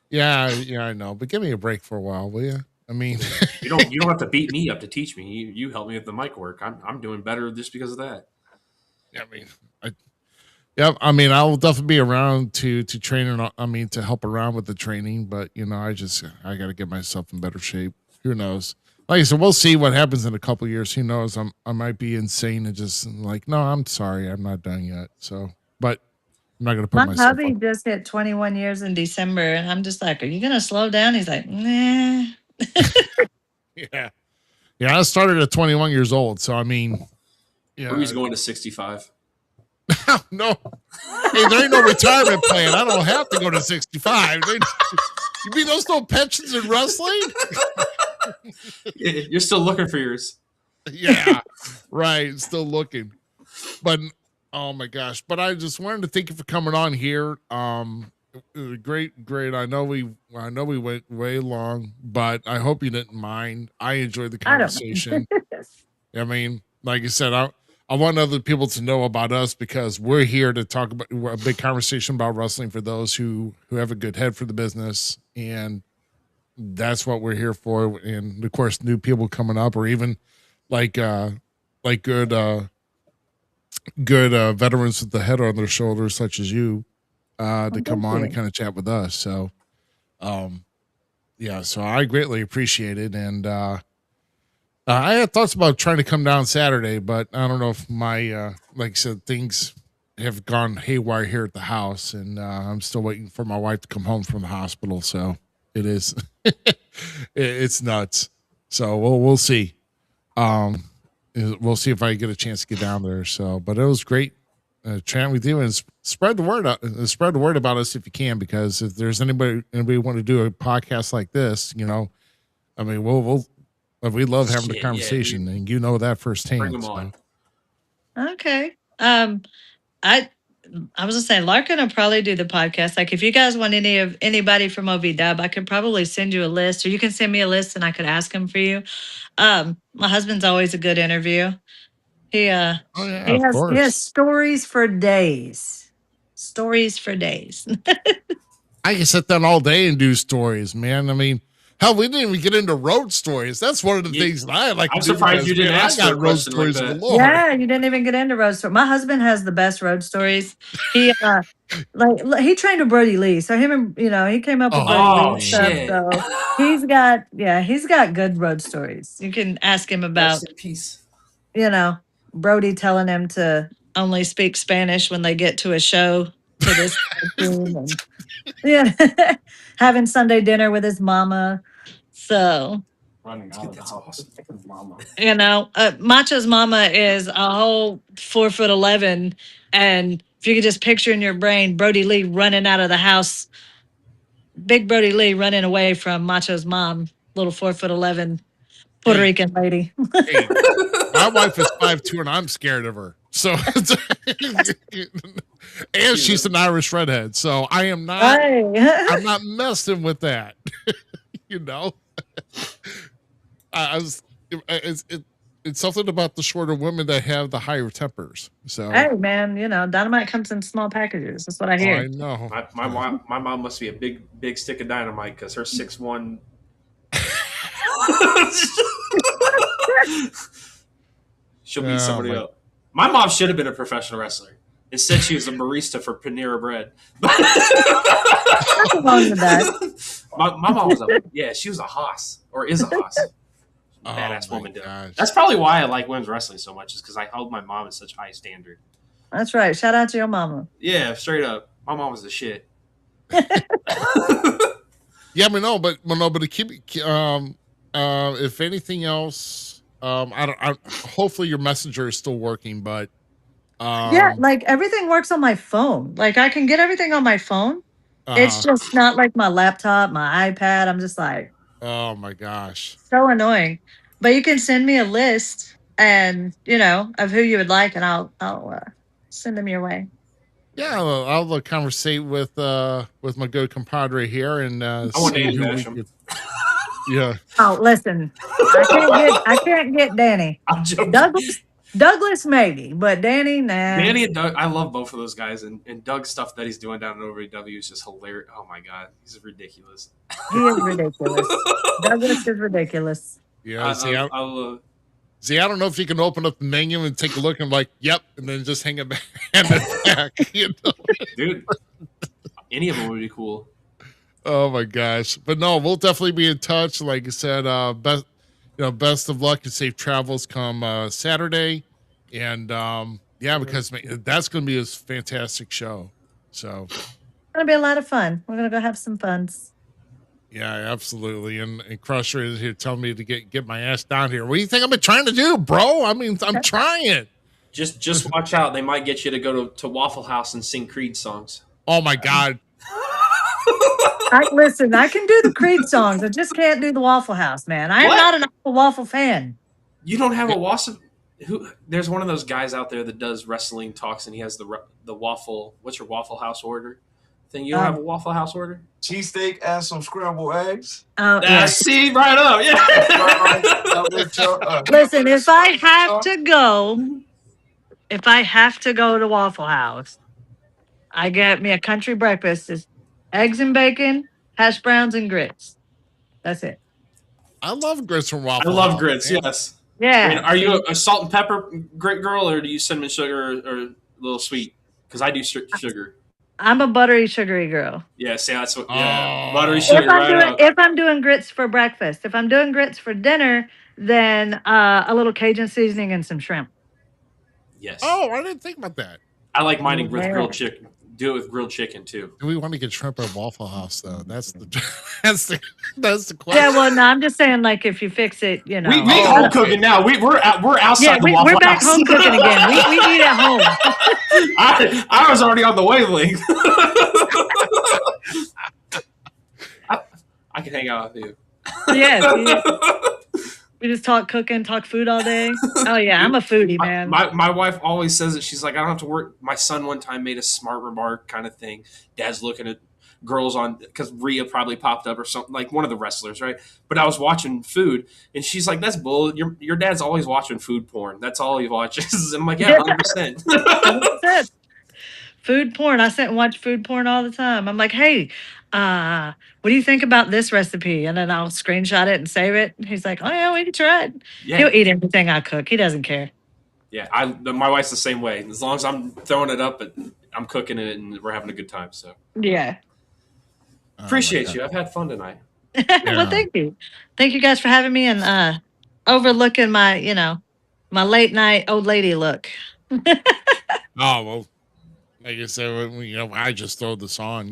Yeah, I know. But give me a break for a while, will you? I mean, You don't have to beat me up to teach me. You help me with the mic work. I'm doing better just because of that. I mean, I'll definitely be around to train and to help around with the training, but I got to get myself in better shape. Who knows? Like I said, we'll see what happens in a couple of years. Who knows? I might be insane and just like, no, I'm sorry, I'm not done yet. So, but I'm not going to put My myself hubby up. just hit 21 years in December, and I'm just like, are you going to slow down? He's like, nah. Yeah. I started at 21 years old. So, I mean, Ruby's going to 65. No. Hey, there ain't no retirement plan. I don't have to go to 65. You mean those no pensions in wrestling? You're still looking for yours. Yeah, right. Still looking. But oh my gosh. But I just wanted to thank you for coming on here. Great. I know we went way long, but I hope you didn't mind. I enjoyed the conversation. I mean, like I said, I want other people to know about us because we're here to talk about a big conversation about wrestling for those who have a good head for the business. And that's what we're here for. And of course, new people coming up, or even like good veterans with the head on their shoulders, such as you, to come on and kind of chat with us. So, so I greatly appreciate it. And, I had thoughts about trying to come down Saturday, but I don't know if my, like I said, things have gone haywire here at the house, and I'm still waiting for my wife to come home from the hospital. So it is, it's nuts. So we'll see. We'll see if I get a chance to get down there. So, but it was great chatting with you, and spread the word out. Spread the word about us if you can, because if there's anybody want to do a podcast like this, I mean, we love having the conversation, and that firsthand. Bring them on. Okay. I was just saying, Larkin will probably do the podcast. Like, if you guys want anybody from OVW, I could probably send you a list, or you can send me a list, and I could ask them for you. My husband's always a good interview. He has stories for days. Stories for days. I can sit down all day and do stories, man. I mean, hell, we didn't even get into road stories. That's one of the things that I like. I'm surprised you didn't ask that road stories. Yeah, you didn't even get into road stories. My husband has the best road stories. He he trained with Brody Lee, so him and he came up with Brody Lee stuff. So he's got good road stories. You can ask him about peace. Brody telling him to only speak Spanish when they get to a show to this team, and having Sunday dinner with his mama. So running out Dude, of the that's house. awesome. with his mama. You know, Macho's mama is a whole 4'11", and if you could just picture in your brain Brody Lee running out of the house, big Brody Lee running away from Macho's mom, little 4'11" Puerto Hey, Rican lady. hey, my wife is 5'2", and I'm scared of her. So, and she's an Irish redhead. So I am not. I'm not messing with that. You know, I was. It's something about the shorter women that have the higher tempers. So Hey man, you know, dynamite comes in small packages. That's what I hear. I know. My mom must be a big stick of dynamite because her 6'1". She'll beat somebody up. My mom should have been a professional wrestler. Instead, she was a barista for Panera Bread. Nothing wrong with that. My mom was she was a hoss or is a hoss. Badass woman. Gosh. That's probably why I like women's wrestling so much, is because I held my mom in such high standard. That's right. Shout out to your mama. Yeah, straight up. My mom was the shit. Yeah, but to keep if anything else, hopefully your messenger is still working, but yeah, like everything works on my phone. Like I can get everything on my phone. It's just not like my laptop, my iPad. I'm just like, oh my gosh, so annoying. But you can send me a list and of who you would like, and I'll send them your way. Yeah, I'll conversate with my good compadre here and see who we could. Yeah. Oh, listen, I can't get Danny. I'm joking. Douglas maybe, but Danny, nah. Danny and Doug, I love both of those guys, and Doug's stuff that he's doing down in OVW is just hilarious. Oh my god, he's ridiculous. He is ridiculous. Douglas is ridiculous. Yeah, see, I don't know if you can open up the menu and take a look and like, yep, and then just hang it back. Dude, any of them would be cool. Oh my gosh! But no, we'll definitely be in touch. Like I said, best of luck and safe travels come Saturday, and because that's going to be a fantastic show. So it's going to be a lot of fun. We're going to go have some funs. Yeah, absolutely. And Crusher is here telling me to get my ass down here. What do you think I've been trying to do, bro? I mean, I'm trying. Just watch out. They might get you to go to Waffle House and sing Creed songs. Oh my god. Listen, I can do the Creed songs. I just can't do the Waffle House, man. I am not an Waffle fan. You don't have a Waffle? There's one of those guys out there that does wrestling talks, and he has the waffle. What's your Waffle House order thing? You don't have a Waffle House order? Cheesesteak and some scrambled eggs. See, right up, yeah. Listen, if I have to go to Waffle House, I get me a country breakfast. It's eggs and bacon, hash browns, and grits. That's it. I love grits from Waffle House. I love House, grits, man. yes. Yeah. And are you a salt and pepper grit girl, or do you cinnamon sugar or a little sweet? Because I do sugar. I'm a buttery, sugary girl. Yeah, see, that's what. Yeah, buttery sugar. If I'm doing grits for breakfast, if I'm doing grits for dinner, then a little Cajun seasoning and some shrimp. Yes. Oh, I didn't think about that. I like mine with grilled chicken. Do it with grilled chicken too. Do we want to get shrimp at Waffle House though? That's the question. Yeah, well, no, I'm just saying, like, if you fix it, we home cooking now. We're outside the Waffle House. We're back home cooking again. We eat at home. I was already on the wavelength. I can hang out with you. Yes. We just talk cooking, talk food all day. Oh yeah, I'm a foodie, man. My wife always says it. She's like, I don't have to work. My son one time made a smart remark kind of thing. Dad's looking at girls on, because Rhea probably popped up or something, like one of the wrestlers, right? But I was watching food, and she's like, that's bull. Your dad's always watching food porn. That's all he watches. And I'm like, yeah, 100%. 100%. Food porn. I sit and watch food porn all the time. I'm like, hey, what do you think about this recipe? And then I'll screenshot it and save it. He's like, oh yeah, we can try it. Yeah. He'll eat everything I cook. He doesn't care. Yeah, my wife's the same way. As long as I'm throwing it up, I'm cooking it, and we're having a good time. So yeah, appreciate you. I've had fun tonight. Well, thank you. Thank you guys for having me and overlooking my my late night old lady look. Oh well, like I said, I just throw this on.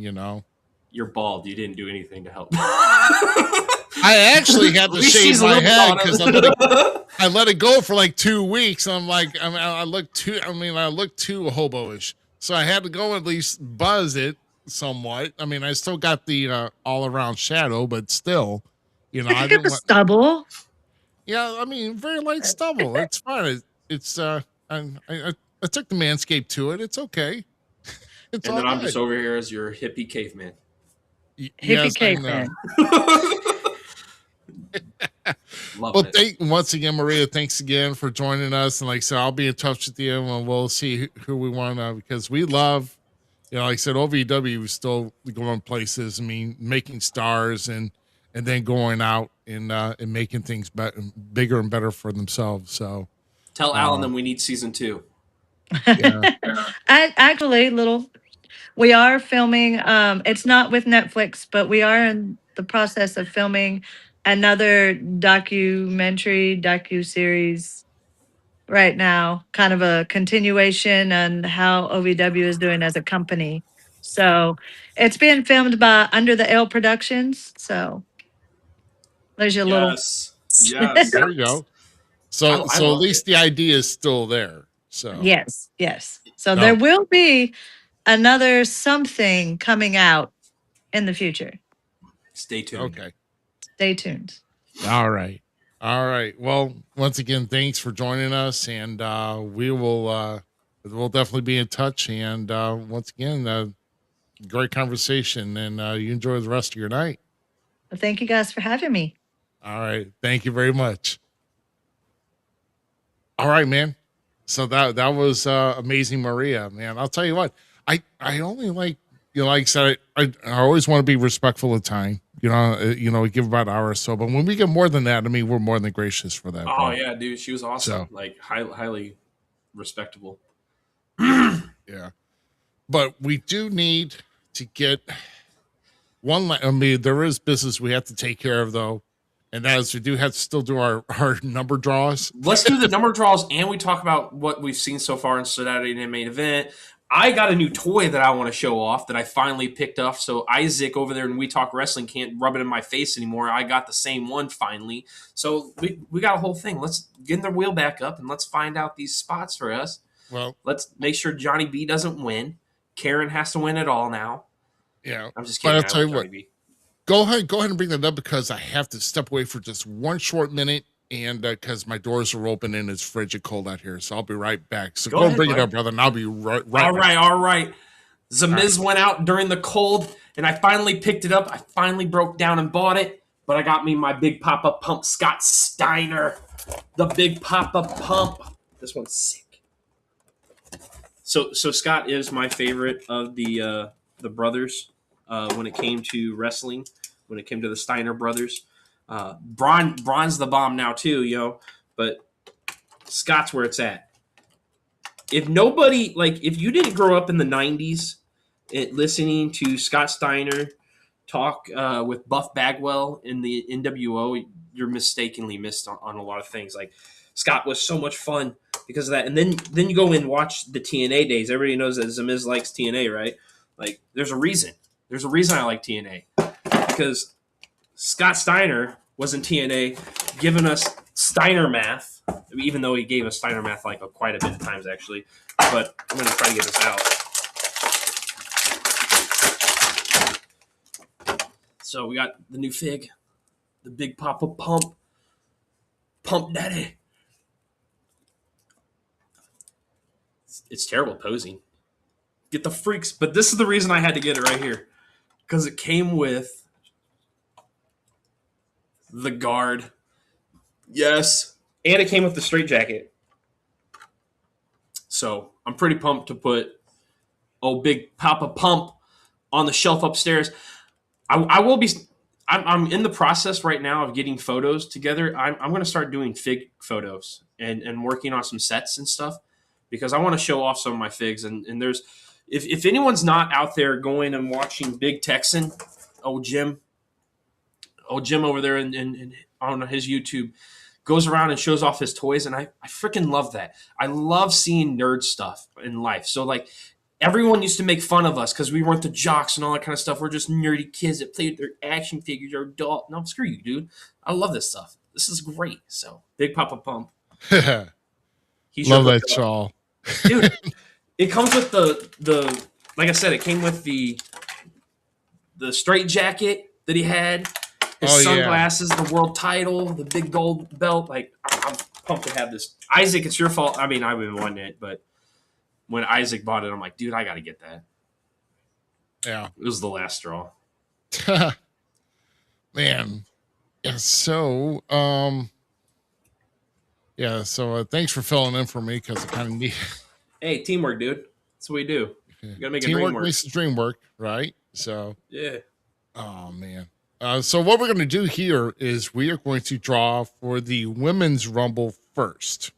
You're bald. You didn't do anything to help. I actually had At to least shave she's a my little head bit because I let it go for like 2 weeks. I'm like, I look too hobo-ish. So I had to go at least buzz it somewhat. I mean, I still got the all around shadow, but still, You I can get didn't the let. stubble. Yeah, I mean, very light stubble. It's fine. It's I took the Manscaped to it. It's okay. It's And all then I'm just good. over here as your hippie caveman. Hippie Yes, I know. caveman. Loving it. Once again, Maria, thanks again for joining us. And like I said, I'll be in touch with you and we'll see who we want to, because we love, like I said, OVW is still going places. I mean, making stars and then going out and making things bigger and better for themselves. So Tell Alan that we need season 2. yeah, Actually, we are filming. It's not with Netflix, but we are in the process of filming another docu series right now, kind of a continuation on how OVW is doing as a company. So it's being filmed by Under the L Productions. So there's your little. Yes. Yes. there you go. So I at loved least it. the idea is still there. So Yes, yes. So there no, will be another something coming out in the future. Stay tuned. okay. Stay tuned. All right. All right. Well, once again, thanks for joining us, and we'll definitely be in touch. And once again, great conversation, and you enjoy the rest of your night. Well, thank you guys for having me. All right. Thank you very much. All right, man. So that was amazing, Maria, man. I'll tell you what, I only like, like I said, I always want to be respectful of time. We give about an hour or so, but when we get more than that, I mean, we're more than gracious for that. Oh bro. yeah, dude, she was awesome. So. Like highly respectable. Yeah. But we do need to get one. I mean, there is business we have to take care of, though. And that is, we do have to still do our number draws. Let's do the number draws, and we talk about what we've seen so far in Saturday Night Main Event. I got a new toy that I want to show off that I finally picked up. So Isaac over there in We Talk Wrestling can't rub it in my face anymore. I got the same one finally. So we got a whole thing. Let's get the wheel back up and let's find out these spots for us. Well, let's make sure Johnny B doesn't win. Karen has to win it all now. Yeah. I'm just kidding. But I'll tell you what. Go ahead and bring that up because I have to step away for just one short minute, and because my doors are open and it's frigid cold out here, so I'll be right back. So go ahead, bring it up, brother, and I'll be right all back. All right. Zmiz went out during the cold, and I finally picked it up. I finally broke down and bought it, but I got me my Big Papa Pump Scott Steiner. The Big Papa Pump. This one's sick. So Scott is my favorite of the brothers. When it came to wrestling, when it came to the Steiner brothers. Braun's the bomb now too, but Scott's where it's at. If you didn't grow up in the 90s listening to Scott Steiner talk with Buff Bagwell in the NWO, you're mistakenly missed on a lot of things. Like, Scott was so much fun because of that. And then you go and watch the TNA days. Everybody knows that Zmiz likes TNA, right? Like, there's a reason. There's a reason I like TNA, because Scott Steiner was in TNA giving us Steiner math, even though he gave us Steiner math like quite a bit of times, actually. But I'm going to try to get this out. So we got the new fig, the Big Papa Pump Daddy. It's terrible posing. Get the freaks, but this is the reason I had to get it right here. Because it came with the guard. Yes. And it came with the straight jacket. So I'm pretty pumped to put Big Papa Pump on the shelf upstairs. I will be. I'm in the process right now of getting photos together. I'm going to start doing fig photos and working on some sets and stuff, because I want to show off some of my figs. And there's, if anyone's not out there going and watching Big Texan, Jim over there and on his YouTube goes around and shows off his toys, and I freaking love that. I love seeing nerd stuff in life. So like everyone used to make fun of us because we weren't the jocks and all that kind of stuff. We're just nerdy kids that played their action figures or adult. No, screw you, dude. I love this stuff. This is great. So, Big Papa Pump. He's Love your that hook shawl. dude. It comes with the like I said, it came with the straight jacket that he had, his sunglasses, the world title, the big gold belt. Like, I'm pumped to have this. Isaac, it's your fault. I mean, I would have won it, but when Isaac bought it, I'm like, dude, I got to get that. Yeah. It was the last straw. Man. Yeah, so, thanks for filling in for me because I kind of need. Hey, teamwork, dude. That's what we do. You got to make teamwork a dream work. makes the dream work, right? So, yeah. Oh, man. So what we're going to do here is we are going to draw for the Women's Rumble first.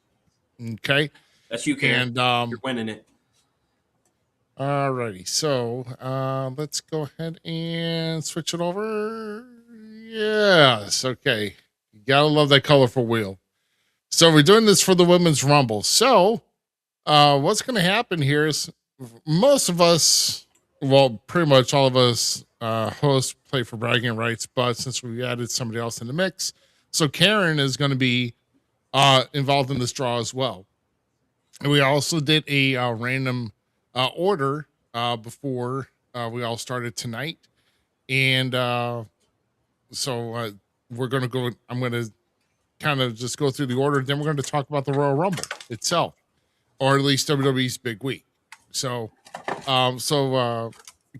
Okay? That's you, Karen. And, you're winning it. All righty. So let's go ahead and switch it over. Yes. Okay. You got to love that colorful wheel. So we're doing this for the Women's Rumble. So what's going to happen here is most of us, well, pretty much all of us hosts play for bragging rights, but since we added somebody else in the mix, so Karen is going to be involved in this draw as well. And we also did a random order before we all started tonight. And so we're going to go, I'm going to kind of just go through the order. Then we're going to talk about the Royal Rumble itself, or at least WWE's big week. So,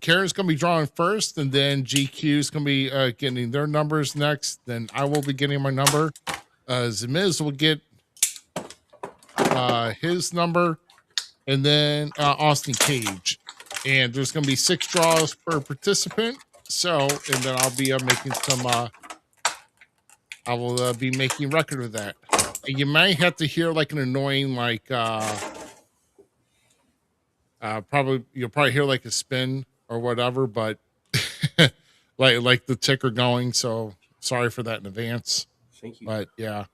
Karen's going to be drawing first, and then GQ is going to be getting their numbers next. Then I will be getting my number. Zmiz will get his number, and then Austin Cage. And there's going to be 6 draws per participant. So, and then I'll be making some, I will be making record of that. And you might have to hear like an annoying, like, you'll probably hear like a spin or whatever, but like the ticker going. So sorry for that in advance. Thank you. But yeah.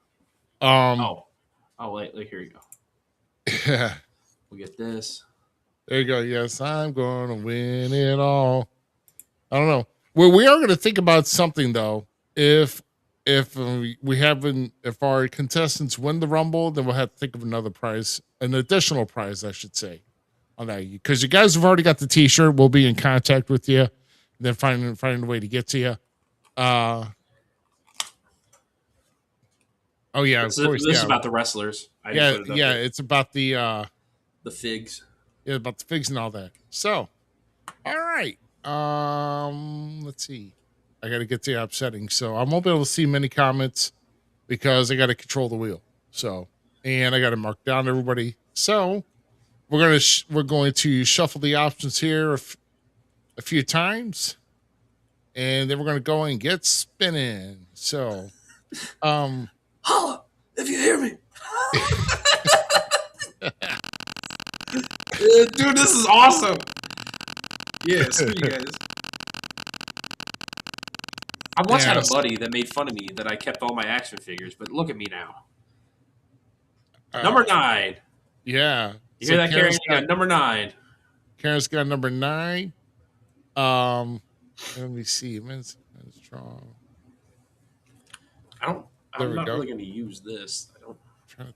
Wait, here you go. Yeah. We'll get this. There you go. Yes, I'm going to win it all. I don't know. Well, we are going to think about something though. If our contestants win the Rumble, then we'll have to think of another prize, an additional prize, I should say, on that. Because you guys have already got the T-shirt. We'll be in contact with you, and then finding a way to get to you. Oh yeah, this is about the wrestlers. It's about the figs. Yeah, about the figs and all that. So, all right. Let's see. I got to get to the app settings, so I won't be able to see many comments because I got to control the wheel. So, and I got to mark down everybody. So, we're going to shuffle the options here a few times, and then we're going to go and get spinning. So, holla if you hear me. Dude, this is awesome. Yeah, screw you guys. I once had a buddy that made fun of me that I kept all my action figures, but look at me now. Number 9. Yeah. You hear that, Karen? You got number 9. Karen's got number 9. Let me see. Men's strong. I'm not really going to use this. I'm trying to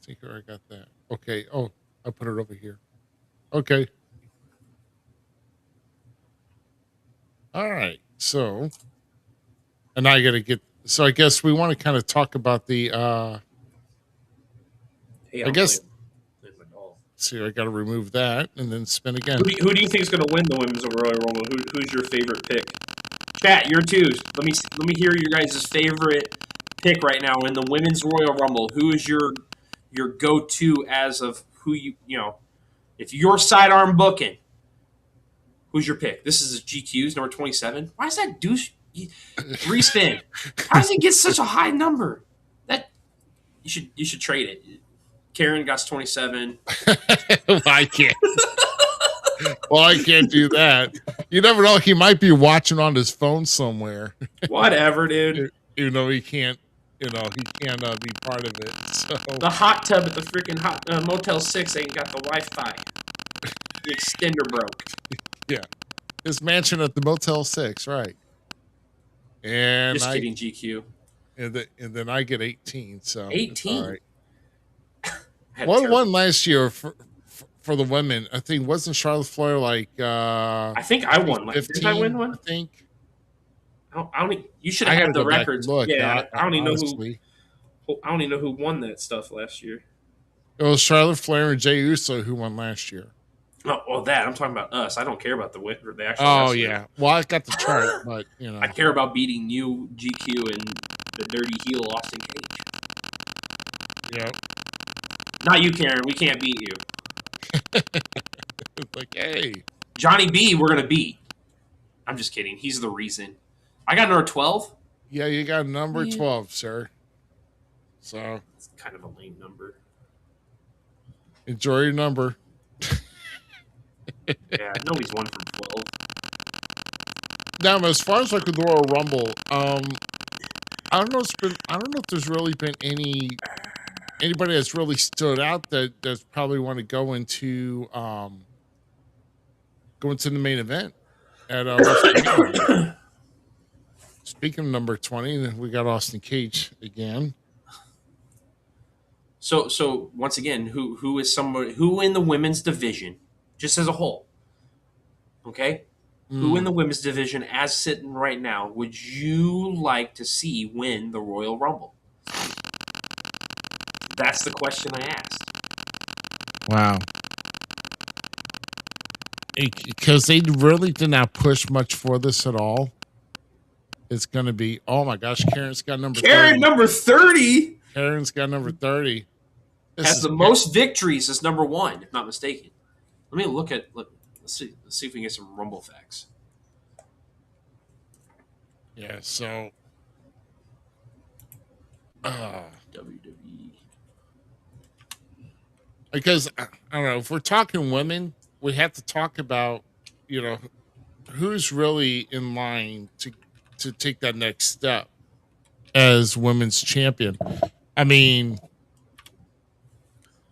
think where I got that. Okay. Oh, I put it over here. Okay. All right. So, and now I got to get. So I guess we want to kind of talk about the. Hey, I guess. See, I got to remove that and then spin again. Who do you think is going to win the Women's Royal Rumble? Who's your favorite pick? Chat, your twos. Let me hear your guys' favorite pick right now in the Women's Royal Rumble. Who is your go-to as of who you know? If you're sidearm booking, who's your pick? This is GQ's number 27. Why is that douche respin? How does he get such a high number? That you should trade it. Karen got 27. I can't. Well, I can't do that. You never know. He might be watching on his phone somewhere. Whatever, dude. You know, he can't. You know, he can't be part of it. So the hot tub at the freaking Motel 6 ain't got the Wi-Fi. The extender broke. Yeah. His mansion at the Motel 6, right. And Just kidding, GQ. And then I get 18, so 18. it's all right. Had What terrible- won last year for the women? I think wasn't Charlotte Flair like I think I won. 15, Did I win one? I think. I don't. You should have had the records. Look, yeah, I don't even honestly. know who. I don't even know who won that stuff last year. It was Charlotte Flair and Jey Uso who won last year. Oh, well, that I'm talking about us. I don't care about the actual. Oh wrestler. yeah. Well, I got the chart, but you know. I care about beating you, GQ, and the dirty heel Austin Cage. Yeah. Not you, Karen. We can't beat you. It's like, hey, Johnny B, we're gonna beat. I'm just kidding. He's the reason. I got number 12. yeah, you got number 12, sir. So It's kind of a lame number. enjoy your number. Yeah, nobody's won from 12. Now, as far as like with the Royal Rumble, I don't know. I don't know if there's really been anybody that's really stood out that's probably want to go into the main event at WrestleMania. Speaking of number 20, we got Austin Cage again. So once again, who is somebody who in the women's division, just as a whole, okay? Who in the women's division, as sitting right now, would you like to see win the Royal Rumble? That's the question I asked. Wow. Because they really did not push much for this at all. It's going to be, oh my gosh, Karen's got number 30. Number 30 Karen's got number 30. has the most victories as number 1, if not mistaken. Let me look. Let's see if we can get some Rumble facts. Yeah, so WWE. Because I don't know, if we're talking women, we have to talk about, who's really in line to take that next step as women's champion. I mean,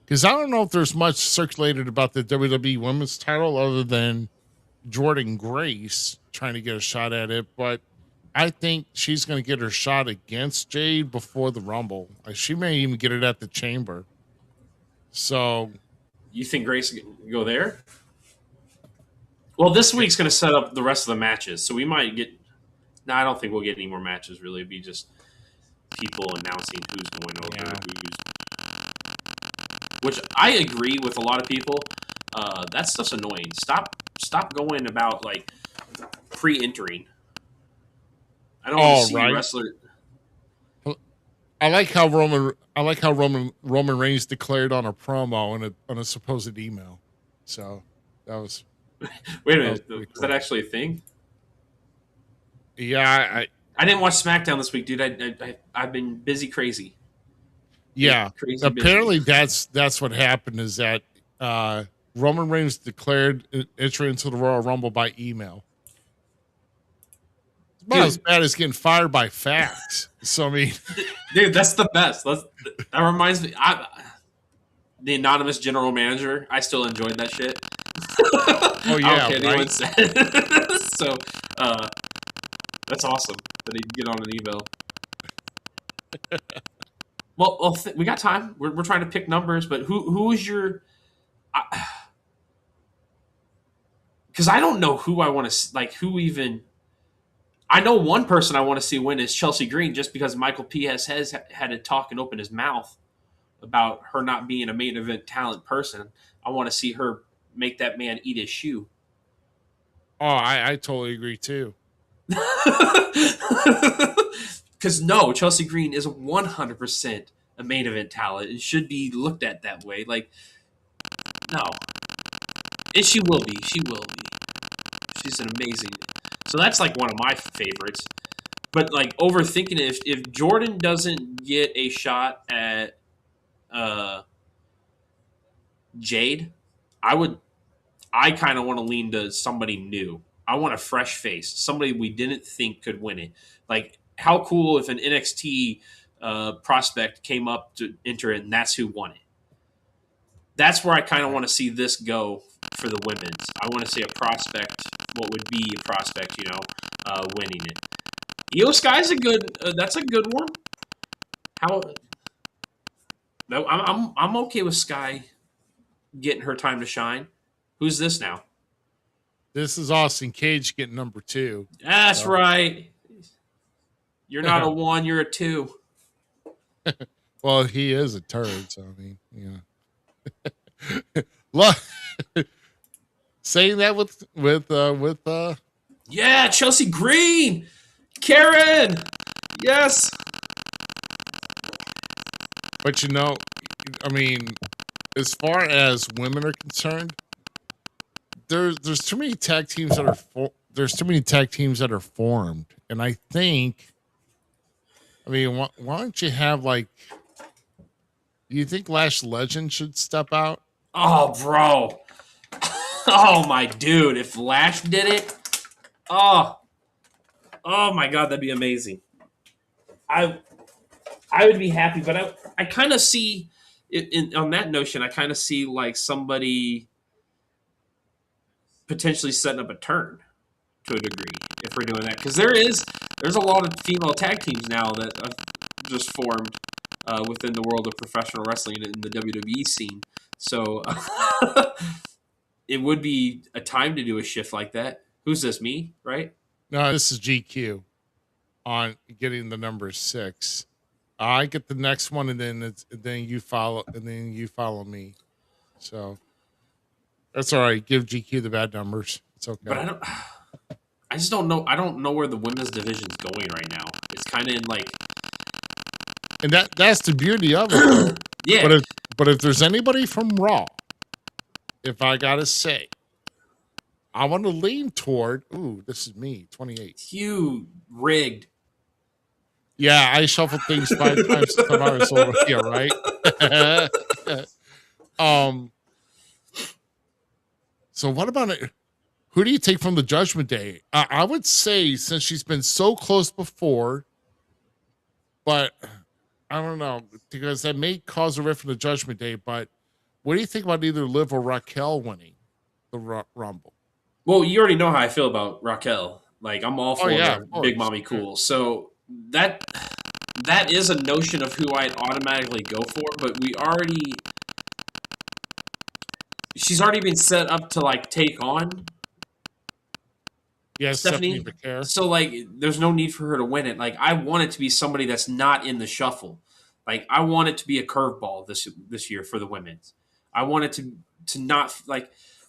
because I don't know if there's much circulated about the WWE women's title other than Jordan Grace trying to get a shot at it, but I think she's going to get her shot against Jade before the Rumble. She may even get it at the Chamber. So, you think Grace can go there? Well, this week's going to set up the rest of the matches, so we might get. No, I don't think we'll get any more matches. Really, it'd be just people announcing who's going over. Yeah. Which I agree with a lot of people. That stuff's annoying. Stop going about like pre-entering. I don't want to see a wrestler. I like how Roman Reigns declared on a promo on a supposed email. So that was. Wait a minute, was that actually a thing? Yeah, I didn't watch SmackDown this week, dude. I've been busy, crazy. Yeah, crazy apparently busy. that's what happened. Is that Roman Reigns declared entry into the Royal Rumble by email. It's not as bad as getting fired by fax. So I mean, dude, that's the best. That reminds me. The anonymous general manager. I still enjoyed that shit. Oh yeah, I don't care anyone said. So that's awesome that he can get on an email. Well, we got time. We're trying to pick numbers, but who is your? Because I don't know who I want to like. Who even? I know one person I want to see win is Chelsea Green, just because Michael P. has had to talk and open his mouth about her not being a main event talent person. I want to see her make that man eat his shoe. Oh, I totally agree too. Because no, Chelsea Green is 100% a main event talent. It should be looked at that way. Like, no. And she will be. She will be. She's an amazing. So that's like one of my favorites. But like overthinking it, if Jordan doesn't get a shot at Jade, I kind of want to lean to somebody new. I want a fresh face, somebody we didn't think could win it. Like, how cool if an NXT prospect came up to enter it and that's who won it. That's where I kind of want to see this go for the women's. I want to see a prospect, what would be a prospect, winning it. Io Sky's that's a good one. No, I'm okay with Sky getting her time to shine. Who's this now? This is Austin Cage getting number 2. That's right. You're not a 1, you're a 2. Well, he is a turd, so I mean, Look, saying that with Yeah, Chelsea Green, Karen, yes. But I mean, as far as women are concerned, there's too many tag teams that are formed, and I think, I mean, why don't you have do you think Lash Legend should step out? Oh, bro. Oh, my dude. If Lash did it, oh my God, that'd be amazing. I would be happy, but I kind of see on that notion. I kind of see somebody potentially setting up a turn to a degree if we're doing that, because there's a lot of female tag teams now that have just formed within the world of professional wrestling in the WWE scene. So it would be a time to do a shift like that. Who's this? Me, right? No, this is GQ on getting the number 6. I get the next one, and then you follow me. So that's all right. Give GQ the bad numbers. It's okay. But I just don't know. I don't know where the women's division's going right now. It's kind of in and that's the beauty of it. Yeah. But if there's anybody from Raw, if I gotta say, I want to lean toward. Ooh, this is me, 28. You rigged. Yeah, I shuffled things 5 times tomorrow, so yeah, right. So what about it? Who do you take from the Judgment Day? I would say, since she's been so close before, but I don't know, because that may cause a rift in the Judgment Day. But what do you think about either Liv or Raquel winning the Rumble? Well, you already know how I feel about Raquel. I'm all for Big Mommy Cool. So that is a notion of who I'd automatically go for. But she's already been set up to take on. Yes, Stephanie. So there's no need for her to win it. I want it to be somebody that's not in the shuffle. I want it to be a curveball this year for the women's. I want it to not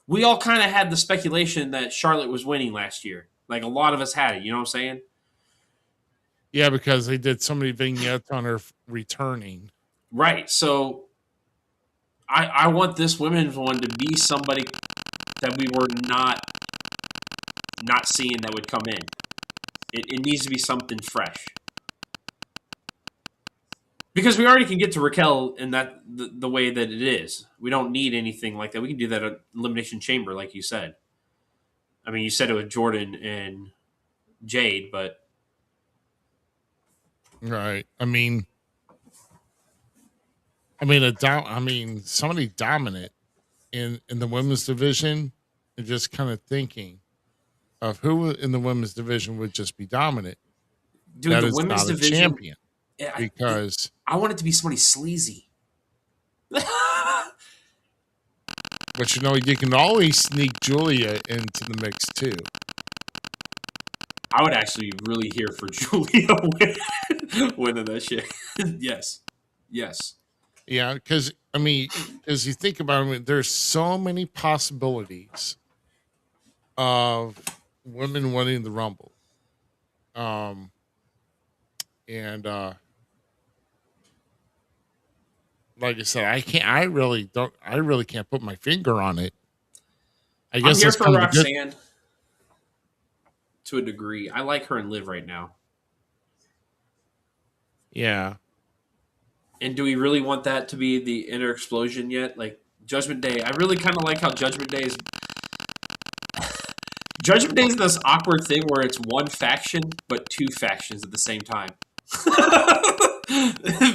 we all kind of had the speculation that Charlotte was winning last year. A lot of us had it. You know what I'm saying? Yeah, because they did so many vignettes on her returning. Right. So I want this women's one to be somebody that we were not seeing that would come in. It needs to be something fresh. Because we already can get to Raquel in the way that it is. We don't need anything like that. We can do that at Elimination Chamber, like you said. I mean, you said it with Jordan and Jade, but... Right. I mean, somebody dominant in the women's division, and just kind of thinking of who in the women's division would just be dominant. Dude, that the is women's not a division, champion, because I want it to be somebody sleazy. But you can always sneak Julia into the mix too. I would actually really hear for Julia winning that shit. Yes. Yeah, because as you think about it, there's so many possibilities of women winning the Rumble. Like I said, I really can't put my finger on it. I guess I'm here that's for kind of Roxanne to a degree. I like her and Liv right now. Yeah. And do we really want that to be the inner explosion yet? Judgment Day. I really kind of like how Judgment Day is. Judgment Day is this awkward thing where it's one faction, but two factions at the same time.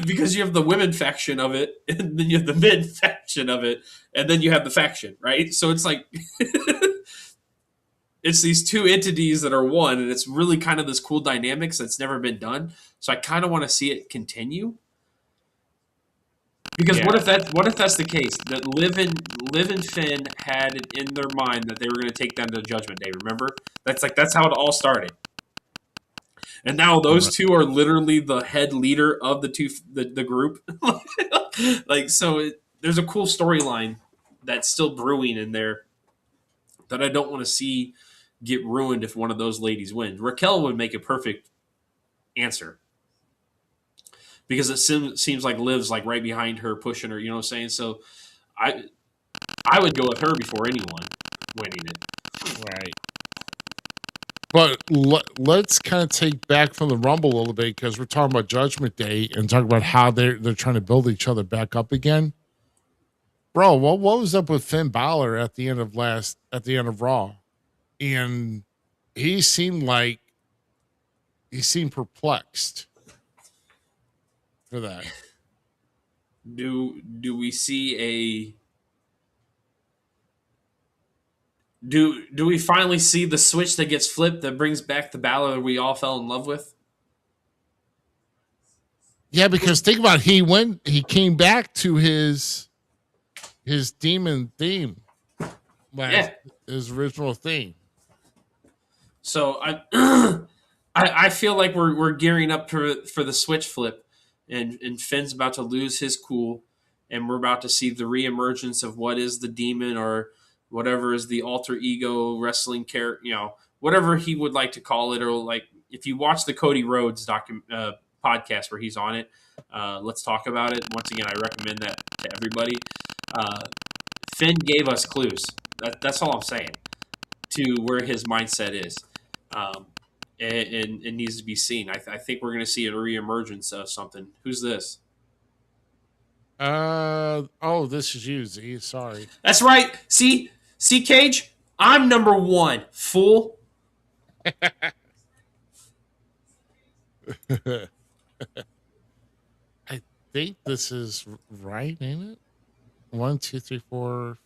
Because you have the women faction of it, and then you have the men faction of it, and then you have the faction, right? So it's like it's these two entities that are one, and it's really kind of this cool dynamics that's never been done. So I kind of want to see it continue. Because what if that's the case? That Liv and Finn had it in their mind that they were going to take them to Judgment Day. Remember? That's how it all started. And now those two are literally the head leader of the group. There's a cool storyline that's still brewing in there that I don't want to see get ruined if one of those ladies wins. Raquel would make a perfect answer. Because it seems like Liv's like right behind her, pushing her, you know what I'm saying? So I would go with her before anyone winning it. Right. But let's kind of take back from the Rumble a little bit, because we're talking about Judgment Day and talking about how they're trying to build each other back up again. Bro, what was up with Finn Balor at the end of Raw? And he seemed perplexed for that. Do we see Do we finally see the switch that gets flipped that brings back the Balor we all fell in love with? Yeah, because think about it, he came back to his demon theme, his original theme. So I feel like we're gearing up for the switch flip, and Finn's about to lose his cool, and we're about to see the reemergence of what is the demon or whatever is the alter ego wrestling character, whatever he would like to call it. Or like, if you watch the Cody Rhodes podcast where he's on it, let's talk about it. Once again, I recommend that to everybody. Finn gave us clues. That's all I'm saying to where his mindset is. And it needs to be seen. I think we're going to see a reemergence of something. Who's this? This is you, Z. Sorry. That's right. See, Cage? I'm number one, fool. I think this is right, ain't it? 1, 2, 3, 4,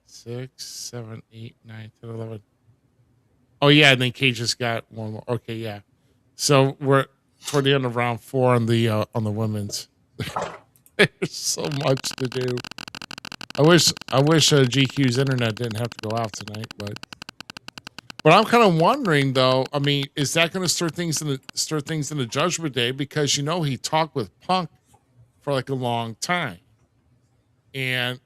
6, 7, 8, 9, 10, 11. Oh yeah, and then Cage just got one more. Okay, yeah. So we're toward the end of round 4 on the women's. There's so much to do. I wish GQ's internet didn't have to go out tonight, but I'm kind of wondering though. I mean, is that going to stir things in the Judgment Day? Because he talked with Punk for like a long time, and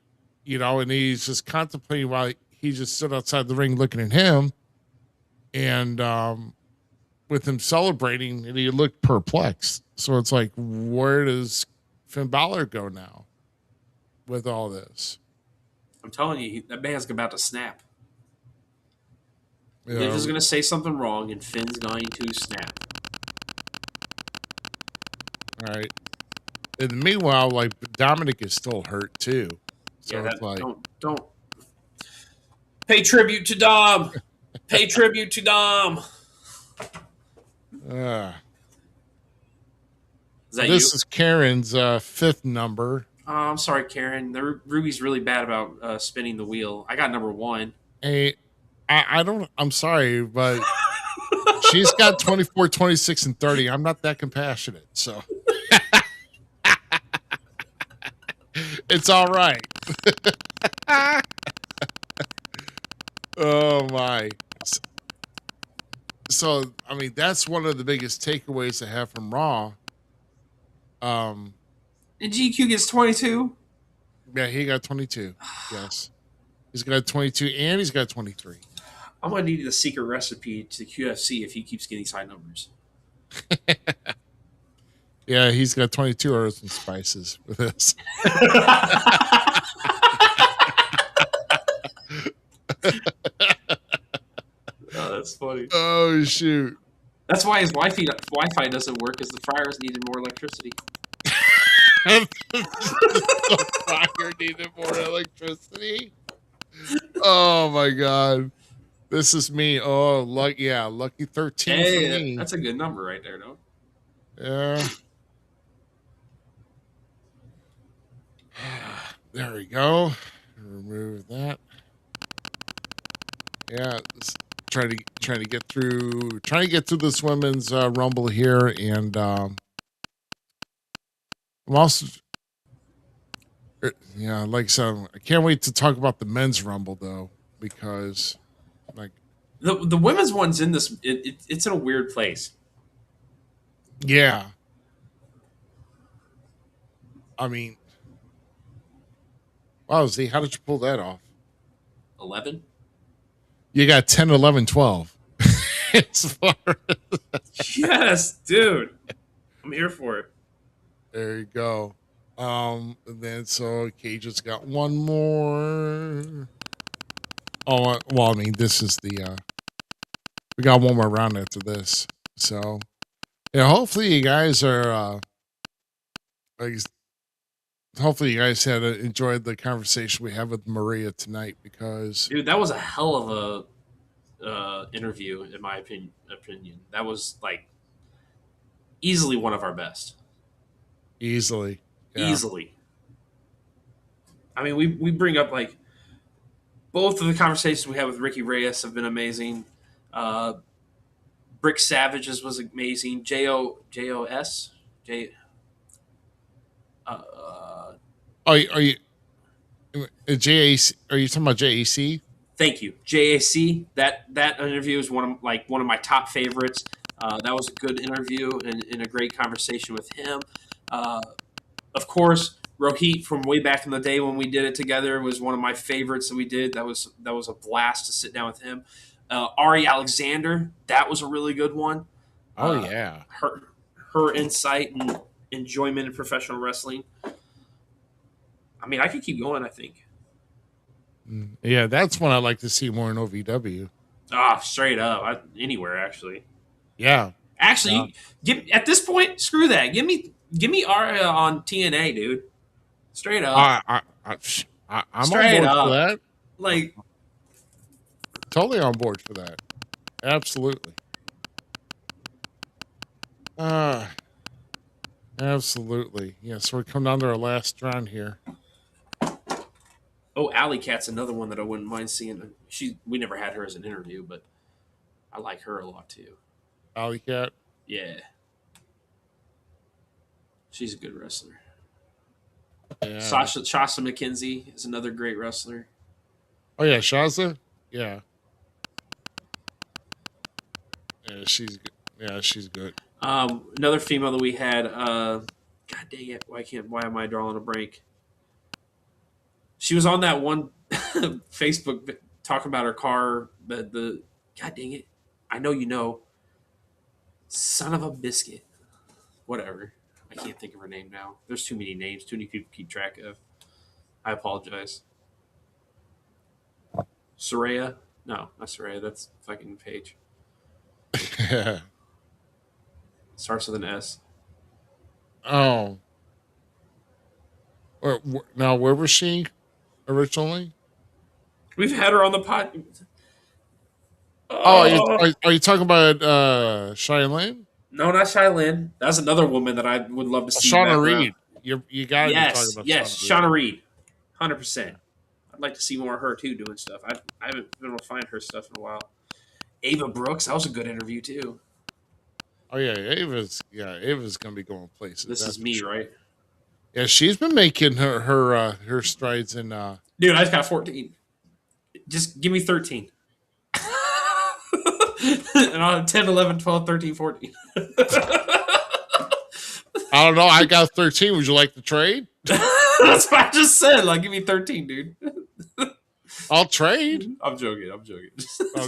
and he's just contemplating while he just stood outside the ring looking at him, and with him celebrating, and he looked perplexed. So it's like, where does Finn Balor go now with all this? I'm telling you, that man's about to snap. Liv is going to say something wrong, and Finn's going to snap. All right. And meanwhile, like, Dominic is still hurt too. So it's like, don't pay tribute to Dom. Pay tribute to Dom. This is Karen's 5th number. Oh, I'm sorry, Karen. Ruby's really bad about spinning the wheel. I got number 1. Hey, I'm sorry, but she's got 24, 26, and 30. I'm not that compassionate, so it's all right. Oh my. So, I mean, that's one of the biggest takeaways I have from Raw. And GQ gets 22? Yeah, he got 22. Yes. He's got 22 and he's got 23. I'm going to need the secret recipe to QFC if he keeps getting these high numbers. Yeah, he's got 22 herbs and spices with this. Oh, that's funny. Oh, shoot. That's why his Wi-Fi doesn't work, is the fryers needed more electricity. The fryer needed more electricity. Oh, my God. This is me. Oh, lucky 13 for me. That's a good number right there, though. Yeah. There we go. Remove that. Yeah, trying to get through this women's rumble here, and I'm also yeah, like so. I can't wait to talk about the men's rumble though, because like The women's one's in this. It's in a weird place. yeah, I mean, wow, Z, how did you pull that off? 11. You got 10, 11, 12. As far Yes, dude. I'm here for it. there you go. And then so Cage has got one more. Oh well, I mean, this is the we got one more round after this. So yeah, hopefully you guys are like, hopefully you guys had enjoyed the conversation we had with Maria tonight, because Dude, that was a hell of a interview in my opinion. That was like easily one of our best. easily. Yeah. Easily. I mean, we bring up like both of the conversations we had with Ricky Reyes have been amazing. Uh, Brick Savages was amazing. JOS J. Are you JAC? Are you talking about JAC? Thank you, JAC. That interview is one of my top favorites. That was a good interview and a great conversation with him. Of course, Rohit from way back in the day when we did it together was one of my favorites that we did. That was a blast to sit down with him. Ari Alexander, that was a really good one. Oh yeah, her insight and enjoyment in professional wrestling. I mean, I could keep going. I think. yeah. That's one I'd like to see more in OVW. Straight up, anywhere actually. Yeah. Actually, give at this point, screw that. Give me Aria on TNA, dude. Straight up. I'm Straight on board up. for that. Like, Totally on board for that. Absolutely. Absolutely. Yeah, so we're coming down to our last round here. oh, Alley Cat's another one that I wouldn't mind seeing. We never had her as an interview, but I like her a lot too. Alley Cat. Yeah. She's a good wrestler. Yeah. Shasta McKenzie is another great wrestler. Oh yeah, Shaza. Yeah. Yeah, she's good. Yeah, she's good. Another female that we had. God dang it! Why am I drawing a blank? She was on that one Facebook talking about her car. The God dang it! I know you know. Son of a biscuit. Whatever. I can't think of her name now. There's too many names. Too many people to keep track of. I apologize. Soraya? No, not Soraya. That's fucking Paige. Starts with an S. Oh. Now, where was she originally? We've had her on the pod. Are you talking about Shailene? No, not Shailene. That's another woman that I would love to see. Shauna Reed. You got to be talking about Shauna Reed. 100%. I'd like to see more of her too doing stuff. I haven't been able to find her stuff in a while. Ava Brooks, that was a good interview too. Oh yeah, Ava's gonna be going places. This is me, right? Yeah, she's been making her strides in. Dude, I just got 14. Just give me 13. And I'll have 10, 11, 12, 13, 14. I don't know. I got 13. Would you like to trade? That's what I just said. Like, give me 13, dude. I'll trade. I'm joking.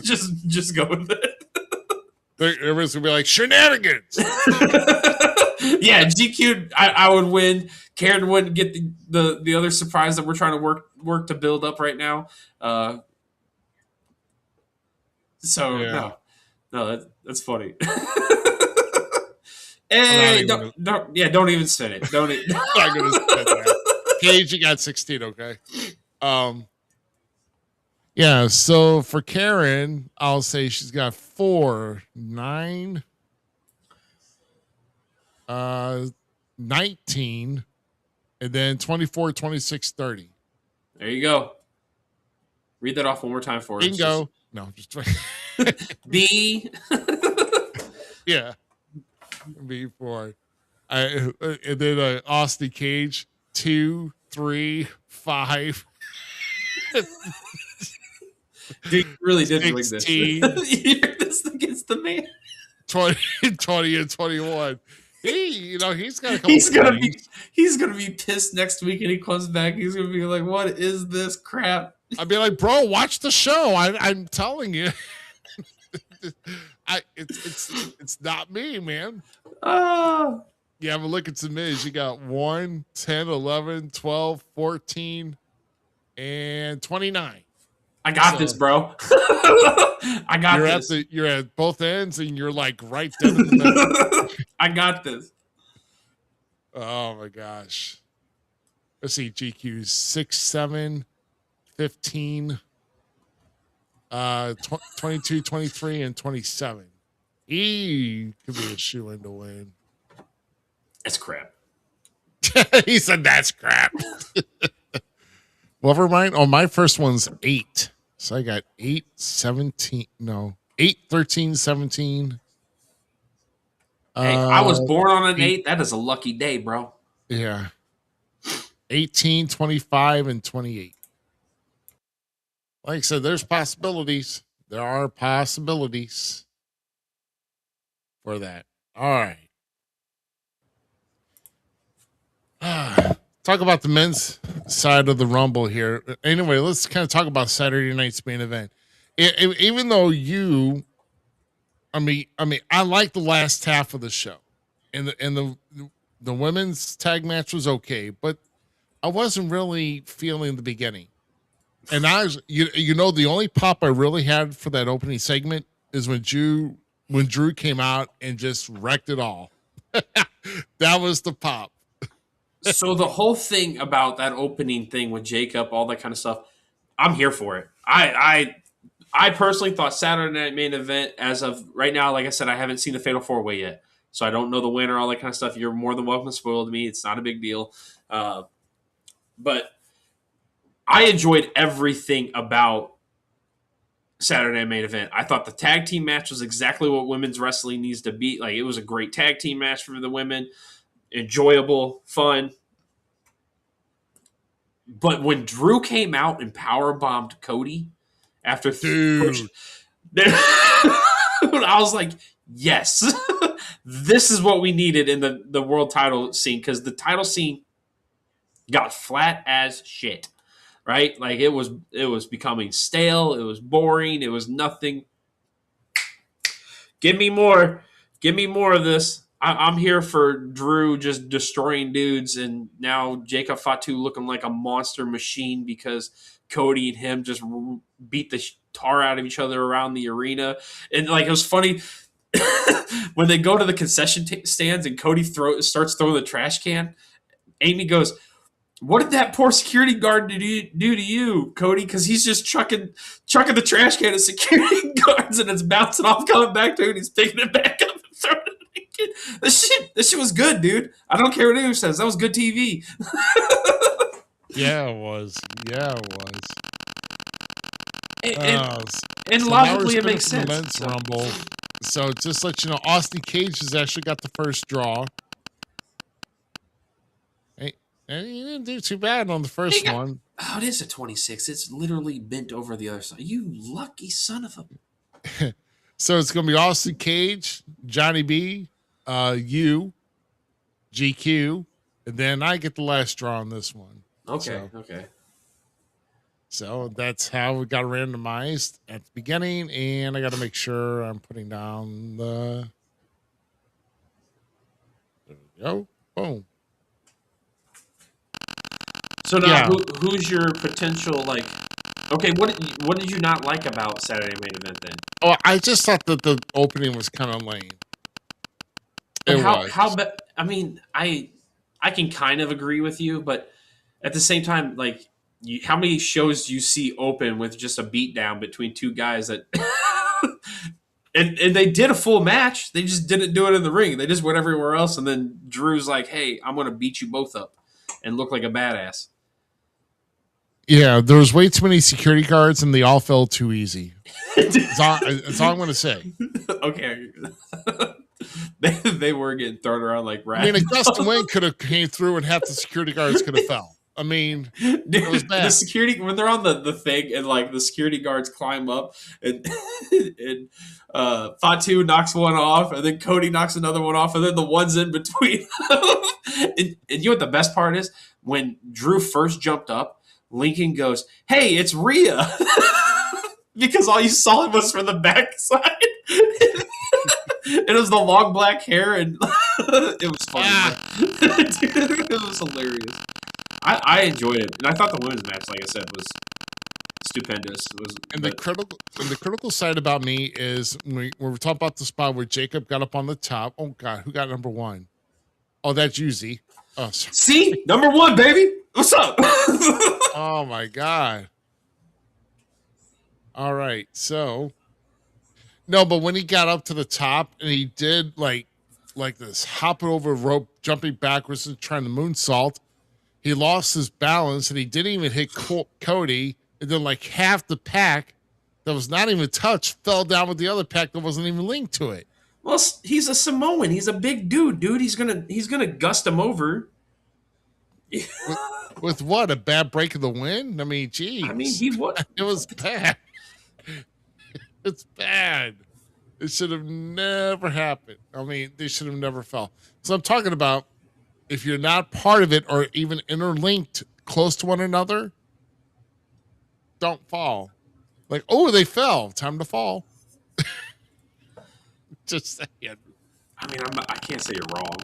Just go with it. Everyone's gonna be like shenanigans. Yeah, GQ. I would win. Karen wouldn't get the other surprise that we're trying to work to build up right now. No, that's funny. Hey, don't even spin it. Don't. I'm not gonna spin that. Cage, you got 16. Okay. Yeah. So for Karen, I'll say she's got 4, 9. 19, and then 24, 26, 30. There you go. Read that off one more time for us. Bingo. No, just B. yeah. B4. And then Austin Cage, 2, 3, 5. Dude, you really did wing this. 16. This against the man. 20 and 21. He's got a couple. He's gonna be pissed next week, and he comes back. He's gonna be like, "What is this crap?" I'd be like, "Bro, watch the show. I'm telling you, it's not me, man." You have a look at Zmiz. You got 1, 10, 11, 12, 14, and 29. I got this, bro. I got this. You're at both ends, and you're like right down in the middle. I got this. Oh my gosh. Let's see. GQ's 6, 7, 15, 22, 23, and 27. He could be a shoe-in to win. That's crap. He said that's crap. Well, never mind. Oh, my first one's 8. So I got 8, 17. No, 8, 13, 17. Hey, I was born on an 8. That is a lucky day, bro. Yeah. 18, 25, and 28. Like I said, there's possibilities. There are possibilities for that. All right. Talk about the men's side of the Rumble here. Anyway, let's kind of talk about Saturday night's main event. Even though I like the last half of the show, and the women's tag match was okay, but I wasn't really feeling the beginning. And the only pop I really had for that opening segment is when Drew came out and just wrecked it all. That was the pop. So the whole thing about that opening thing with Jacob, all that kind of stuff, I'm here for it. I personally thought Saturday Night Main Event, as of right now, like I said, I haven't seen the Fatal 4-Way yet, so I don't know the winner, all that kind of stuff. You're more than welcome to spoil to me. It's not a big deal. But I enjoyed everything about Saturday Night Main Event. I thought the tag team match was exactly what women's wrestling needs to be. Like, it was a great tag team match for the women. Enjoyable, fun. But when Drew came out and powerbombed Cody after I was like, yes, this is what we needed in the world title scene, because the title scene got flat as shit, right? Like, it was becoming stale. It was boring. It was nothing. Give me more. Give me more of this. I'm here for Drew just destroying dudes, and now Jacob Fatu looking like a monster machine because Cody and him just beat the tar out of each other around the arena. And like, it was funny when they go to the concession stands and Cody starts throwing the trash can. Amy goes, "What did that poor security guard do to you, Cody?" Because he's just chucking the trash can at security guards, and it's bouncing off, coming back to him, and he's picking it back up and throwing it. This shit was good, dude. I don't care what anyone says. That was good TV. Yeah, it was. And logically, it makes sense. Men's Rumble. So just to let you know, Austin Cage has actually got the first draw. Hey, and he didn't do too bad on the first one. Oh, it is a 26. It's literally bent over the other side. You lucky son of a... So it's going to be Austin Cage, Johnny B, you, GQ, and then I get the last draw on this one. Okay. So that's how we got randomized at the beginning, and I got to make sure I'm putting down the... There we go. Boom. So now, who's your potential, like... Okay, what did you not like about Saturday Main Event then? Oh, I just thought that the opening was kind of lame. I mean, I can kind of agree with you, but at the same time, like, how many shows do you see open with just a beatdown between two guys that And they did a full match. They just didn't do it in the ring. They just went everywhere else. And then Drew's like, "Hey, I'm going to beat you both up and look like a badass." Yeah, there was way too many security guards, and they all fell too easy. That's all I'm going to say. Okay. they were getting thrown around like rats. I mean, a gust of wind could have came through, and half the security guards could have fell. I mean, it was bad. The security, when they're on the thing and like the security guards climb up and Fatu knocks one off and then Cody knocks another one off and then the ones in between. And you know what the best part is? When Drew first jumped up, Lincoln goes, "Hey, it's Rhea." Because all you saw was from the backside. It was the long black hair and it was funny. Dude, it was hilarious. I enjoyed it, and I thought the women's match, like I said, was stupendous. The critical side about me is when we're talking about the spot where Jacob got up on the top. Oh God, who got number one? Oh, that's Yuzi. Oh, sorry. See, number one, baby. What's up? Oh my God. All right, so no, but when he got up to the top and he did like this hopping over a rope, jumping backwards and trying to moonsault. He lost his balance and he didn't even hit Cody. And then like half the pack that was not even touched fell down with the other pack that wasn't even linked to it. Well, he's a Samoan. He's a big dude. He's gonna gust him over. With what? A bad break of the wind? I mean, geez. I mean, it was bad. It's bad. It should have never happened. I mean, they should have never fell. So I'm talking about if you're not part of it or even interlinked close to one another, don't fall. Like, oh, they fell. Time to fall. Just saying. I mean, I can't say you're wrong.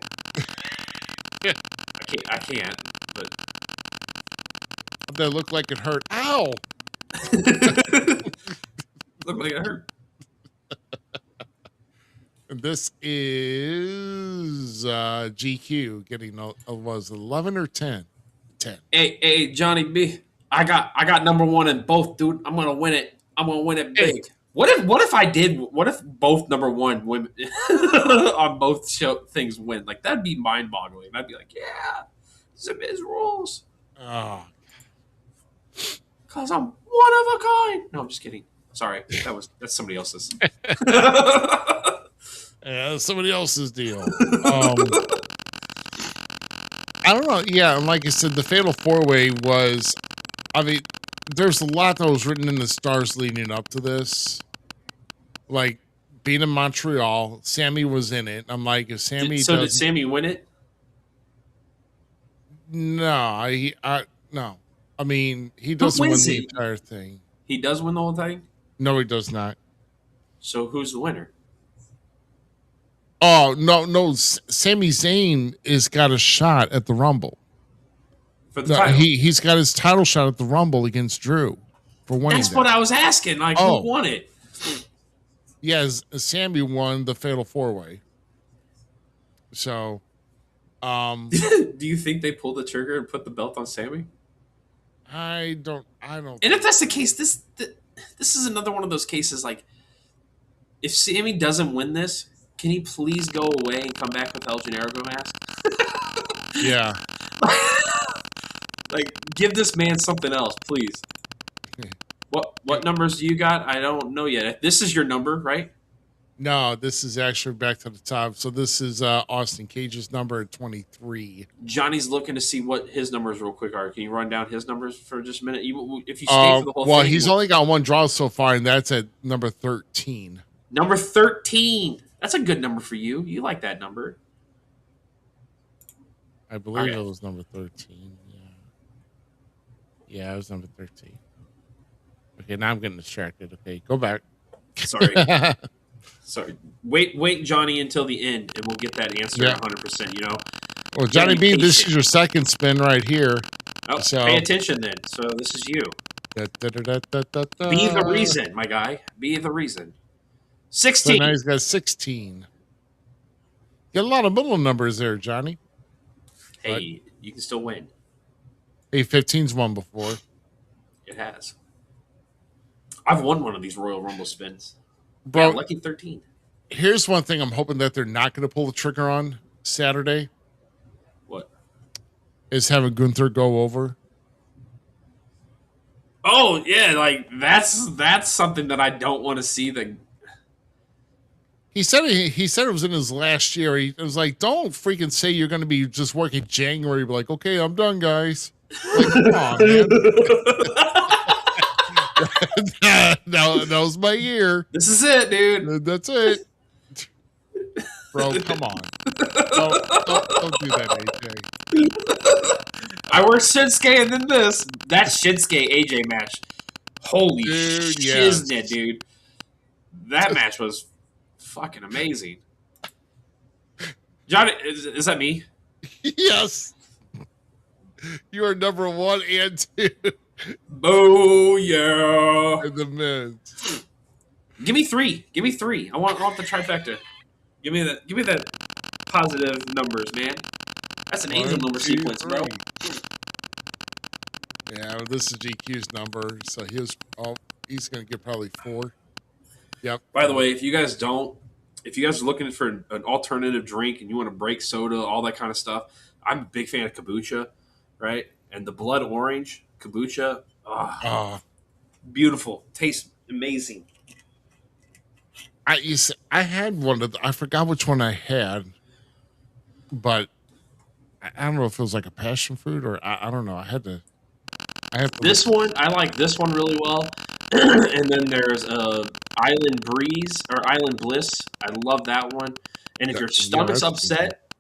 I can't. But they look like it hurt. Ow! Look like it hurt. And this is GQ getting was 11 or 10? 10. Hey, Johnny B. I got number one in both, dude. I'm gonna win it. I'm gonna win it big. What if both number one women on both things win? Like that'd be mind boggling. I'd be like, yeah, Zmiz rules. Oh, cause I'm one of a kind. No, I'm just kidding. Sorry, that's somebody else's. Yeah, that's somebody else's deal. I don't know. Yeah, and like I said, the Fatal 4-Way was. I mean, there's a lot that was written in the stars leading up to this. Like being in Montreal, Sammy was in it. I'm like, if Sammy did Sammy win it? No, no. I mean, he doesn't win the entire thing. He does win the whole thing? No, he does not. So who's the winner? Oh, no. Sami Zayn has got a shot at the Rumble. For the title? He's got his title shot at the Rumble against Drew for winning. That's what I was asking. Like, who won it? Yes, Sammy won the Fatal 4-Way. So, do you think they pulled the trigger and put the belt on Sammy? I don't. And if that's the case, this is another one of those cases. Like, if Sammy doesn't win this, can he please go away and come back with El Generico mask? Yeah. Like, give this man something else, please. What numbers do you got? I don't know yet. This is your number, right? No, this is actually back to the top. So this is Austin Cage's number at 23. Johnny's looking to see what his numbers real quick are. Can you run down his numbers for just a minute? If you stay for the whole thing. Well, he's only got one draw so far, and that's at number 13. Number 13. That's a good number for you. You like that number. I believe it was number 13. Yeah, it was number 13. Okay, now I'm getting distracted. Okay, go back. Sorry. Sorry. Wait, Johnny, until the end, and we'll get that answer 100%, you know? Well, Johnny B, this is your second spin right here. Oh, so pay attention then. So this is you. Be the reason, my guy. Be the reason. 16. So now he's got 16. Got a lot of middle numbers there, Johnny. Hey, you can still win. Hey, 15's won before. It has. I've won one of these Royal Rumble spins. Bro, Yeah, lucky 13. Here's one thing I'm hoping that they're not going to pull the trigger on Saturday. What? Is having Gunther go over. Oh yeah, like that's something that I don't want to see. He said it was in his last year. He was like, "Don't freaking say you're going to be just working January." Be like, "Okay, I'm done, guys." Like, come on, man. that was my year. This is it, dude. That's it, bro. Come on, don't do that, AJ. I worked Shinsuke and then this. That Shinsuke AJ match. Holy shiznit, dude. That match was fucking amazing. John, is that me? Yes. You are number 1 and 2. Oh yeah. In the Miz. Give me 3. Give me 3. I want the trifecta. Give me that positive numbers, man. That's an angel number sequence, bro. Yeah, well, this is GQ's number, so he's gonna get probably 4. Yep. By the way, if you guys are looking for an alternative drink and you want to break soda, all that kind of stuff, I'm a big fan of kombucha, right? And the blood orange kombucha, beautiful, tastes amazing. I had one of I forgot which one I had, but I don't know if it was like a passion fruit or I don't know. I have to This one, I like this one really well. And then there's Island Breeze or Island Bliss. I love that one. And if your stomach's upset,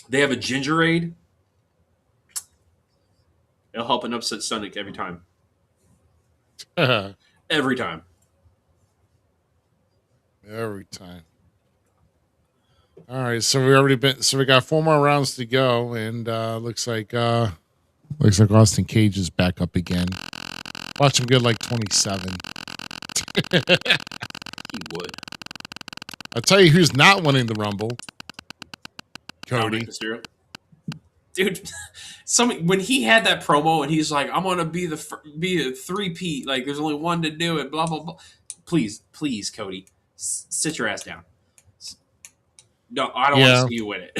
they have a Gingerade. It'll help an upset stomach every time. Every time. Every time. All right, so we got 4 more rounds to go, and looks like Austin Cage is back up again. Watch him get like 27. He would. I'll tell you who's not winning the Rumble. Cody. Dude, when he had that promo and he's like, "I'm gonna be a 3-peat, like there's only one to do it," blah blah blah. Please, Cody, sit your ass down. No, I don't want to see you win it.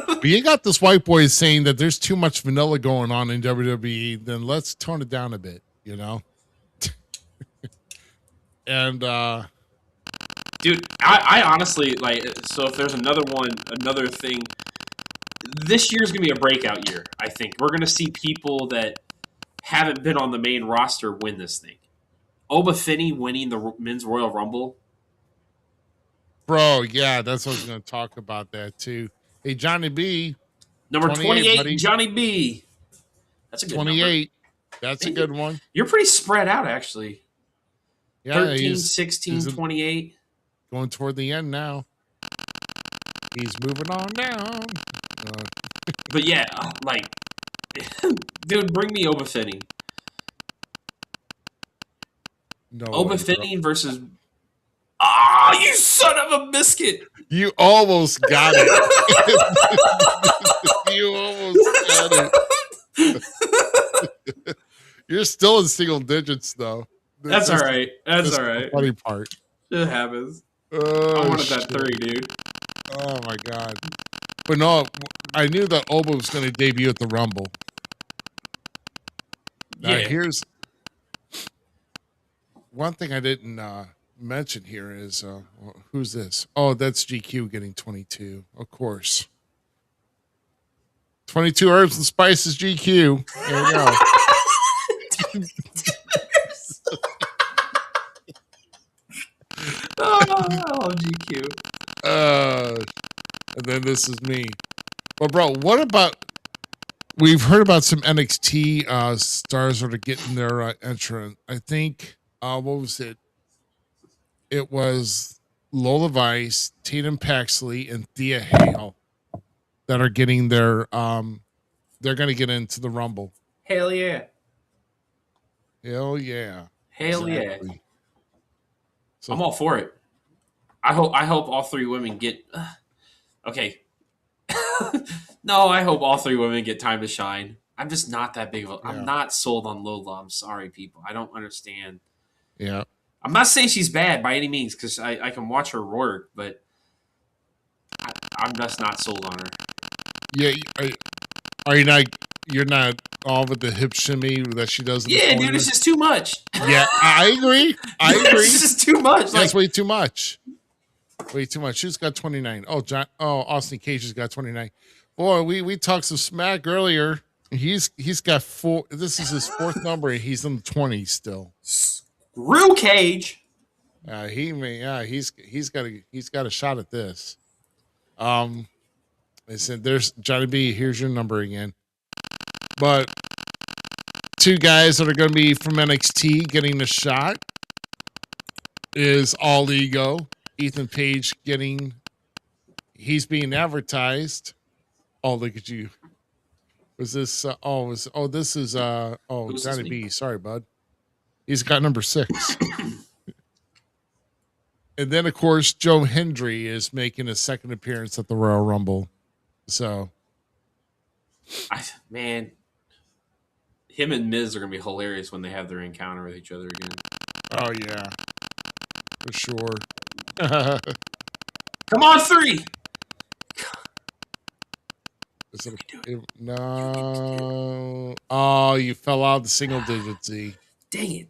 But you got this white boy saying that there's too much vanilla going on in WWE. Then let's tone it down a bit, you know. And dude, I honestly like. So if there's another thing, this year's gonna be a breakout year. I think we're gonna see people that haven't been on the main roster win this thing. Oba Finney winning the Men's Royal Rumble. Bro, yeah, that's what I was going to talk about that too. Hey, Johnny B. Number 28, Johnny B. That's a good 28. Number. That's a good one. You're pretty spread out, actually. Yeah, 13, 16, 28. Going toward the end now. He's moving on down. But yeah, like, dude, bring me Oba Finney. No Oba Finney versus... Ah, you son of a biscuit! You almost got it. You almost got it. You're still in single digits, though. That's all right. That's all right. The funny part. It happens. Oh, I wanted that 3, dude. Oh, my God. But no, I knew that Oba was going to debut at the Rumble. Now, here's one thing I didn't mention here is who's this? Oh, that's GQ getting 22, of course. 22 herbs and spices GQ. There we go. Oh, GQ. And then this is me. Well, bro, what about? We've heard about some NXT stars that are getting their entrance. I think what was it? It was Lola Vice, Tatum Paxley, and Thea Hale that are getting their they're gonna get into the Rumble. Hell yeah. Hell yeah. Hell yeah. So, I'm all for it. I hope all 3 women get okay. No, I hope all 3 women get time to shine. I'm just not that big of a I'm not sold on Lola. I'm sorry, people. I don't understand. Yeah. I'm not saying she's bad by any means because I can watch her work, but I'm just not sold on her. Yeah, are you not? You're not all with the hip shimmy that she does. Yeah, dude, it's just too much. Yeah, I agree. It's just too much. That's way too much. Way too much. She's got 29. Austin Cage has got 29. Boy, we talked some smack earlier. He's got 4. This is his 4th number. And he's in the 20s still. Screw Cage. He's got a shot at this. I said, there's Johnny B. Here's your number again. But 2 guys that are going to be from NXT getting a shot is All Ego. Ethan Page he's being advertised. Oh, look at you. Was this, this is, Johnny B. Sorry, bud. He's got number 6. And then, of course, Joe Hendry is making a second appearance at the Royal Rumble. So, man, him and Miz are going to be hilarious when they have their encounter with each other again. Oh, yeah. For sure. Come on, 3. No. Oh, you fell out of the single digits, Z. Dang it.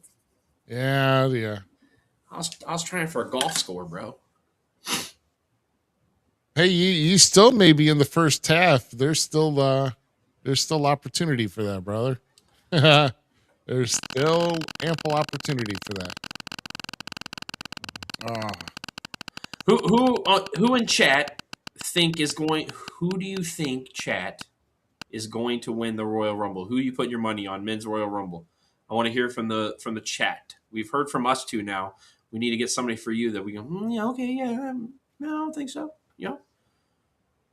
Yeah. I was trying for a golf score, bro. Hey, you still may be in the first half. There's still opportunity for that, brother. There's still ample opportunity for that. Who in chat who do you think chat is going to win the Royal Rumble? Who you put your money on men's Royal Rumble? I want to hear from the chat. We've heard from us 2 now. We need to get somebody for you that we go, yeah, okay, yeah, no, I don't think so. Yeah.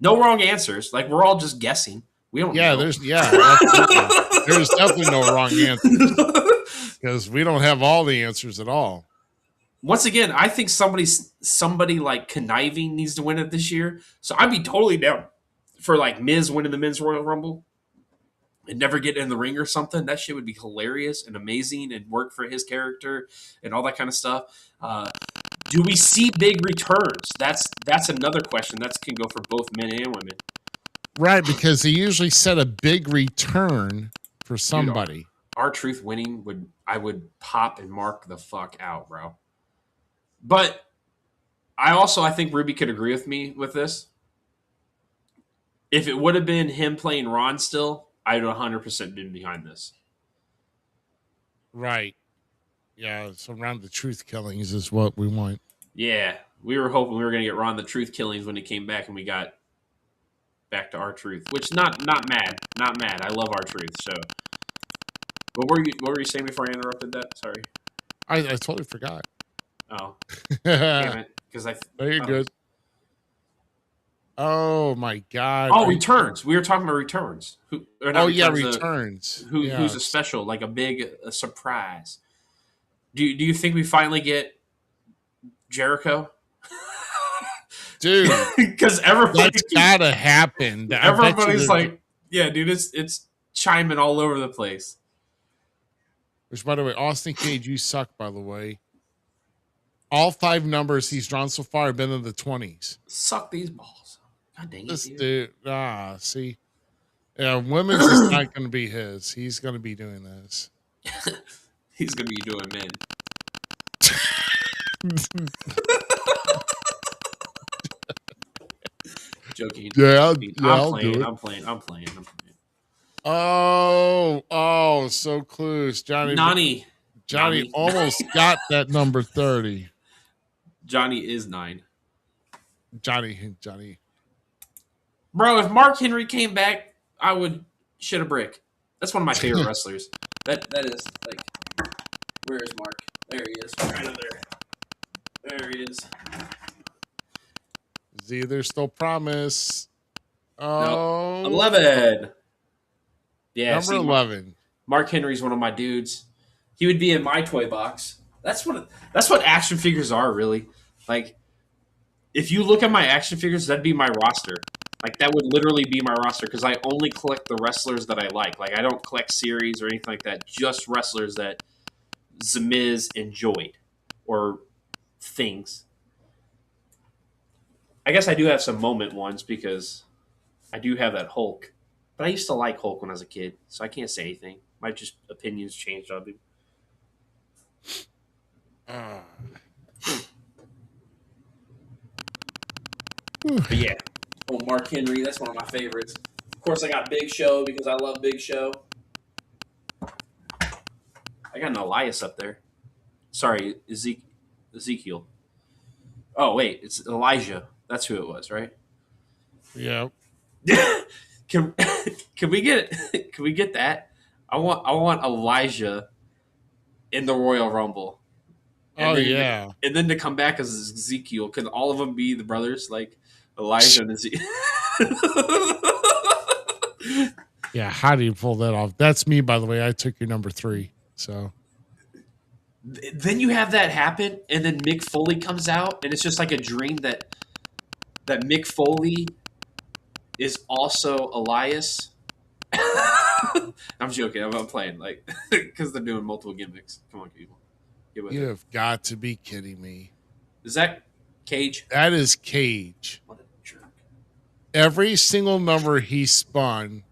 No wrong answers. Like, we're all just guessing. We don't know. There's definitely no wrong answers because we don't have all the answers at all. Once again, I think somebody like conniving needs to win it this year. So I'd be totally down for like Miz winning the men's Royal Rumble and never get in the ring or something. That shit would be hilarious and amazing and work for his character and all that kind of stuff. Do we see big returns? That's another question. That can go for both men and women. Right, because they usually set a big return for somebody. Dude, R-Truth winning I would pop and mark the fuck out, bro. But I think Ruby could agree with me with this. If it would have been him playing Ron still, I'd 100% been behind this. Right. Yeah, so around the truth killings is what we want. Yeah, we were hoping we were going to get Ron the truth killings when he came back, and we got back to R-Truth, which not mad. I love R-Truth. So, what were you saying before I interrupted that? Sorry, I totally forgot. Oh, damn it! Because no, you're good. Oh my god! Oh, returns. We were talking about returns. Returns. Who's a special, like a surprise? Do you think we finally get Jericho? Dude, because that's gotta happen. Everybody's like, yeah, dude, it's chiming all over the place. Which, by the way, Austin Cage, you suck. By the way, all 5 numbers he's drawn so far have been in the 20s. Suck these balls. God dang it, this dude. See, yeah, women's is not going to be his. He's going to be doing this. He's going to be doing men. Joking. Yeah, I'm playing. Oh, so close. Johnny almost got that number 30. Johnny is 9. Johnny. Bro, if Mark Henry came back, I would shit a brick. That's one of my favorite wrestlers. That is like, where is Mark? There he is. Right over there. There he is. Z, there's still promise. Oh, no. 11. Yeah, number 11. Mark Henry's one of my dudes. He would be in my toy box. That's what action figures are, really. Like, if you look at my action figures, that'd be my roster. Like, that would literally be my roster because I only collect the wrestlers that I like. Like, I don't collect series or anything like that. Just wrestlers that Zmiz enjoyed. or things. I guess I do have some moment ones because I do have that Hulk. But I used to like Hulk when I was a kid, so I can't say anything. My just opinions changed on him. But yeah. Oh, Mark Henry, that's one of my favorites. Of course, I got Big Show because I love Big Show. I got an Elias up there. Sorry, Ezekiel. Oh, wait, it's Elijah. That's who it was, right? Yeah. can we get that? I want Elijah in the Royal Rumble. And and then to come back as Ezekiel. Could all of them be the brothers like Elijah and Ezekiel? Yeah, how do you pull that off? That's me, by the way. I took your number 3. So then you have that happen, and then Mick Foley comes out, and it's just like a dream that Mick Foley is also Elias. I'm joking. I'm playing like because they're doing multiple gimmicks. Come on, people. You have got to be kidding me. Is that Cage? That is Cage. What a jerk. Every single number he spun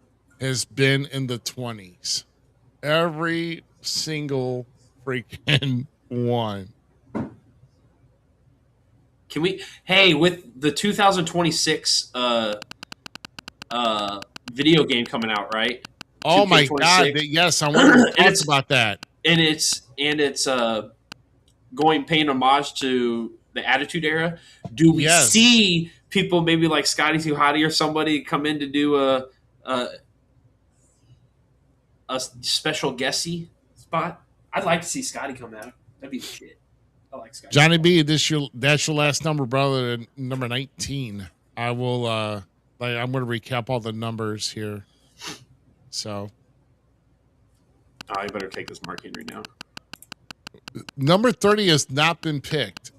has been in the 20s. Every single freaking one. Can we? Hey, with the 2026 video game coming out, right? Oh my God! Yes, I want to talk about that. And it's paying homage to the Attitude Era. Do we see people maybe like Scotty Too Hottie or somebody come in to do a special guesty spot? I'd like to see Scotty come out. That'd be the shit. I like Scotty. Johnny B, that's your last number, brother. Number 19. I will. I'm going to recap all the numbers here. So. I better take this Mark Henry now. Number 30 has not been picked.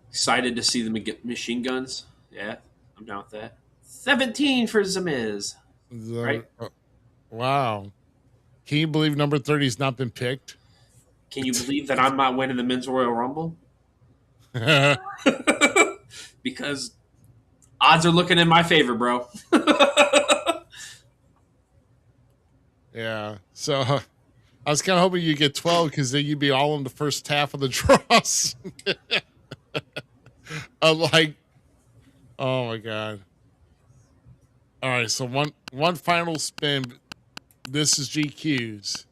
Excited to see the machine guns. Yeah, I'm down with that. 17 for Zmiz. Right? Wow. Can you believe number 30 has not been picked? Can you believe that I'm not winning the Men's Royal Rumble? Because odds are looking in my favor, bro. Yeah. So I was kind of hoping you get 12 because then you'd be all in the first half of the draws. I'm like, oh my God. All right. So one final spin. This is GQ's.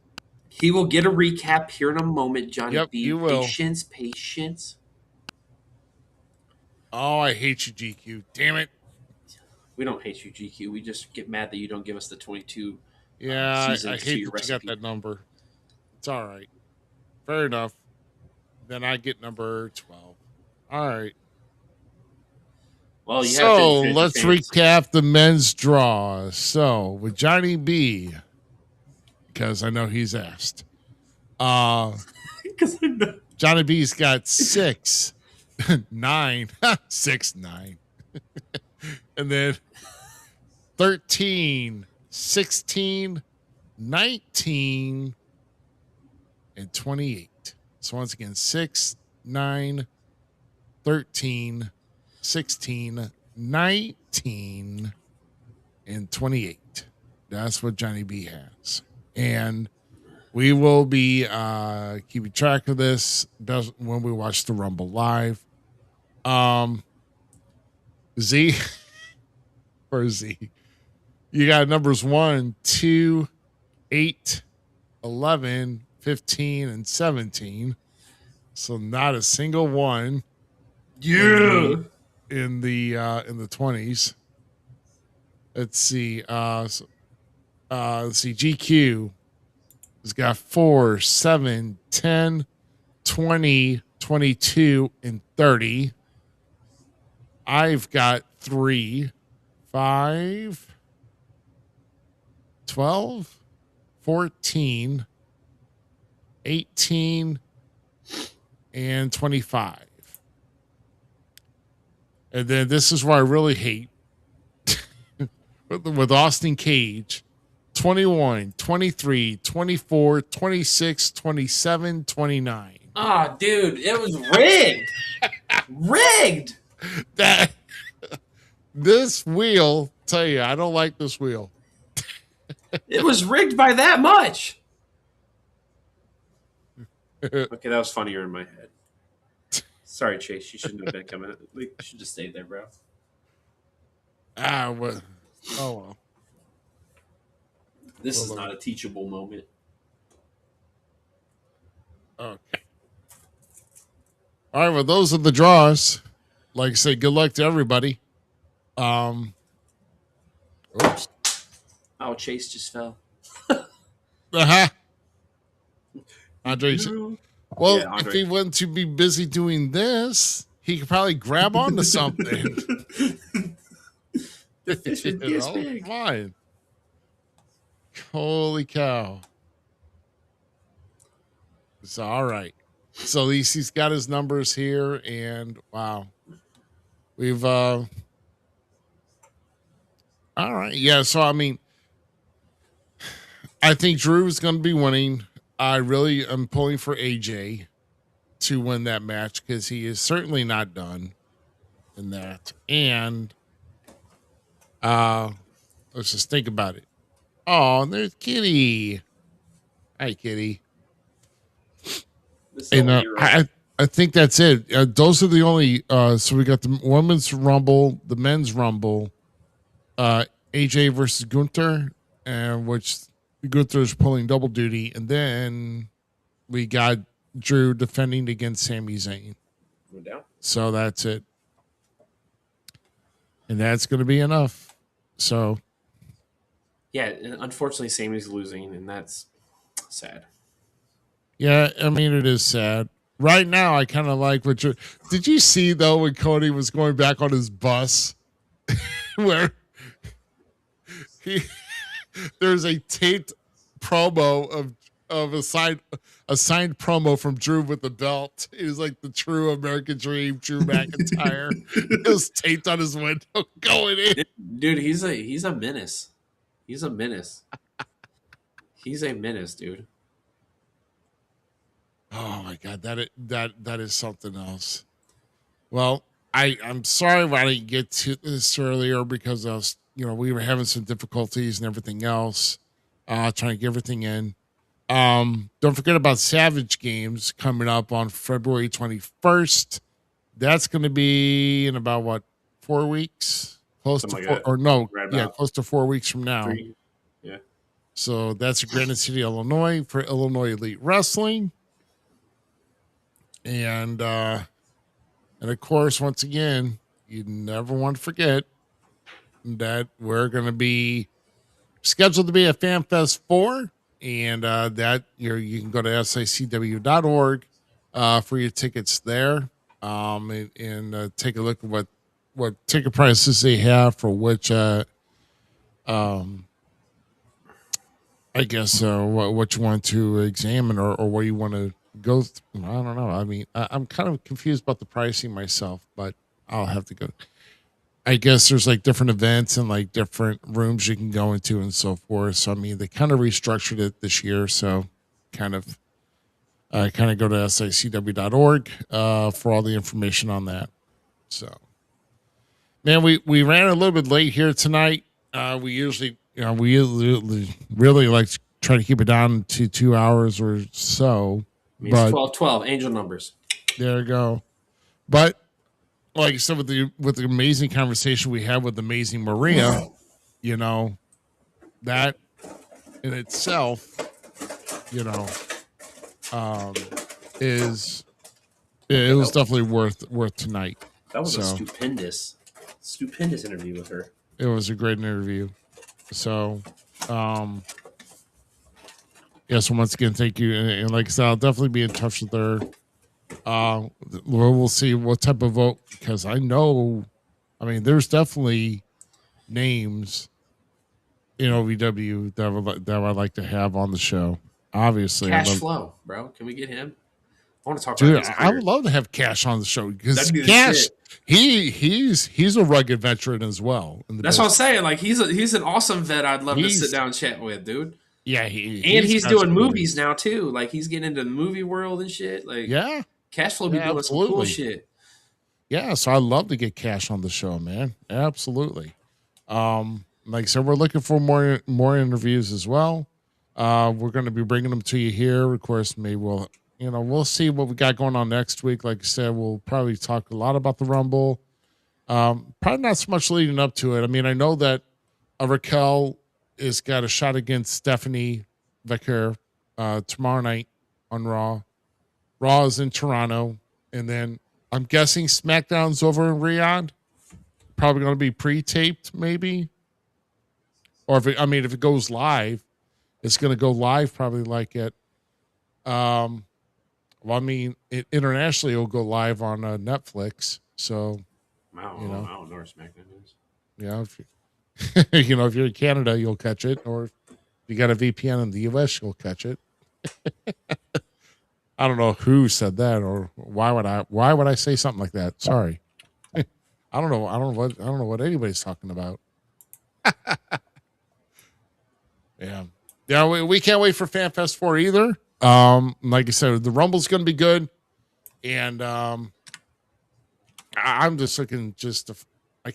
He will get a recap here in a moment, Johnny B. You will. Patience. Oh, I hate you, GQ. Damn it. We don't hate you, GQ. We just get mad that you don't give us the 22. Yeah, I hate that you got that number. It's all right. Fair enough. Then I get number 12. All right. Well, so let's recap the men's draw. So with Johnny B, because I know he's asked. Johnny B's got 6, 9, 6, 9. And then 13, 16, 19, and 28. So once again, 6, 9, 13, 16, 19, and 28. That's what Johnny B has. And we will be keeping track of this when we watch the Rumble live. Z, for Z, you got numbers 1, 2, 8, 11, 15, and 17. So not a single one. Yeah. In the 20s. Let's see. Let's see. GQ has got 4, 7, 10, 20, 22, and 30. I've got 3, 5, 12, 14, 18, and 25. And then this is where I really hate with Austin Cage, 21, 23, 24, 26, 27, 29. Ah, dude, it was rigged. Rigged. That this wheel, tell you, I don't like this wheel. It was rigged by that much. Okay, that was funnier in my head. Sorry, Chase. You shouldn't have been coming. You should just stay there, bro. Well, oh well. This is not a teachable moment. Okay. All right. Well, those are the draws. Like I say, good luck to everybody. Oops. Oh, Chase just fell. Uh-huh. Andre. Well, Yeah, Andre. if he went to be busy doing this, he could probably grab onto something. The fish would be as Oh, big. fine. Holy cow. It's all right. So at least he's got his numbers here, and wow. We've all right. Yeah, so I mean, I think Drew's gonna be winning. I really am pulling for AJ to win that match because he is certainly not done in that. And let's just think about it. Oh, and there's Kitty. Hi, Kitty. And I think that's it. Those are the only. So we got the women's rumble, the men's rumble, AJ versus Gunther, and which Gunther is pulling double duty, and then we got Drew defending against Sami Zayn. No doubt. So that's it, and that's going to be enough. So Yeah, unfortunately, Sammy's losing, and that's sad. yeah, I mean it is sad. Right now, I kind of like what you did. You see though when Cody was going back on his bus, where there's a taped promo of a signed promo from Drew with the belt. It was like the true American Dream, Drew McIntyre. It was taped on his window going in. Dude, he's a menace. He's a menace. He's a menace, dude. Oh my god, that is something else. Well, I'm sorry I didn't get to this earlier because I was, we were having some difficulties and everything else, trying to get everything in. Don't forget about Savage Games coming up on February 21st. That's going to be in about 4 weeks, close Something to like four, that. or no, Right yeah, about close to 4 weeks from now. 3. Yeah. So that's in Granite City, Illinois, for Illinois Elite Wrestling. And of course, once again, you never want to forget that we're going to be scheduled to be at FanFest 4, and that you can go to sicw.org for your tickets there, and take a look at what ticket prices they have for which I guess what you want to examine or where you want to go. I don't know. I mean, I'm kind of confused about the pricing myself, but I'll have to go. I guess there's like different events and like different rooms you can go into and so forth. So I mean, they kind of restructured it this year. So kind of go to sicw.org for all the information on that. So, man, we ran a little bit late here tonight. We usually, we really like to try to keep it down to 2 hours or so. It's 12, angel numbers. There you go. But like I said, with the amazing conversation we had with amazing Maria, that in itself, it was definitely worth tonight. That was a stupendous interview with her. It was a great interview. So, so once again, thank you. And like I said, I'll definitely be in touch with her. We'll see what type of vote, because there's definitely names in OVW that I'd like to have on the show. Obviously, Cash Flow, bro. Can we get him? want to talk Dude, about his I career. would love to have Cash on the show because That'd be the Cash, shit. he's a rugged veteran as well. That's what I'm saying. Like he's an awesome vet. I'd love to sit down and chat with, dude. Yeah, He's doing movies now too. Like he's getting into the movie world and shit. Like yeah, Cashflow be doing some cool shit. Yeah, so I'd love to get Cash on the show, man. Absolutely. Like I said, we're looking for more interviews as well. We're going to be bringing them to you here. Of course, maybe we'll see what we got going on next week. Like I said, we'll probably talk a lot about the Rumble. Probably not so much leading up to it. I mean, I know that Raquel has got a shot against Stephanie Becker tomorrow night on Raw. Raw is in Toronto, and then I'm guessing SmackDown's over in Riyadh. Probably going to be pre-taped, maybe. Or if it goes live, it's going to go live probably like it. Internationally, it'll go live on Netflix. So, I don't know where SmackDown is. Yeah, if if you're in Canada, you'll catch it, or if you got a VPN in the US, you'll catch it. I don't know who said that, or why would I say something like that? Sorry. I don't know what anybody's talking about. Yeah, we can't wait for FanFest 4 either. Like I said, the Rumble's going to be good, and I'm just looking I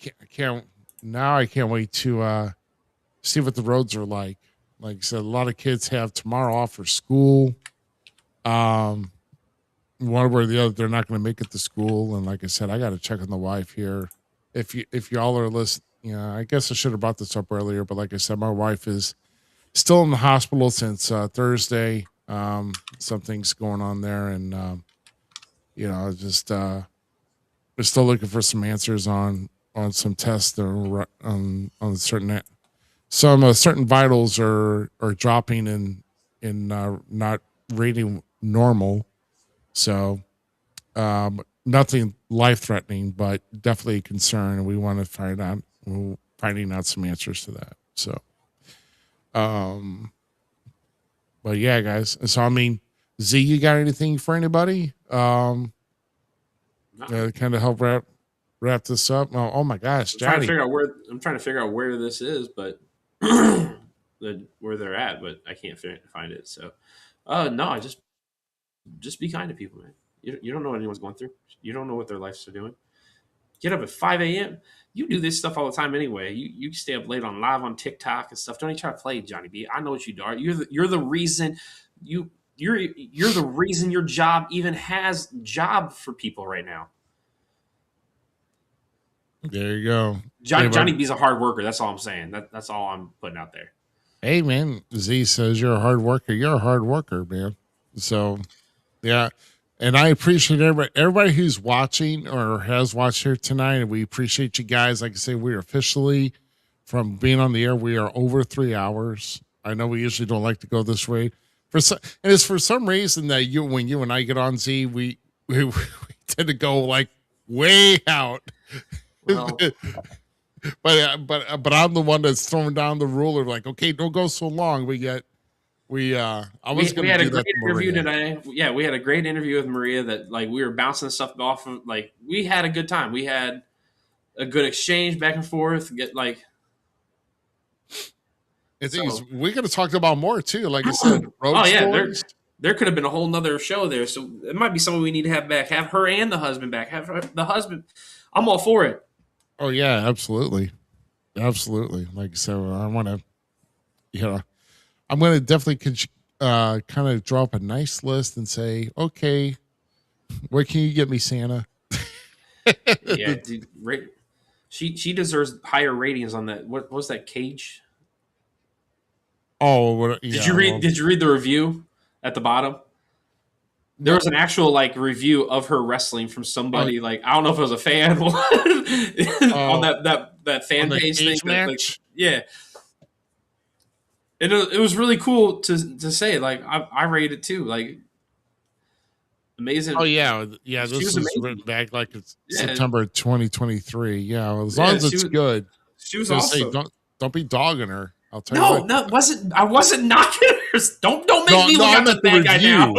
can't wait to see what the roads are like. Like I said, a lot of kids have tomorrow off for school. One way or the other, they're not going to make it to school. And like I said, I got to check on the wife here. If y'all are listening, I guess I should have brought this up earlier, but like I said, my wife is still in the hospital since Thursday. Something's going on there, and just we're still looking for some answers on some tests that are on certain vitals are dropping in not rating normal. So nothing life threatening, but definitely a concern, and we want to finding out some answers to that. So but yeah, guys. So I mean, Z, you got anything for anybody? Kind of help wrap this up. Oh my gosh, Johnny. I'm trying to figure out where this is, but where they're at, but I can't find it. So no, I just be kind to people, man. You don't know what anyone's going through. You don't know what their lives are doing. Get up at 5 a.m. You do this stuff all the time anyway. You stay up late live on TikTok and stuff. Don't even try to play Johnny B. I know what you do. You're the reason you're the reason your job even has job for people right now. There you go. Johnny B's a hard worker. That's all I'm saying. That's all I'm putting out there. Hey man, Z says you're a hard worker. You're a hard worker, man. So yeah. And I appreciate everybody who's watching or has watched here tonight. And we appreciate you guys. Like I say, we're officially, from being on the air, we are over 3 hours. I know we usually don't like to go this way. And it's for some reason that when you and I get on, Z, we tend to go like way out. Well, but I'm the one that's throwing down the ruler. Like, okay, don't go so long. We had a great interview today. Yeah, we had a great interview with Maria that like we were bouncing stuff off of. Like we had a good time. We had a good exchange back and forth. We could have talked about more too. Like I said, road stories. There could have been a whole nother show there. So it might be someone we need to have back. Have her and the husband back. Have the husband. I'm all for it. Oh yeah, absolutely. Like I said, I want to, I'm going to definitely kind of draw up a nice list and say, okay, what can you get me, Santa? Yeah, dude, she deserves higher ratings on that. What was that, Cage? Oh, did you read the review at the bottom? There was an actual like review of her wrestling from somebody like I don't know if it was a fan on that fan page thing. Yeah. It was really cool to say. Like I rated it too. Like amazing. Oh yeah. This was written back like it's September 2023. Yeah, well, as long as it's good. She was awesome. Say, don't be dogging her. I'll tell you. I wasn't knocking her. Don't make me look at the bad guy now.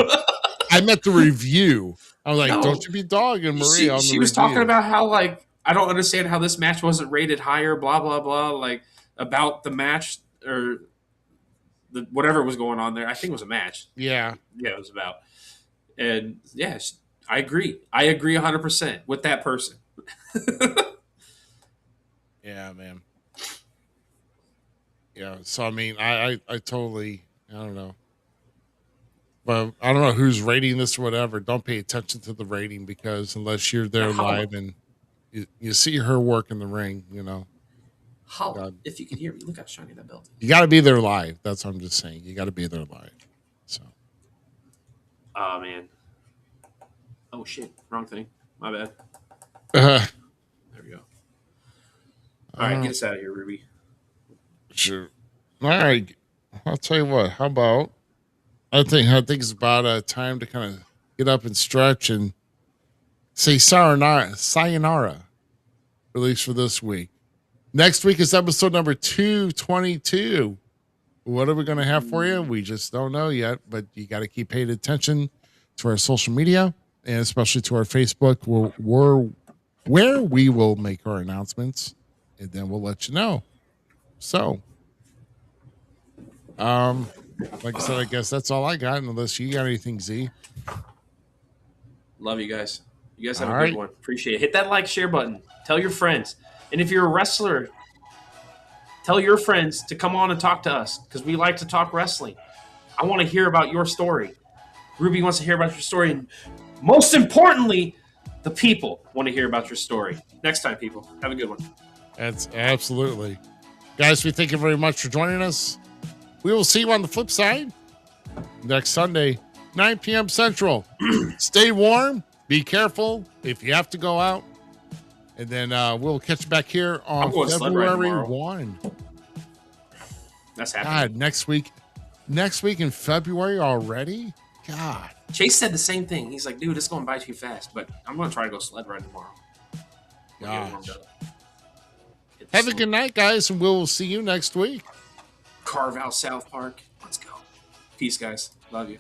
I meant the review. I was like, No. don't you be dogging Maria on the She was review. talking about how, like, I don't understand how this match wasn't rated higher, blah, blah, blah, like, about the match or whatever was going on there. I think it was a match. Yeah. Yeah, it was about. And, yeah, I agree. I agree 100% with that person. Yeah, man. Yeah, so, I mean, I totally, I don't know. But I don't know who's rating this or whatever. Don't pay attention to the rating because unless you're there live and you see her work in the ring, you know. Holla, if you can hear me, look how shiny that belt is. You got to be there live. That's what I'm just saying. You got to be there live. So. Oh, man. Oh, shit. Wrong thing. My bad. There we go. All right, get us out of here, Ruby. Sure. All right. I'll tell you what. How about I think it's about time to kind of get up and stretch and say sayonara. Release for this week. Next week is episode number 222. What are we going to have for you? We just don't know yet, but you got to keep paying attention to our social media and especially to our Facebook where we will make our announcements and then we'll let you know. So, like I said, I guess that's all I got unless you got anything, Z. Love you guys. You guys have All a good right. one. Appreciate it. Hit that like, share button. Tell your friends. And if you're a wrestler, tell your friends to come on and talk to us because we like to talk wrestling. I want to hear about your story. Ruby wants to hear about your story. And most importantly, the people want to hear about your story. Next time, people. Have a good one. That's absolutely. Guys, we thank you very much for joining us. We will see you on the flip side next Sunday, 9 p.m. Central. Stay warm. Be careful if you have to go out. And then we'll catch you back here on February 1. That's happening. God, next week in February already? God. Chase said the same thing. He's like, dude, it's going by too fast, but I'm going to try to go sled ride tomorrow. Gosh. Have a good night, guys, and we'll see you next week. Carve out South Park. Let's go. Peace, guys. Love you.